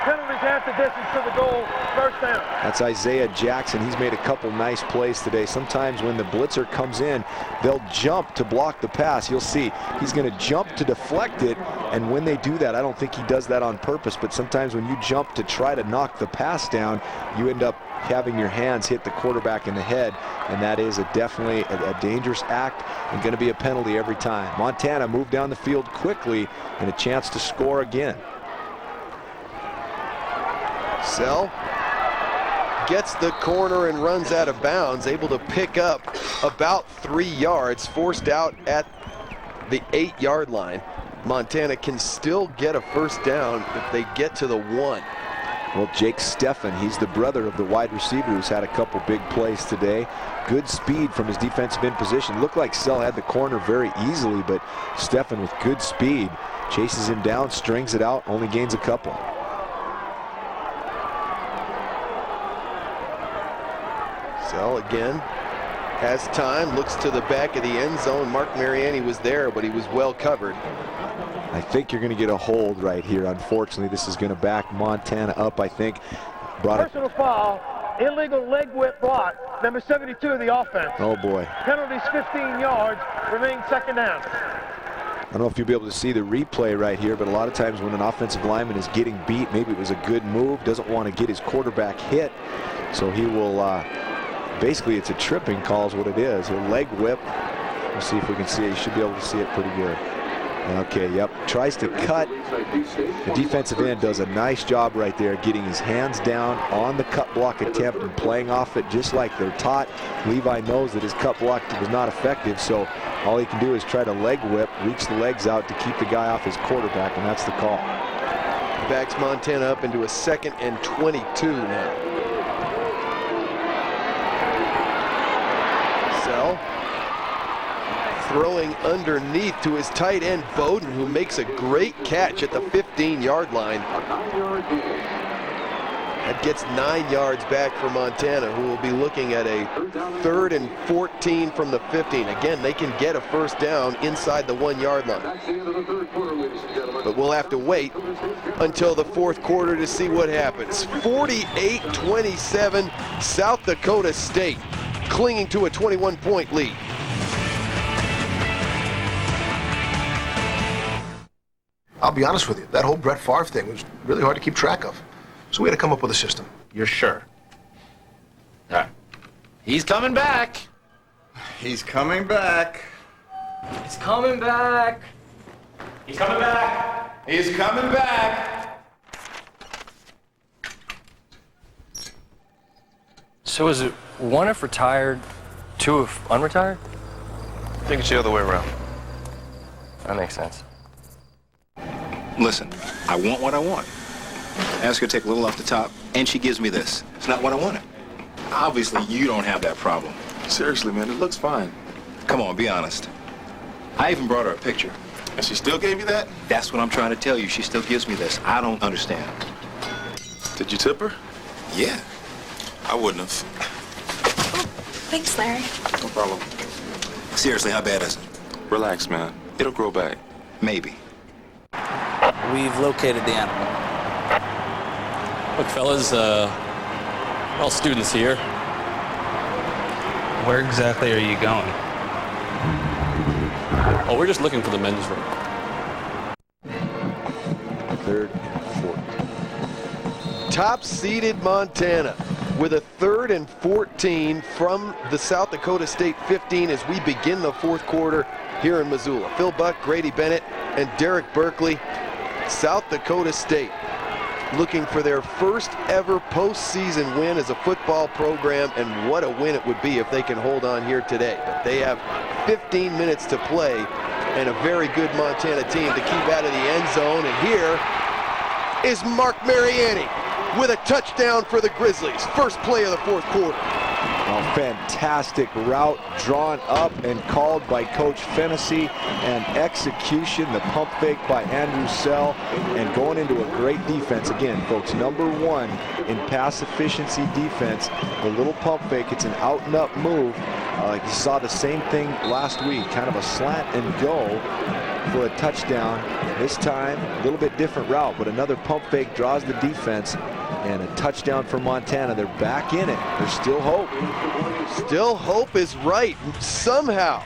Penalties half the distance to the goal, first down. That's Isaiah Jackson. He's made a couple nice plays today. Sometimes when the blitzer comes in, they'll jump to block the pass. You'll see he's going to jump to deflect it, and when they do that, I don't think he does that on purpose, but sometimes when you jump to try to knock the pass down, you end up having your hands hit the quarterback in the head, and that is definitely a dangerous act and going to be a penalty every time. Montana moved down the field quickly and a chance to score again. Sell gets the corner and runs out of bounds, able to pick up about 3 yards, forced out at the 8-yard line. Montana can still get a first down if they get to the 1. Well, Jake Steffen, he's the brother of the wide receiver who's had a couple big plays today. Good speed from his defensive end position. Looked like Sell had the corner very easily, but Steffen with good speed chases him down, strings it out, only gains a couple. Sell again has time, looks to the back of the end zone. Mark Mariani was there, but he was well covered. I think you're going to get a hold right here. Unfortunately, this is going to back Montana up, I think. Personal foul, illegal leg whip block, number 72 of the offense. Oh, boy. Penalties 15 yards, remaining second down. I don't know if you'll be able to see the replay right here, but a lot of times when an offensive lineman is getting beat, maybe it was a good move, doesn't want to get his quarterback hit, so he will basically, it's a tripping call is what it is. He'll leg whip. We'll see if we can see it. You should be able to see it pretty good. Okay, yep. Tries to cut. The defensive end does a nice job right there, getting his hands down on the cut block attempt and playing off it just like they're taught. Levi knows that his cut block was not effective, so all he can do is try to leg whip, reach the legs out to keep the guy off his quarterback, and that's the call. Backs Montana up into a 2nd and 22 now. Sell. Throwing underneath to his tight end, Bowden, who makes a great catch at the 15-yard line. That gets 9 yards back for Montana, who will be looking at a 3rd and 14 from the 15. Again, they can get a first down inside the 1-yard line. But we'll have to wait until the 4th quarter to see what happens. 48-27, South Dakota State clinging to a 21-point lead. I'll be honest with you, that whole Brett Favre thing was really hard to keep track of. So we had to come up with a system. You're sure? All right. He's coming back. He's coming back. He's coming back. He's coming back. He's coming back. So is it 1 if retired, 2 if unretired? I think it's the other way around. That makes sense. Listen, I want what I want. Ask her to take a little off the top, and she gives me this. It's not what I wanted. Obviously, you don't have that problem. Seriously, man, it looks fine. Come on, be honest. I even brought her a picture. And she still gave you that? That's what I'm trying to tell you. She still gives me this. I don't understand. Did you tip her? Yeah. I wouldn't have. Thanks, Larry. No problem. Seriously, how bad is it? Relax, man. It'll grow back. Maybe. We've located the animal. Look, fellas, we're all students here. Where exactly are you going? Oh, we're just looking for the men's room. 3rd and 14. Top-seeded Montana with a 3rd and 14 from the South Dakota State 15 as we begin the 4th quarter here in Missoula. Phil Buck, Grady Bennett, and Derek Berkeley. South Dakota State looking for their first ever postseason win as a football program, and what a win it would be if they can hold on here today. But they have 15 minutes to play and a very good Montana team to keep out of the end zone. And here is Mark Mariani with a touchdown for the Grizzlies. First play of the 4th quarter. A fantastic route drawn up and called by Coach Fennessy, and execution, the pump fake by Andrew Sell, and going into a great defense. Again, folks, #1 in pass efficiency defense, the little pump fake. It's an out and up move. You saw the same thing last week, kind of a slant and go for a touchdown. This time, a little bit different route, but another pump fake draws the defense, and a touchdown for Montana. They're back in it. There's still hope. Still hope is right. Somehow,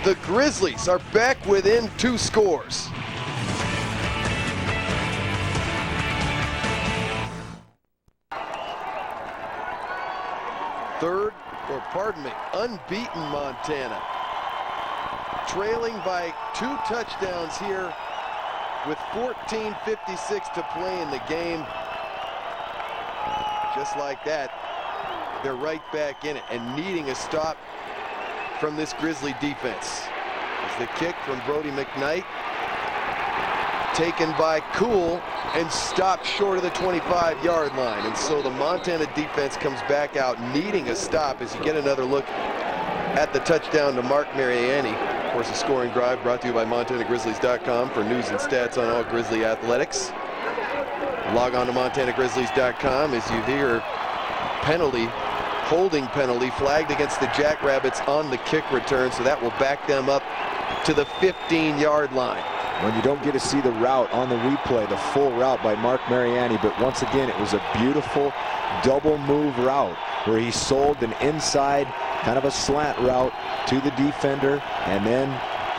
the Grizzlies are back within 2 scores. Unbeaten Montana. Trailing by 2 touchdowns here with 14:56 to play in the game. Just like that, they're right back in it and needing a stop from this Grizzly defense. As the kick from Brody McKnight, taken by Cool and stopped short of the 25-yard line. And so the Montana defense comes back out needing a stop as you get another look at the touchdown to Mark Mariani. Of course, the scoring drive brought to you by MontanaGrizzlies.com for news and stats on all Grizzly athletics. Log on to MontanaGrizzlies.com as you hear holding penalty flagged against the Jackrabbits on the kick return, so that will back them up to the 15-yard line. When you don't get to see the route on the replay, the full route by Mark Mariani, but once again, it was a beautiful double move route where he sold an inside, kind of a slant route to the defender, and then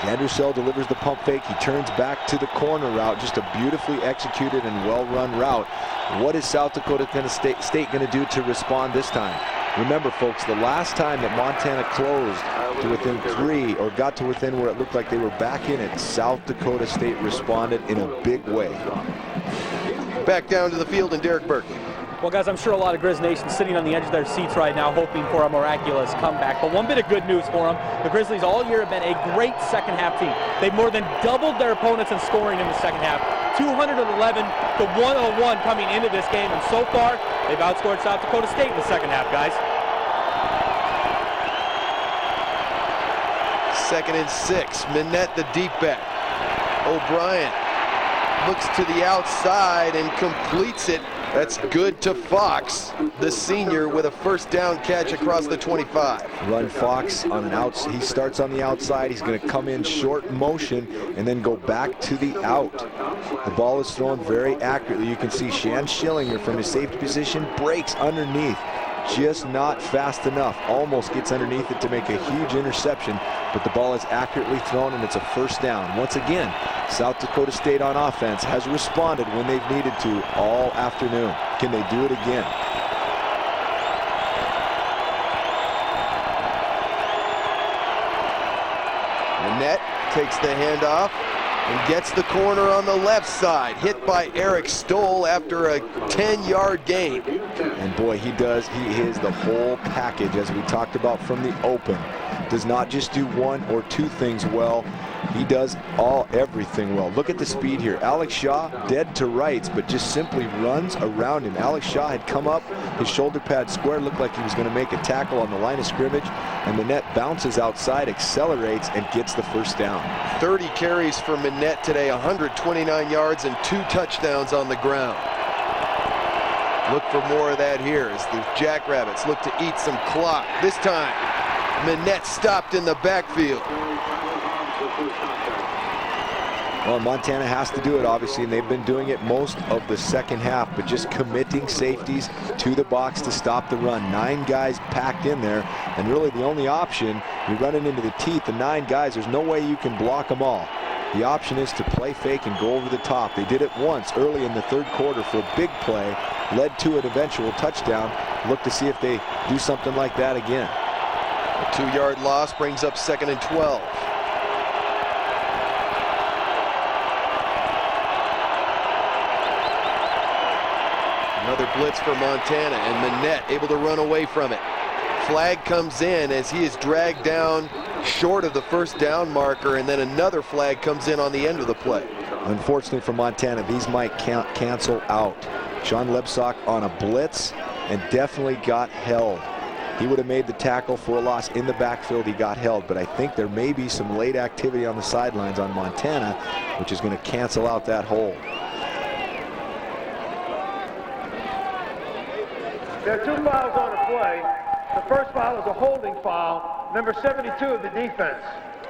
Andrew Sell delivers the pump fake. He turns back to the corner route, just a beautifully executed and well-run route. What is South Dakota State going to do to respond this time? Remember, folks, the last time that Montana closed to within 3 or got to within where it looked like they were back in it, South Dakota State responded in a big way. Back down to the field and Derek Berkeley. Well, guys, I'm sure a lot of Grizz Nation sitting on the edge of their seats right now hoping for a miraculous comeback. But one bit of good news for them, the Grizzlies all year have been a great second half team. They've more than doubled their opponents in scoring in the second half. 211 to 101 coming into this game, and so far, they've outscored South Dakota State in the second half, guys. 2nd and 6, Minette the deep back. O'Brien looks to the outside and completes it. That's good to Fox, the senior, with a first down catch across the 25. Run Fox on an outs. He starts on the outside. He's going to come in short motion and then go back to the out. The ball is thrown very accurately. You can see Shan Schillinger from his safety position breaks underneath. Just not fast enough. Almost gets underneath it to make a huge interception, but the ball is accurately thrown and it's a first down. Once again, South Dakota State on offense has responded when they've needed to all afternoon. Can they do it again? Minette takes the handoff and gets the corner on the left side. Hit by Eric Stoll after a 10-yard gain. And boy, he does. He is the whole package, as we talked about from the open. Does not just do one or two things well. He does everything well. Look at the speed here. Alex Shaw dead to rights, but just simply runs around him. Alex Shaw had come up, his shoulder pad square, looked like he was going to make a tackle on the line of scrimmage, and Minette bounces outside, accelerates, and gets the first down. 30 carries for Minette today, 129 yards and 2 touchdowns on the ground. Look for more of that here as the Jackrabbits look to eat some clock. This time, Minette stopped in the backfield. Well, Montana has to do it, obviously, and they've been doing it most of the second half, but just committing safeties to the box to stop the run. 9 guys packed in there, and really the only option, you're running into the teeth of 9 guys. There's no way you can block them all. The option is to play fake and go over the top. They did it once early in the third quarter for a big play, led to an eventual touchdown. Look to see if they do something like that again. A 2-yard loss brings up 2nd and 12. Another blitz for Montana, and Minette able to run away from it. Flag comes in as he is dragged down short of the first down marker, and then another flag comes in on the end of the play. Unfortunately for Montana, these might cancel out. Sean Lebsock on a blitz and definitely got held. He would have made the tackle for a loss in the backfield. He got held, but I think there may be some late activity on the sidelines on Montana, which is going to cancel out that hold. There are 2 fouls on the play. The first foul is a holding foul, number 72 of the defense.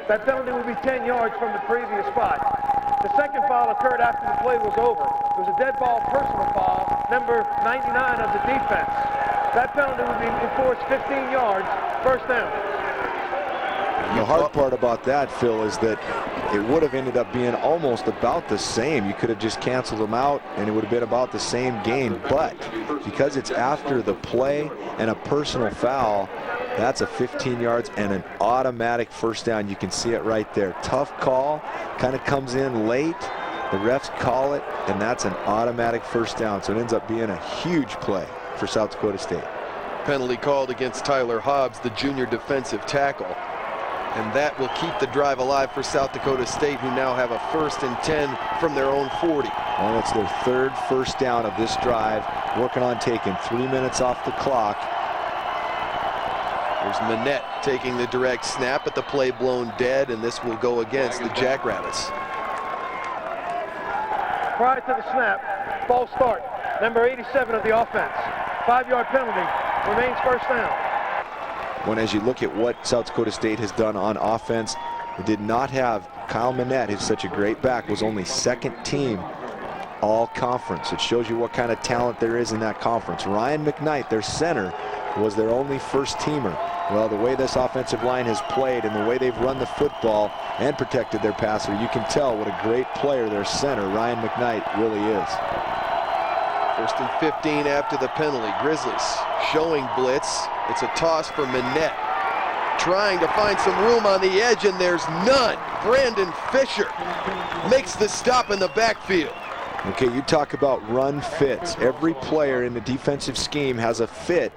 That penalty will be 10 yards from the previous spot. The second foul occurred after the play was over. It was a dead ball personal foul, number 99 of the defense. That penalty will be enforced 15 yards, first down. The hard part about that, Phil, is that it would have ended up being almost about the same. You could have just canceled them out and it would have been about the same gain, but because it's after the play and a personal foul, that's a 15 yards and an automatic first down. You can see it right there. Tough call, kind of comes in late. The refs call it, and that's an automatic first down. So it ends up being a huge play for South Dakota State. Penalty called against Tyler Hobbs, the junior defensive tackle. And that will keep the drive alive for South Dakota State, who now have a 1st and 10 from their own 40. Well, that's their 3rd first down of this drive, working on taking 3 minutes off the clock. There's Minette taking the direct snap, but the play blown dead, and this will go against the Jackrabbits. Prior to the snap, false start, number 87 of the offense. 5-yard penalty, remains first down. When as you look at what South Dakota State has done on offense, it did not have Kyle Minette, who's such a great back, was only 2nd team all conference. It shows you what kind of talent there is in that conference. Ryan McKnight, their center, was their only first teamer. Well, the way this offensive line has played and the way they've run the football and protected their passer, you can tell what a great player their center, Ryan McKnight, really is. 1st and 15 after the penalty. Grizzlies showing blitz. It's a toss for Manette. Trying to find some room on the edge, and there's none. Brandon Fisher makes the stop in the backfield. Okay, you talk about run fits. Every player in the defensive scheme has a fit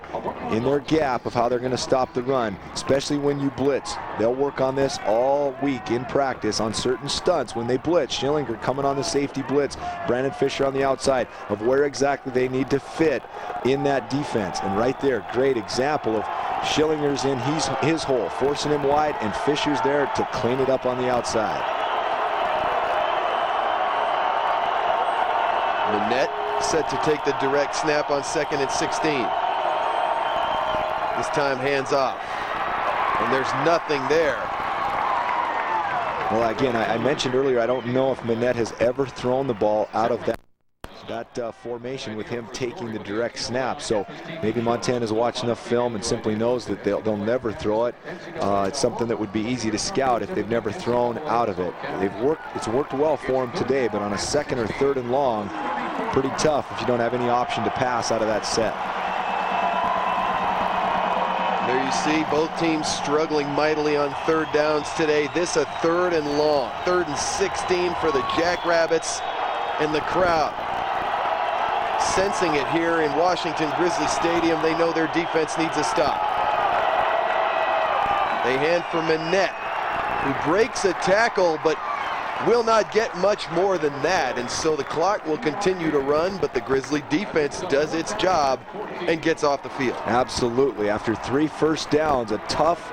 in their gap of how they're going to stop the run, especially when you blitz. They'll work on this all week in practice on certain stunts when they blitz. Schillinger coming on the safety blitz, Brandon Fisher on the outside, of where exactly they need to fit in that defense. And right there, great example of Schillinger's in his hole, forcing him wide, and Fisher's there to clean it up on the outside. Manette set to take the direct snap on 2nd and 16. This time hands off, and there's nothing there. Well, again, I mentioned earlier, I don't know if Manette has ever thrown the ball out of that formation with him taking the direct snap. So maybe Montana's watched enough film and simply knows that they'll never throw it. It's something that would be easy to scout if they've never thrown out of it. It's worked well for them today, but on a 2nd or 3rd and long, pretty tough if you don't have any option to pass out of that set. There you see both teams struggling mightily on 3rd downs today. This a 3rd and long, 3rd and 16 for the Jackrabbits, and the crowd sensing it here in Washington Grizzly Stadium. They know their defense needs a stop. They hand for Manette, who breaks a tackle but will not get much more than that, and so the clock will continue to run, but the Grizzly defense does its job and gets off the field. Absolutely. After 3 first downs, a tough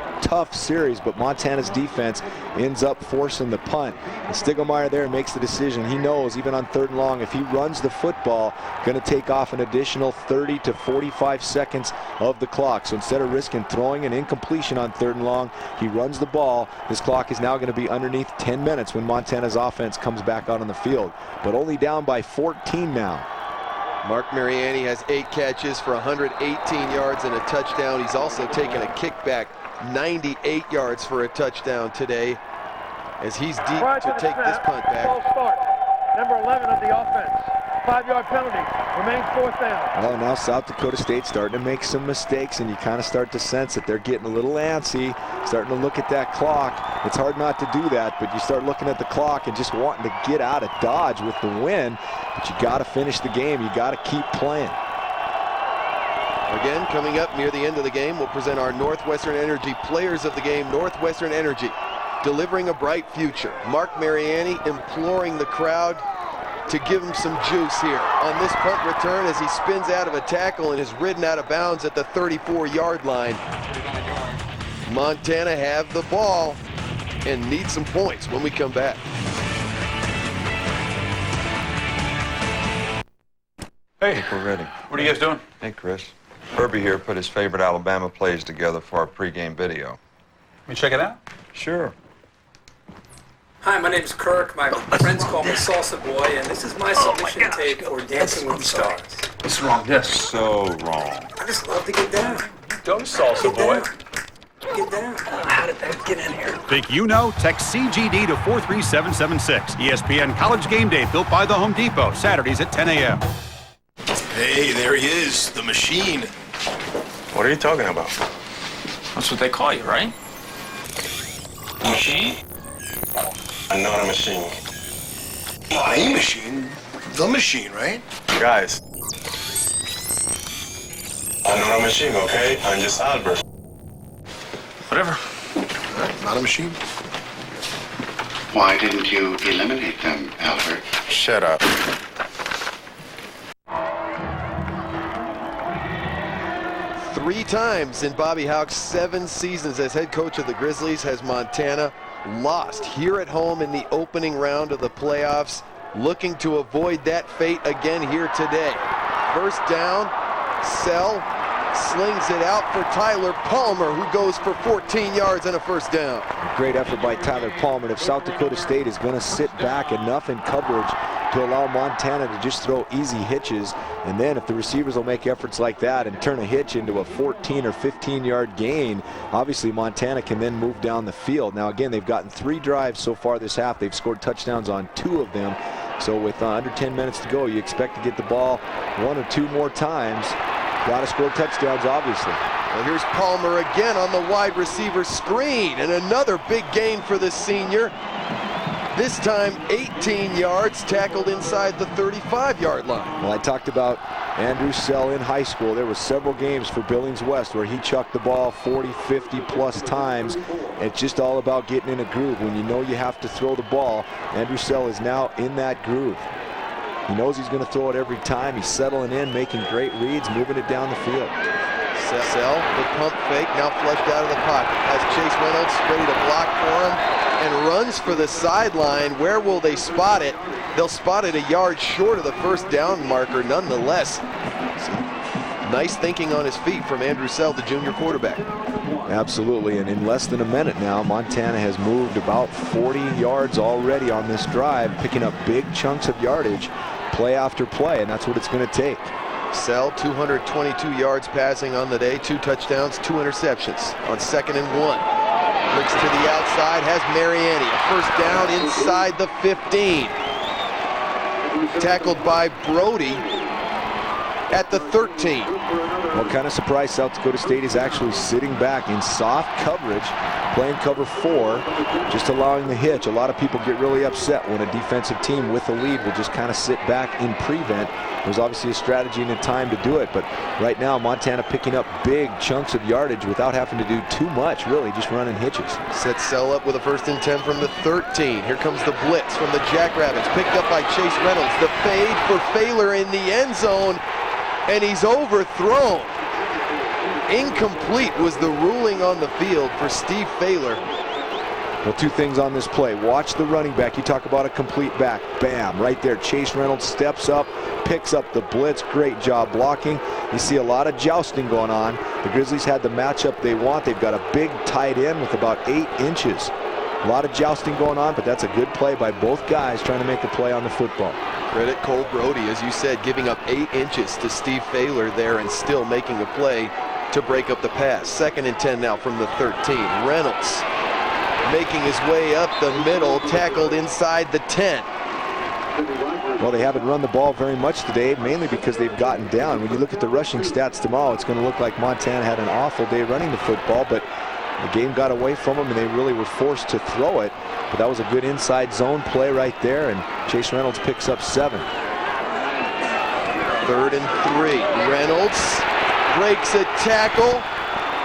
series, but Montana's defense ends up forcing the punt. And Stiglmeyer there makes the decision. He knows even on 3rd and long, if he runs the football, going to take off an additional 30 to 45 seconds of the clock. So instead of risking throwing an incompletion on 3rd and long, he runs the ball. This clock is now going to be underneath 10 minutes when Montana's offense comes back out on the field, but only down by 14 now. Mark Mariani has 8 catches for 118 yards and a touchdown. He's also taken a kickback 98 yards for a touchdown today, as he's deep to take this punt back. False start. Number 11 of the offense. 5-yard penalty. Remains 4th down. Well, now South Dakota State starting to make some mistakes, and you kind of start to sense that they're getting a little antsy, starting to look at that clock. It's hard not to do that, but you start looking at the clock and just wanting to get out of Dodge with the win. But you got to finish the game. You got to keep playing. Again, coming up near the end of the game, we'll present our Northwestern Energy Players of the Game. Northwestern Energy, delivering a bright future. Mark Mariani imploring the crowd to give him some juice here on this punt return as he spins out of a tackle and is ridden out of bounds at the 34-yard line. Montana have the ball and need some points when we come back. Hey, we're ready. What are you guys doing? Hey, Chris. Herbie here put his favorite Alabama plays together for our pregame video. Let me check it out. Sure. Hi, my name's Kirk. My friends call me Salsa Boy, and this is my submission tape for Dancing with the Stars. What's wrong? Yes. So wrong. I just love to get down. Go, Salsa Boy. Get down. How did that get in here? Think you know? Text CGD to 43776. ESPN College Game Day, built by the Home Depot. Saturdays at 10 a.m. Hey, there he is, the machine. What are you talking about? That's what they call you, right? Machine? I'm not a machine. A machine? The machine, right? Guys. I'm not a machine, okay? I'm just Albert. Whatever. Not a machine. Why didn't you eliminate them, Albert? Shut up. Three times in Bobby Hauck's 7 seasons as head coach of the Grizzlies has Montana lost here at home in the opening round of the playoffs, looking to avoid that fate again here today. First down, Sell slings it out for Tyler Palmer, who goes for 14 yards and a first down. Great effort by Tyler Palmer. If South Dakota State is going to sit back enough in coverage to allow Montana to just throw easy hitches, and then if the receivers will make efforts like that and turn a hitch into a 14 or 15-yard gain, obviously Montana can then move down the field. Now again, they've gotten 3 drives so far this half. They've scored touchdowns on 2 of them. So with under 10 minutes to go, you expect to get the ball 1 or 2 more times. Got to score touchdowns, obviously. Well, here's Palmer again on the wide receiver screen, and another big gain for the senior. This time 18 yards, tackled inside the 35-yard line. Well, I talked about Andrew Sell in high school. There were several games for Billings West where he chucked the ball 40, 50 plus times. It's just all about getting in a groove. When you know you have to throw the ball, Andrew Sell is now in that groove. He knows he's going to throw it every time. He's settling in, making great reads, moving it down the field. Sell, the pump fake, now flushed out of the pocket. Has Chase Reynolds ready to block for him and runs for the sideline. Where will they spot it? They'll spot it a yard short of the first down marker nonetheless. Some nice thinking on his feet from Andrew Sell, the junior quarterback. Absolutely, and in less than a minute now, Montana has moved about 40 yards already on this drive, picking up big chunks of yardage, play after play, and that's what it's going to take. Sell, 222 yards passing on the day, 2 touchdowns, 2 interceptions on 2nd and 1. Looks to the outside, has Mariani, a first down inside the 15. Tackled by Brody at the 13. What kind of surprise South Dakota State is actually sitting back in soft coverage, playing cover 4, just allowing the hitch. A lot of people get really upset when a defensive team with a lead will just kind of sit back in prevent. There's obviously a strategy and a time to do it, but right now Montana picking up big chunks of yardage without having to do too much, really, just running hitches. Sets Sell up with a 1st and 10 from the 13. Here comes the blitz from the Jackrabbits, picked up by Chase Reynolds. The fade for Failer in the end zone, and he's overthrown. Incomplete was the ruling on the field for Steve Failer. Well, 2 things on this play. Watch the running back. You talk about a complete back. Bam, right there. Chase Reynolds steps up, picks up the blitz. Great job blocking. You see a lot of jousting going on. The Grizzlies had the matchup they want. They've got a big tight end with about 8 inches. A lot of jousting going on, but that's a good play by both guys trying to make a play on the football. Credit Cole Brody, as you said, giving up 8 inches to Steve Failer there and still making a play to break up the pass. 2nd and 10 now from the 13. Reynolds making his way up the middle, tackled inside the 10. Well, they haven't run the ball very much today, mainly because they've gotten down. When you look at the rushing stats tomorrow, it's going to look like Montana had an awful day running the football, but the game got away from them and they really were forced to throw it. But that was a good inside zone play right there, and Chase Reynolds picks up 7. 3rd and 3. Reynolds breaks a tackle.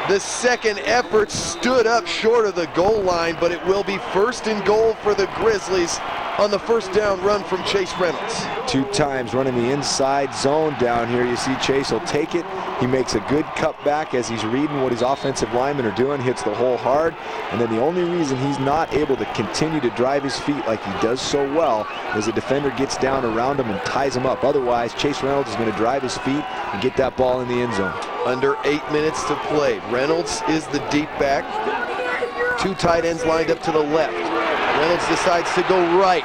The second effort stood up short of the goal line, but it will be 1st and goal for the Grizzlies on the 1st down run from Chase Reynolds. 2 times running the inside zone down here. You see Chase will take it. He makes a good cut back as he's reading what his offensive linemen are doing, hits the hole hard. And then the only reason he's not able to continue to drive his feet like he does so well is the defender gets down around him and ties him up. Otherwise, Chase Reynolds is going to drive his feet and get that ball in the end zone. Under 8 minutes to play. Reynolds is the deep back. 2 tight ends lined up to the left. Reynolds decides to go right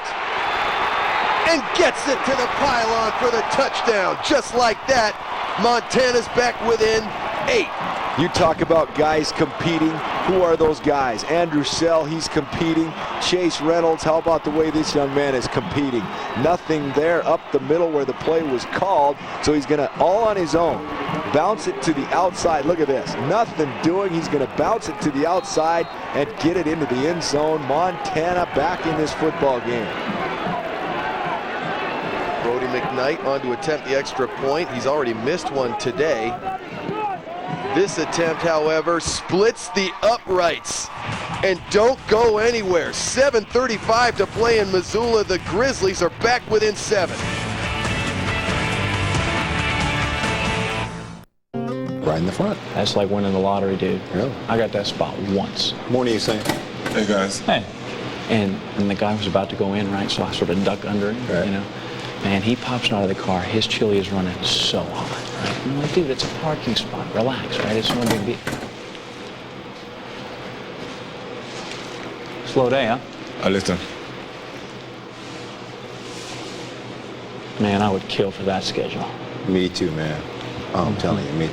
and gets it to the pylon for the touchdown. Just like that, Montana's back within 8. You talk about guys competing. Who are those guys? Andrew Sell, he's competing. Chase Reynolds, how about the way this young man is competing? Nothing there up the middle where the play was called, so he's going to, all on his own, bounce it to the outside. Look at this. Nothing doing. He's going to bounce it to the outside and get it into the end zone. Montana back in this football game. Brody McKnight on to attempt the extra point. He's already missed one today. This attempt, however, splits the uprights and don't go anywhere. 7:35 to play in Missoula. The Grizzlies are back within 7. Right in the front. That's like winning the lottery, dude. Really? I got that spot once. Morning, you saying? Hey, guys. Hey. And the guy was about to go in, right? So I sort of duck under him, right. You know. Man, he pops out of the car. His chili is running so hot, right? I'm like, dude, it's a parking spot. Relax, right? It's no big deal. Slow day, huh? Listen. Man, I would kill for that schedule. Me too, man. I'm telling you, me.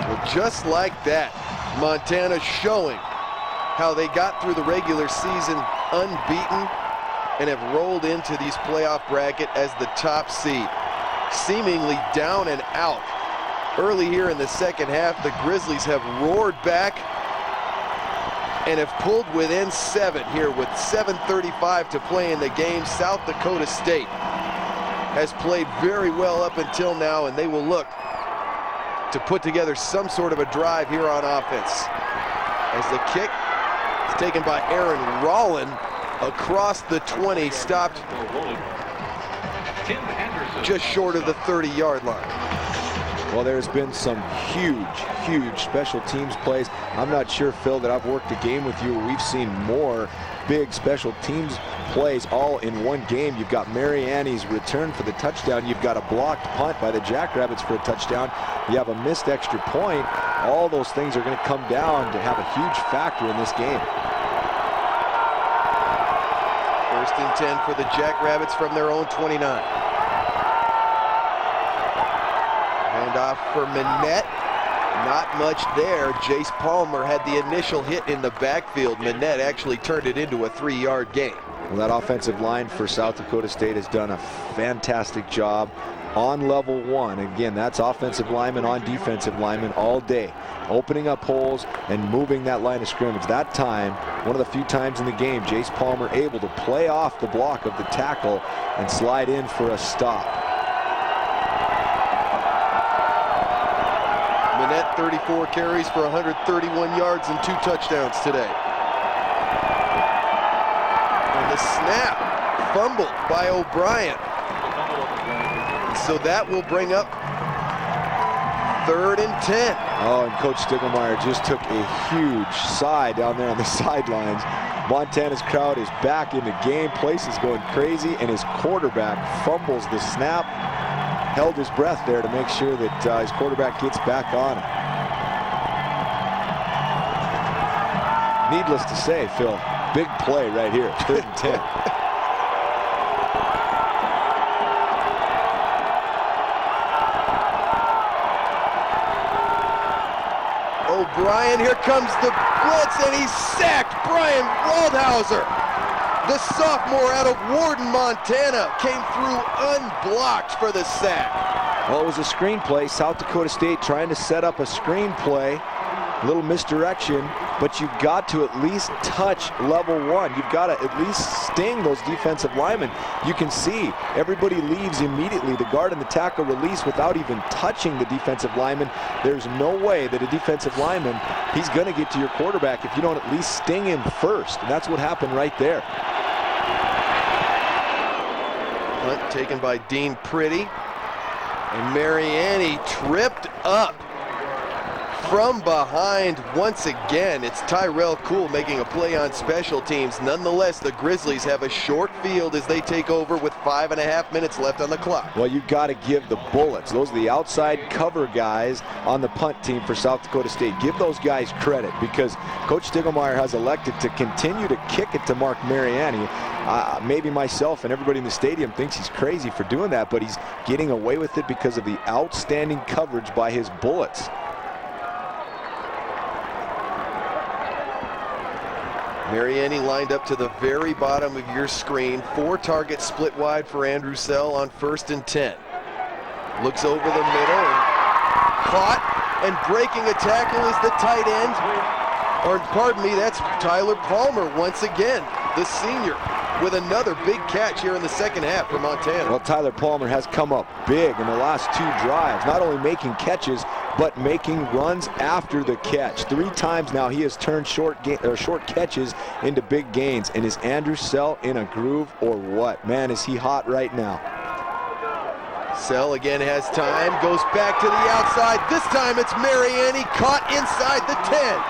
Well, just like that, Montana showing how they got through the regular season unbeaten and have rolled into these playoff bracket as the top seed. Seemingly down and out Early here in the second half, the Grizzlies have roared back and have pulled within 7 here with 7:35 to play in the game. South Dakota State has played very well up until now, and they will look to put together some sort of a drive here on offense. As the kick is taken by Aaron Rollin across the 20, stopped just short of the 30-yard line. Well, there's been some huge special teams plays. I'm not sure, Phil, that I've worked a game with you where we've seen more big special teams plays all in one game. You've got Mariani's return for the touchdown. You've got a blocked punt by the Jackrabbits for a touchdown. You have a missed extra point. All those things are going to come down to have a huge factor in this game. 1st and 10 for the Jackrabbits from their own 29. Handoff for Manette. Not much there. Jace Palmer had the initial hit in the backfield. Manette actually turned it into a 3-yard gain. Well, that offensive line for South Dakota State has done a fantastic job on level 1. Again, that's offensive linemen on defensive linemen all day, opening up holes and moving that line of scrimmage. That time, one of the few times in the game, Jace Palmer able to play off the block of the tackle and slide in for a stop. Manette, 34 carries for 131 yards and 2 touchdowns today. And the snap fumbled by O'Brien. So that will bring up 3rd and 10. Oh, and Coach Stiegelmeier just took a huge sigh down there on the sidelines. Montana's crowd is back in the game. Place is going crazy, and his quarterback fumbles the snap. Held his breath there to make sure that his quarterback gets back on him. Needless to say, Phil, big play right here, 3rd and 10. O'Brien, here comes the blitz, and he's sacked. Brian Waldhauser, the sophomore out of Warden, Montana, came through unblocked for the sack. Well, it was a screen play. South Dakota State trying to set up a screen play. A little misdirection, but you've got to at least touch level 1. You've got to at least sting those defensive linemen. You can see everybody leaves immediately. The guard and the tackle release without even touching the defensive lineman. There's no way that a defensive lineman, he's going to get to your quarterback if you don't at least sting him first. And that's what happened right there. Punt taken by Dean Pretty. And Mariani tripped up from behind once again. It's Tyrell Cool making a play on special teams. Nonetheless, the Grizzlies have a short field as they take over with 5.5 minutes left on the clock. Well, you've got to give the bullets. Those are the outside cover guys on the punt team for South Dakota State. Give those guys credit because Coach Stiegelmeier has elected to continue to kick it to Mark Mariani. Maybe myself and everybody in the stadium thinks he's crazy for doing that, but he's getting away with it because of the outstanding coverage by his bullets. Mariani lined up to the very bottom of your screen. 4 targets split wide for Andrew Sell on 1st and 10. Looks over the middle and caught, and breaking a tackle is the tight end. Or pardon me, that's Tyler Palmer once again, the senior, with another big catch here in the second half for Montana. Well, Tyler Palmer has come up big in the last 2 drives, not only making catches, but making runs after the catch. 3 times now he has turned short catches into big gains. And is Andrew Sell in a groove or what? Man, is he hot right now. Sell again has time, goes back to the outside. This time it's Mariani caught inside the 10.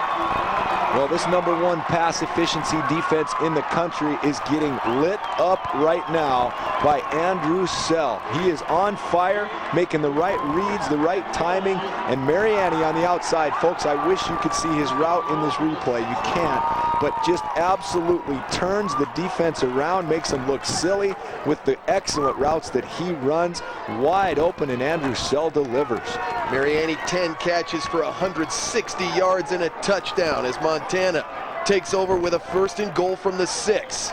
Well, this #1 pass efficiency defense in the country is getting lit up right now by Andrew Sell. He is on fire, making the right reads, the right timing, and Mariani on the outside. Folks, I wish you could see his route in this replay. You can't, but just absolutely turns the defense around, makes them look silly with the excellent routes that he runs. Wide open, and Andrew Sell delivers. Mariani 10 catches for 160 yards and a touchdown as Montana takes over with a 1st and goal from the 6.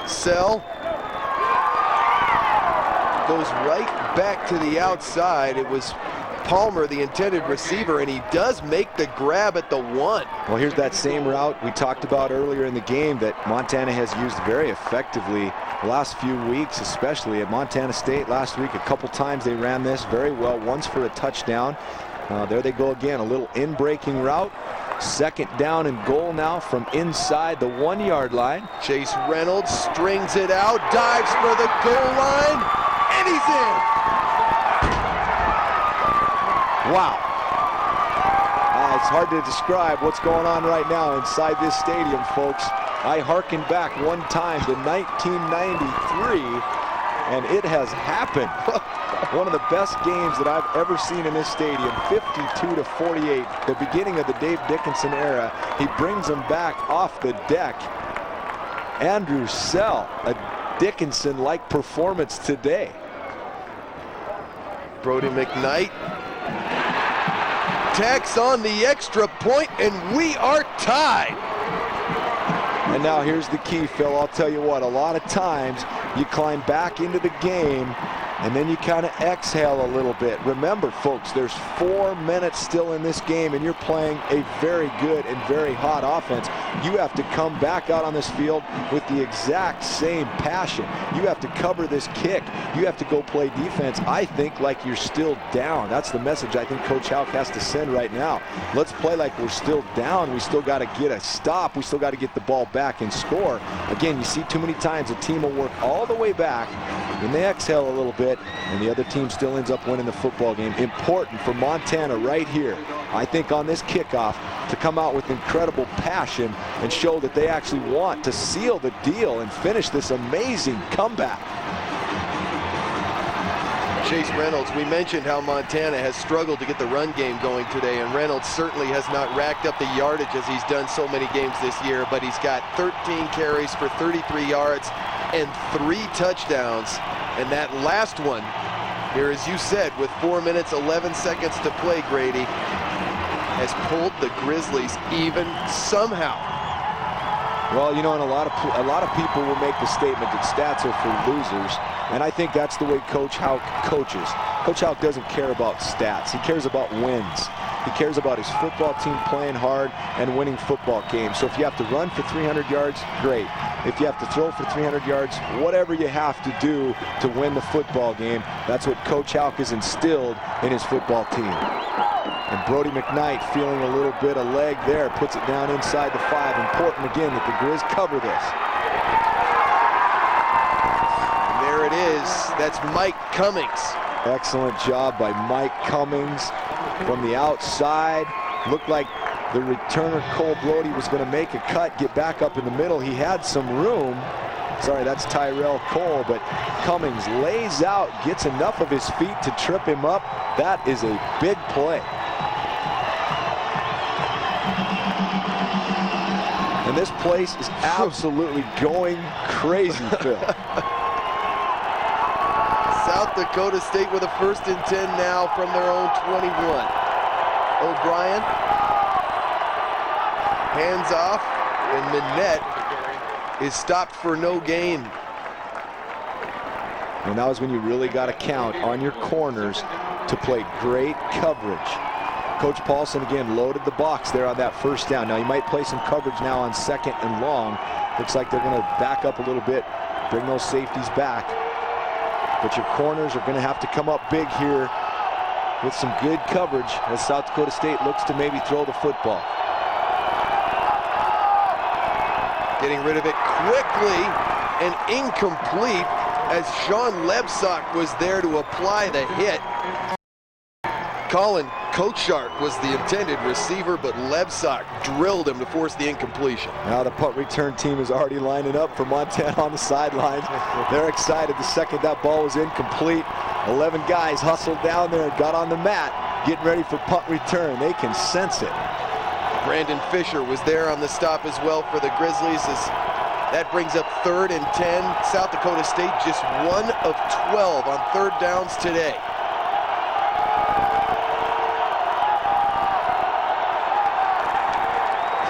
Sell goes right back to the outside. It was Palmer, the intended receiver, and he does make the grab at the 1. Well, here's that same route we talked about earlier in the game that Montana has used very effectively the last few weeks, especially at Montana State last week. A couple times they ran this very well, once for a touchdown. There they go again, a little in-breaking route. 2nd down and goal now from inside the 1-yard line. Chase Reynolds strings it out, dives for the goal line, and he's in. Wow. It's hard to describe what's going on right now inside this stadium, folks. I hearken back one time to 1993, and it has happened. One of the best games that I've ever seen in this stadium, 52-48, the beginning of the Dave Dickinson era. He brings them back off the deck. Andrew Sell, a Dickinson-like performance today. Brody McKnight tacks on the extra point, and we are tied. And now here's the key, Phil. I'll tell you what, a lot of times you climb back into the game and then you kind of exhale a little bit. Remember, folks, there's 4 minutes still in this game, and you're playing a very good and very hot offense. You have to come back out on this field with the exact same passion. You have to cover this kick. You have to go play defense, I think, like you're still down. That's the message I think Coach Houck has to send right now. Let's play like we're still down. We still got to get a stop. We still got to get the ball back and score. Again, you see too many times a team will work all the way back, and they exhale a little bit, and the other team still ends up winning the football game. Important for Montana right here, I think, on this kickoff, to come out with incredible passion and show that they actually want to seal the deal and finish this amazing comeback. Chase Reynolds, we mentioned how Montana has struggled to get the run game going today, and Reynolds certainly has not racked up the yardage as he's done so many games this year, but he's got 13 carries for 33 yards and 3 touchdowns. And that last one, here, as you said, with 4 minutes, 11 seconds to play, Grady, has pulled the Grizzlies even somehow. Well, you know, and a lot of people will make the statement that stats are for losers, and I think that's the way Coach Houck coaches. Coach Houck doesn't care about stats. He cares about wins. He cares about his football team playing hard and winning football games. So if you have to run for 300 yards, great. If you have to throw for 300 yards, whatever you have to do to win the football game, that's what Coach Houck has instilled in his football team. And Brody McKnight, feeling a little bit of leg there, puts it down inside the 5. Important again that the Grizz cover this. And there it is. That's Mike Cummings. Excellent job by Mike Cummings from the outside. Looked like the returner Cole Brody was going to make a cut, get back up in the middle. He had some room. Sorry, that's Tyrell Cole, but Cummings lays out, gets enough of his feet to trip him up. That is a big play. And this place is absolutely going crazy, Phil. South Dakota State with a 1st and 10 now from their own 21. O'Brien hands off, and Minette is stopped for no gain. And that was when you really got to count on your corners to play great coverage. Coach Paulson again loaded the box there on that 1st down. Now he might play some coverage now on 2nd and long. Looks like they're going to back up a little bit, bring those safeties back. But your corners are going to have to come up big here with some good coverage as South Dakota State looks to maybe throw the football. Getting rid of it quickly and incomplete as Sean Lebsock was there to apply the hit. Colin Kochart was the intended receiver, but Lebsock drilled him to force the incompletion. Now the punt return team is already lining up for Montana on the sidelines. They're excited. The second that ball was incomplete, 11 guys hustled down there and got on the mat, getting ready for punt return. They can sense it. Brandon Fisher was there on the stop as well for the Grizzlies. As that brings up 3rd and 10. South Dakota State just 1 of 12 on 3rd downs today.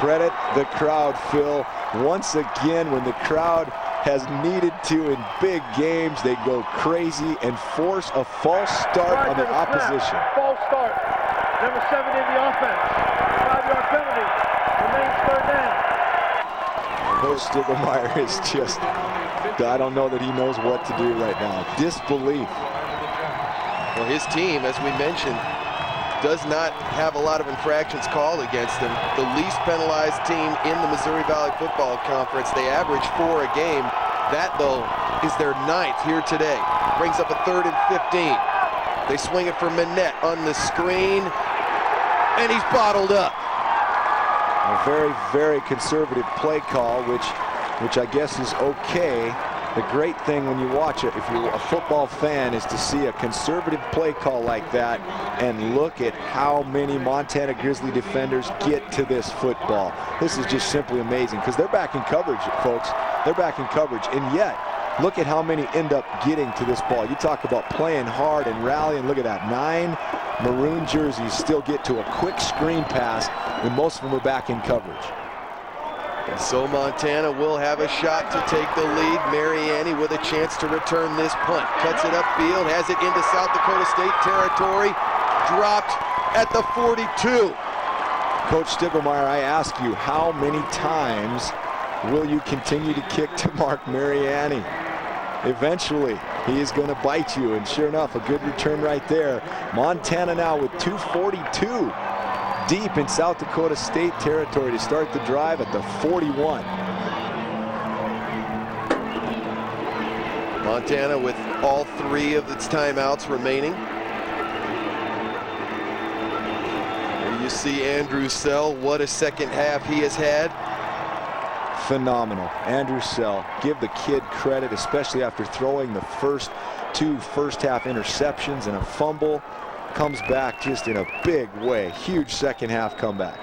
Credit the crowd, Phil. Once again, when the crowd has needed to in big games. They go crazy and force a false start on the opposition. False start. Number 7 in the offense. 5-yard penalty. Remains third down. Coach Stibbemeyer is just, I don't know that he knows what to do right now. Disbelief. Well, his team, as we mentioned, does not have a lot of infractions called against them. The least penalized team in the Missouri Valley Football Conference. They average 4 a game. That, though, is their 9th here today. Brings up a 3rd and 15. They swing it for Minette on the screen, and he's bottled up. A very, very conservative play call, which I guess is okay. The great thing when you watch it, if you're a football fan, is to see a conservative play call like that and look at how many Montana Grizzly defenders get to this football. This is just simply amazing because they're back in coverage, folks. They're back in coverage, and yet look at how many end up getting to this ball. You talk about playing hard and rallying. Look at that. 9 maroon jerseys still get to a quick screen pass when most of them are back in coverage. And so Montana will have a shot to take the lead. Mariani with a chance to return this punt. Cuts it upfield, has it into South Dakota State territory. Dropped at the 42. Coach Stibbemeyer, I ask you, how many times will you continue to kick to Mark Mariani? Eventually, he is going to bite you, and sure enough, a good return right there. Montana now with 2:42 deep in South Dakota State territory to start the drive at the 41. Montana with all 3 of its timeouts remaining. Here you see Andrew Sell. What a second half he has had. Phenomenal. Andrew Sell, give the kid credit, especially after throwing the first 2 first-half interceptions and a fumble. Comes back just in a big way. Huge second-half comeback.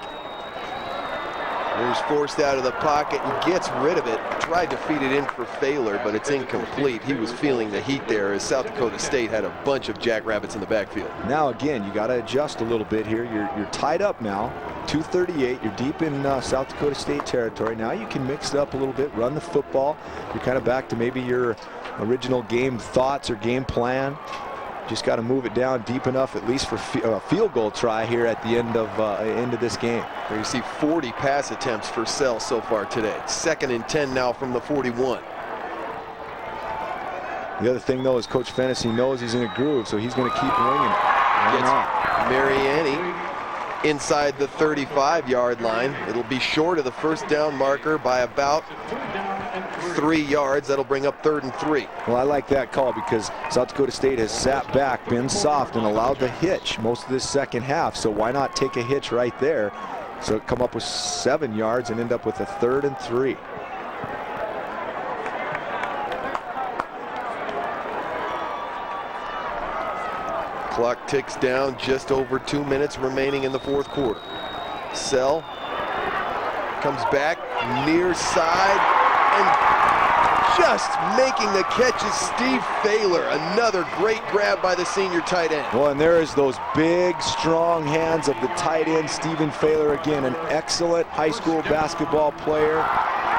He's forced out of the pocket and gets rid of it. Tried to feed it in for Failer, but it's incomplete. He was feeling the heat there as South Dakota State had a bunch of jackrabbits in the backfield. Now again, you got to adjust a little bit here. You're tied up now. 2:38. You're deep in South Dakota State territory. Now you can mix it up a little bit, run the football. You're kind of back to maybe your original game thoughts or game plan. Just got to move it down deep enough, at least for a field goal try here at the end of this game. There you see 40 pass attempts for Sell so far today. 2nd and 10 now from the 41. The other thing, though, is Coach Fennessy knows he's in a groove, so he's going to keep winging it. Gets Mariani inside the 35-yard line. It'll be short of the first down marker by about 3 yards. That'll bring up 3rd and 3. Well, I like that call because South Dakota State has sat back, been soft, and allowed the hitch most of this second half. So why not take a hitch right there? So come up with 7 yards and end up with a 3rd and 3. Clock ticks down, just over 2 minutes remaining in the 4th quarter. Sell comes back near side and just making the catch is Steve Failer. Another great grab by the senior tight end. Well, and there is those big, strong hands of the tight end, Stephen Failer. Again, an excellent high school basketball player.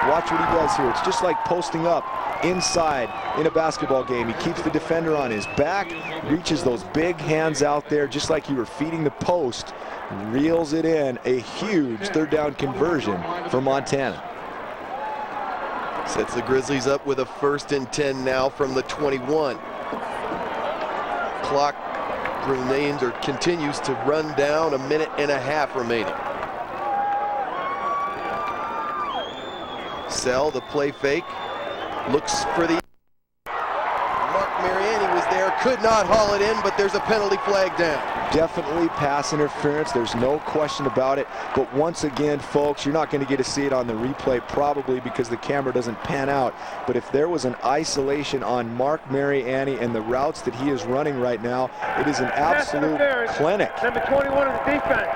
Watch what he does here. It's just like posting up inside in a basketball game. He keeps the defender on his back, reaches those big hands out there just like you were feeding the post, reels it in. A huge 3rd down conversion for Montana. Sets the Grizzlies up with a 1st and 10 now from the 21. Clock remains or continues to run down, 1.5 minutes remaining. Sell the play fake, looks for the Mark Mariani was there, could not haul it in, but there's a penalty flag down. Definitely pass interference, there's no question about it. But once again, folks, you're not going to get to see it on the replay probably because the camera doesn't pan out. But if there was an isolation on Mark Mariani and the routes that he is running right now, it is an absolute clinic. Number 21 of the defense.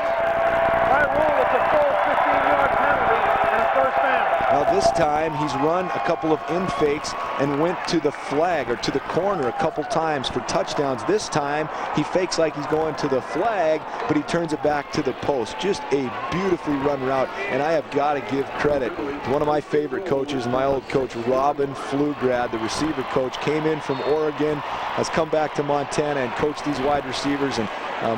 By rule, it's a full 15-yard penalty and a 1st down. Now This time he's run a couple of in fakes and went to the flag or to the corner a couple times for touchdowns. This time he fakes like he's going to the flag, but he turns it back to the post. Just a beautifully run route, and I have got to give credit to one of my favorite coaches, my old coach, Robin Pflugrad, the receiver coach, came in from Oregon, has come back to Montana and coached these wide receivers, and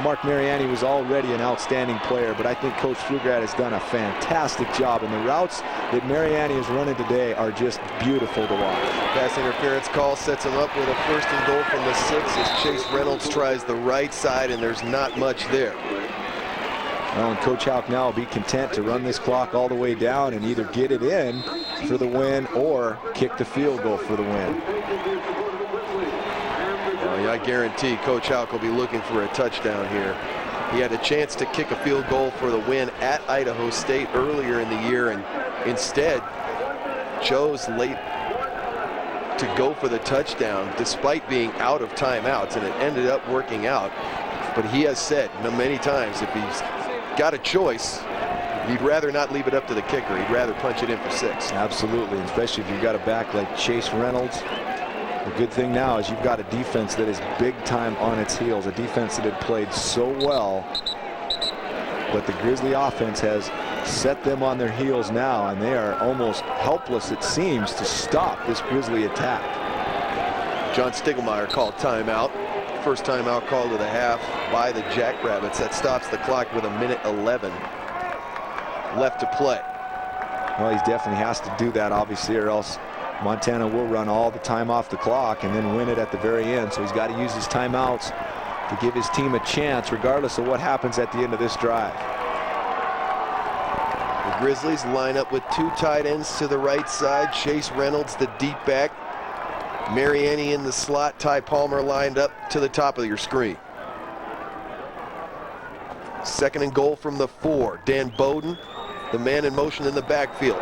Mark Mariani was already an outstanding player, but I think Coach Pflugrad has done a fantastic job, and the routes that Mariani is running today are just beautiful to watch. Pass interference call sets him up with a 1st and goal from the 6 as Chase Reynolds tries the right side, and there's not much there. Well, and Coach Houck now will be content to run this clock all the way down and either get it in for the win or kick the field goal for the win. Well, I guarantee Coach Houck will be looking for a touchdown here. He had a chance to kick a field goal for the win at Idaho State earlier in the year, and instead chose late to go for the touchdown despite being out of timeouts, and it ended up working out. But he has said many times if he's got a choice, he'd rather not leave it up to the kicker. He'd rather punch it in for 6. Absolutely, especially if you've got a back like Chase Reynolds. The good thing now is you've got a defense that is big time on its heels, a defense that had played so well, but the Grizzly offense has set them on their heels now, and they are almost helpless, it seems, to stop this Grizzly attack. John Stiglmeyer called timeout. First timeout called of the half by the Jackrabbits. That stops the clock with 1:11 left to play. Well, he definitely has to do that, obviously, or else Montana will run all the time off the clock and then win it at the very end. So he's got to use his timeouts to give his team a chance, regardless of what happens at the end of this drive. The Grizzlies line up with 2 tight ends to the right side. Chase Reynolds, the deep back. Mariani in the slot. Ty Palmer lined up to the top of your screen. 2nd and goal from the 4. Dan Bowden, the man in motion in the backfield.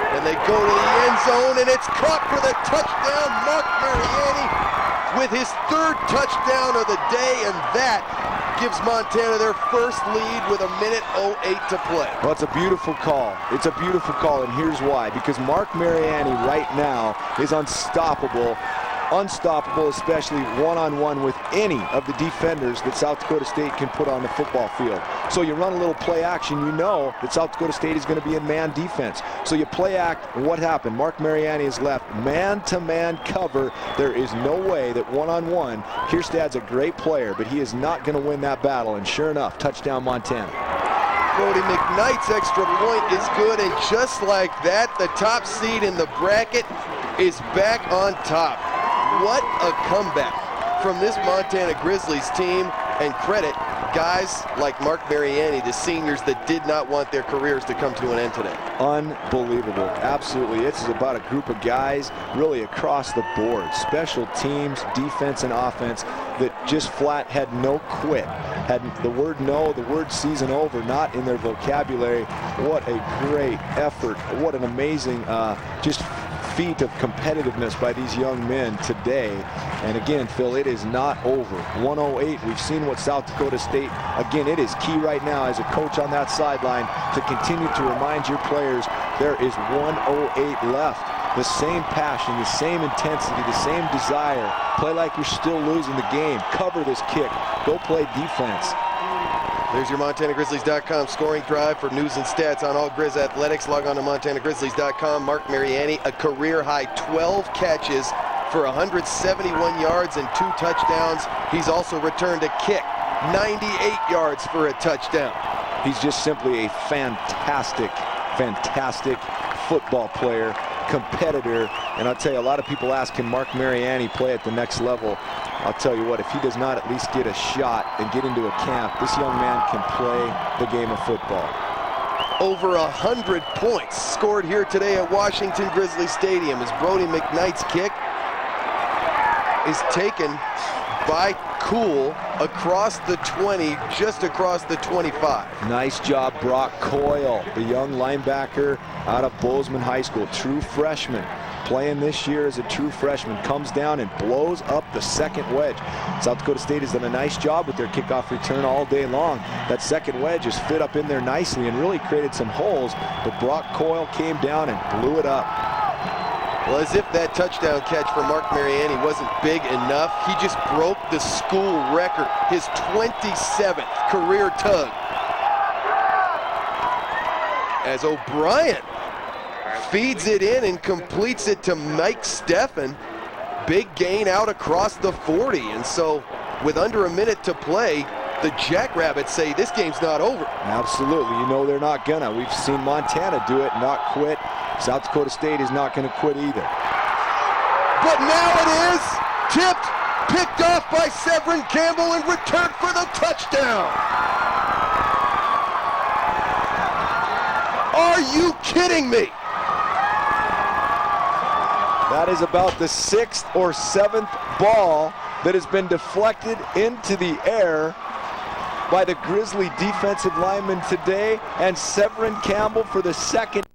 And they go to the end zone, and it's caught for the touchdown. Mark Mariani with his 3rd touchdown of the day, and that gives Montana their first lead with 1:08 to play. Well, it's a beautiful call. It's a beautiful call, and here's why. Because Mark Mariani right now is unstoppable. Unstoppable, especially one-on-one with any of the defenders that South Dakota State can put on the football field. So you run a little play action, you know that South Dakota State is going to be in man defense. So you play act, and what happened? Mark Mariani is left man-to-man cover. There is no way that one-on-one, Kierstad's a great player, but he is not going to win that battle, and sure enough, touchdown Montana. Brody McKnight's extra point is good, and just like that, the top seed in the bracket is back on top. What a comeback from this Montana Grizzlies team, and credit guys like Mark Mariani, the seniors that did not want their careers to come to an end today. Unbelievable. Absolutely. This is about a group of guys really across the board. Special teams, defense, and offense that just flat had no quit. Had the word no, the word season over, not in their vocabulary. What a great effort. What an amazing just feat of competitiveness by these young men today. And again, Phil, it is not over. 108. We've seen what South Dakota State, again, it is key right now as a coach on that sideline to continue to remind your players there is 108 left. The same passion, the same intensity, the same desire. Play like you're still losing the game. Cover this kick. Go play defense. There's your MontanaGrizzlies.com scoring drive for news and stats on all Grizz athletics. Log on to MontanaGrizzlies.com. Mark Mariani, a career-high 12 catches for 171 yards and 2 touchdowns. He's also returned a kick, 98 yards for a touchdown. He's just simply a fantastic, fantastic football player, competitor. And I'll tell you, a lot of people ask, can Mark Mariani play at the next level? I'll tell you what, if he does not at least get a shot and get into a camp, this young man can play the game of football. Over 100 points scored here today at Washington Grizzly Stadium as Brody McKnight's kick is taken by Cool across the 20, just across the 25. Nice job, Brock Coyle, the young linebacker out of Bozeman High School, true freshman. playing this year as a true freshman, comes down and blows up the second wedge. South Dakota State has done a nice job with their kickoff return all day long. That second wedge is fit up in there nicely and really created some holes, but Brock Coyle came down and blew it up. Well, as if that touchdown catch for Mark Mariani wasn't big enough, he just broke the school record, his 27th career tug. As O'Brien feeds it in and completes it to Mike Steffen. Big gain out across the 40, and so with under a minute to play, the Jackrabbits say this game's not over. Absolutely, you know they're not gonna. We've seen Montana do it, not quit. South Dakota State is not gonna quit either. But now it is tipped, picked off by Severin Campbell and returned for the touchdown. Are you kidding me? That is about the 6th or 7th ball that has been deflected into the air by the Grizzly defensive lineman today, and Severin Campbell for the second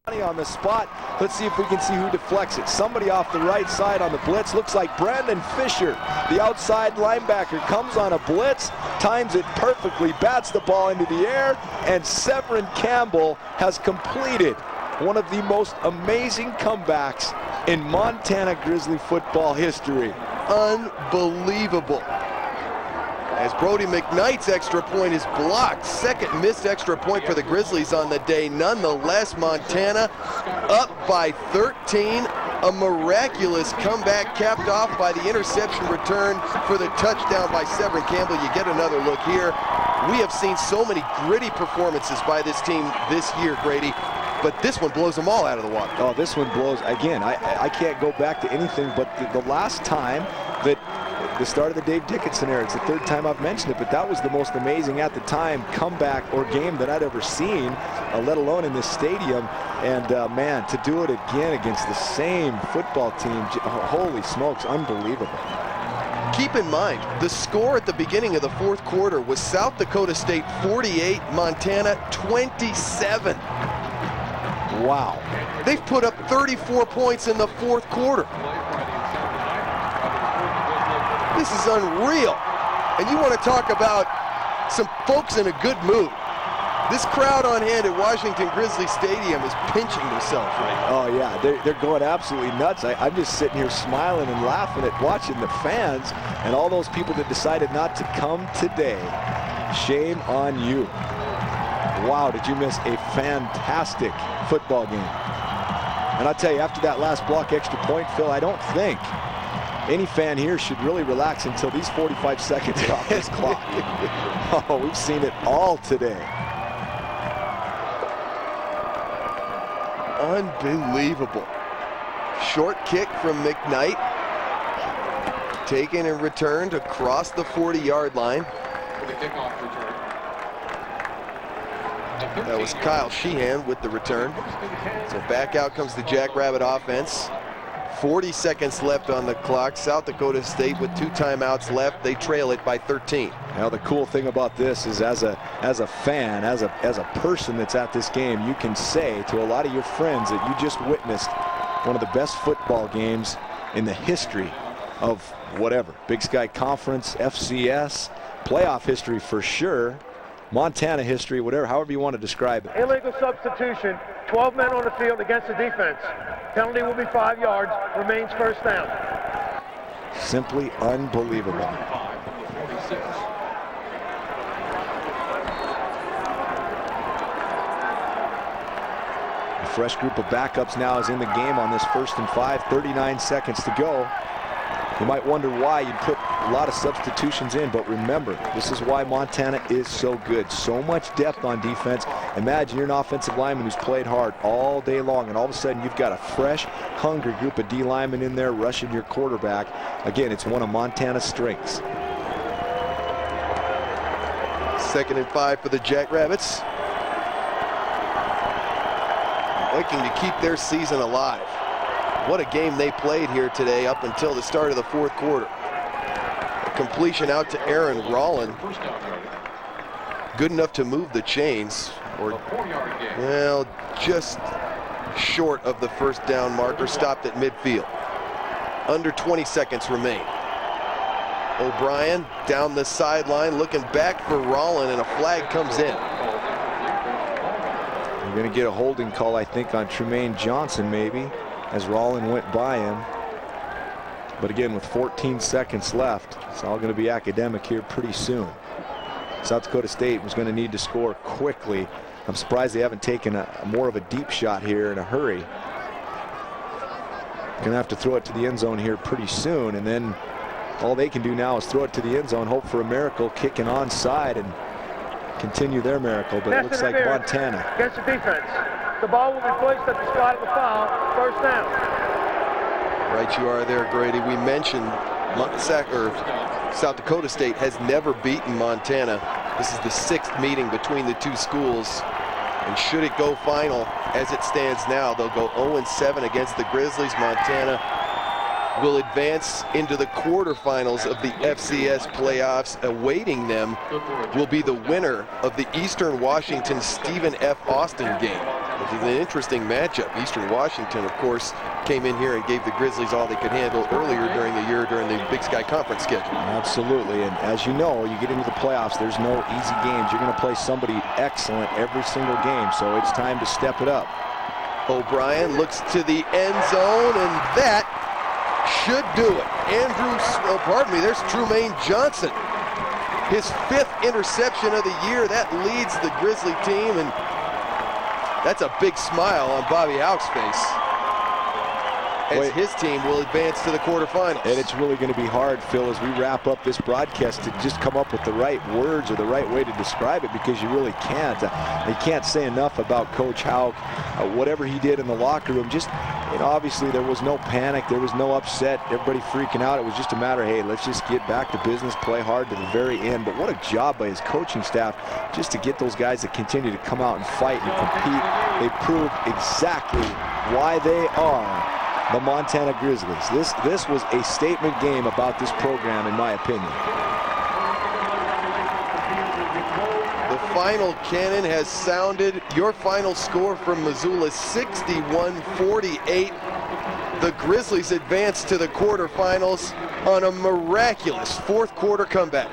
on the spot. Let's see if we can see who deflects it. Somebody off the right side on the blitz. Looks like Brandon Fisher, the outside linebacker, comes on a blitz, times it perfectly, bats the ball into the air, and Severin Campbell has completed one of the most amazing comebacks in Montana Grizzly football history. Unbelievable. As Brody McKnight's extra point is blocked. Second missed extra point for the Grizzlies on the day. Nonetheless, Montana up by 13. A miraculous comeback capped off by the interception return for the touchdown by Severin Campbell. You get another look here. We have seen so many gritty performances by this team this year, Grady, but this one blows them all out of the water. Oh, this one blows. Again, I can't go back to anything but the last time that the start of the Dave Dickinson era. It's the 3rd time I've mentioned it, but that was the most amazing at the time comeback or game that I'd ever seen, let alone in this stadium. And man, to do it again against the same football team, holy smokes, unbelievable. Keep in mind, the score at the beginning of the 4th quarter was South Dakota State 48, Montana 27. Wow. They've put up 34 points in the 4th quarter. This is unreal. And you want to talk about some folks in a good mood. This crowd on hand at Washington Grizzly Stadium is pinching themselves right now. Oh yeah, they're going absolutely nuts. I'm just sitting here smiling and laughing at watching the fans and all those people that decided not to come today. Shame on you. Wow, did you miss a fantastic football game. And I'll tell you, after that last block extra point, Phil, I don't think any fan here should really relax until these 45 seconds are off this clock. Oh, we've seen it all today. Unbelievable. Short kick from McKnight. Taken and returned across the 40-yard line. For the kickoff return. That was Kyle Sheehan with the return. So back out comes the Jackrabbit offense. 40 seconds left on the clock. South Dakota State with 2 timeouts left. They trail it by 13. Now the cool thing about this is as a fan, as a person that's at this game, you can say to a lot of your friends that you just witnessed one of the best football games in the history of whatever. Big Sky Conference, FCS, playoff history for sure. Montana history, whatever, however you want to describe it. Illegal substitution, 12 men on the field against the defense. Penalty will be 5 yards, remains first down. Simply unbelievable. A fresh group of backups now is in the game on this 1st and 5, 39 seconds to go. You might wonder why you put a lot of substitutions in, but remember, this is why Montana is so good. So much depth on defense. Imagine you're an offensive lineman who's played hard all day long, and all of a sudden you've got a fresh, hungry group of D linemen in there rushing your quarterback. Again, it's one of Montana's strengths. 2nd and 5 for the Jackrabbits. Looking to keep their season alive. What a game they played here today up until the start of the 4th quarter. A completion out to Aaron Rollin. Good enough to move the chains, or, well, just short of the first down marker, stopped at midfield. Under 20 seconds remain. O'Brien down the sideline, looking back for Rollin, and a flag comes in. We're going to get a holding call, I think, on Trumaine Johnson, maybe, as Rollin went by him. But again, with 14 seconds left, it's all going to be academic here pretty soon. South Dakota State was going to need to score quickly. I'm surprised they haven't taken more of a deep shot here in a hurry. Going to have to throw it to the end zone here pretty soon, and then all they can do now is throw it to the end zone, hope for a miracle, kick an onside, and continue their miracle. But it looks like Montana. Against the defense. The ball will be placed at the spot of the foul. First down. Right you are there, Grady. We mentioned South Dakota State has never beaten Montana. This is the 6th meeting between the two schools. And should it go final, as it stands now, they'll go 0-7 against the Grizzlies. Montana will advance into the quarterfinals of the FCS playoffs. Awaiting them will be the winner of the Eastern Washington Stephen F. Austin game, which is an interesting matchup. Eastern Washington, of course, came in here and gave the Grizzlies all they could handle earlier during the year during the Big Sky Conference schedule. Absolutely, and as you know, you get into the playoffs, there's no easy games. You're going to play somebody excellent every single game, so it's time to step it up. O'Brien looks to the end zone, and that should do it. There's Trumaine Johnson. His 5th interception of the year. That leads the Grizzly team, and that's a big smile on Bobby Houck's face as his team will advance to the quarterfinals. And it's really going to be hard, Phil, as we wrap up this broadcast to just come up with the right words or the right way to describe it, because you really can't. You can't say enough about Coach Houck, whatever he did in the locker room. Just, obviously there was no panic, there was no upset, everybody freaking out. It was just a matter, hey, let's just get back to business, play hard to the very end. But what a job by his coaching staff just to get those guys to continue to come out and fight and compete. They proved exactly why they are the Montana Grizzlies. This was a statement game about this program, in my opinion. The final cannon has sounded. Your final score from Missoula, 61-48. The Grizzlies advance to the quarterfinals on a miraculous 4th quarter comeback.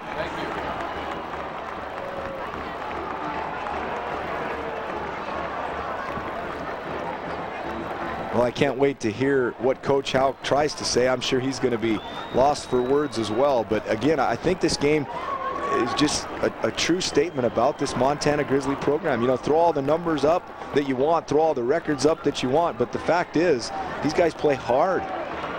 Well, I can't wait to hear what Coach Houck tries to say. I'm sure he's going to be lost for words as well. But again, I think this game is just a true statement about this Montana Grizzly program. Throw all the numbers up that you want, throw all the records up that you want, but the fact is, these guys play hard.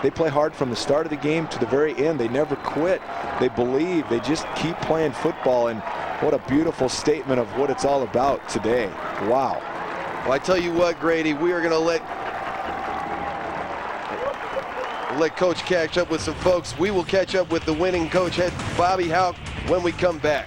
They play hard from the start of the game to the very end. They never quit. They believe. They just keep playing football, and what a beautiful statement of what it's all about today. Wow. Well, I tell you what, Grady, we are going to let Coach catch up with some folks. We will catch up with the winning coach, head Bobby Houck, when we come back.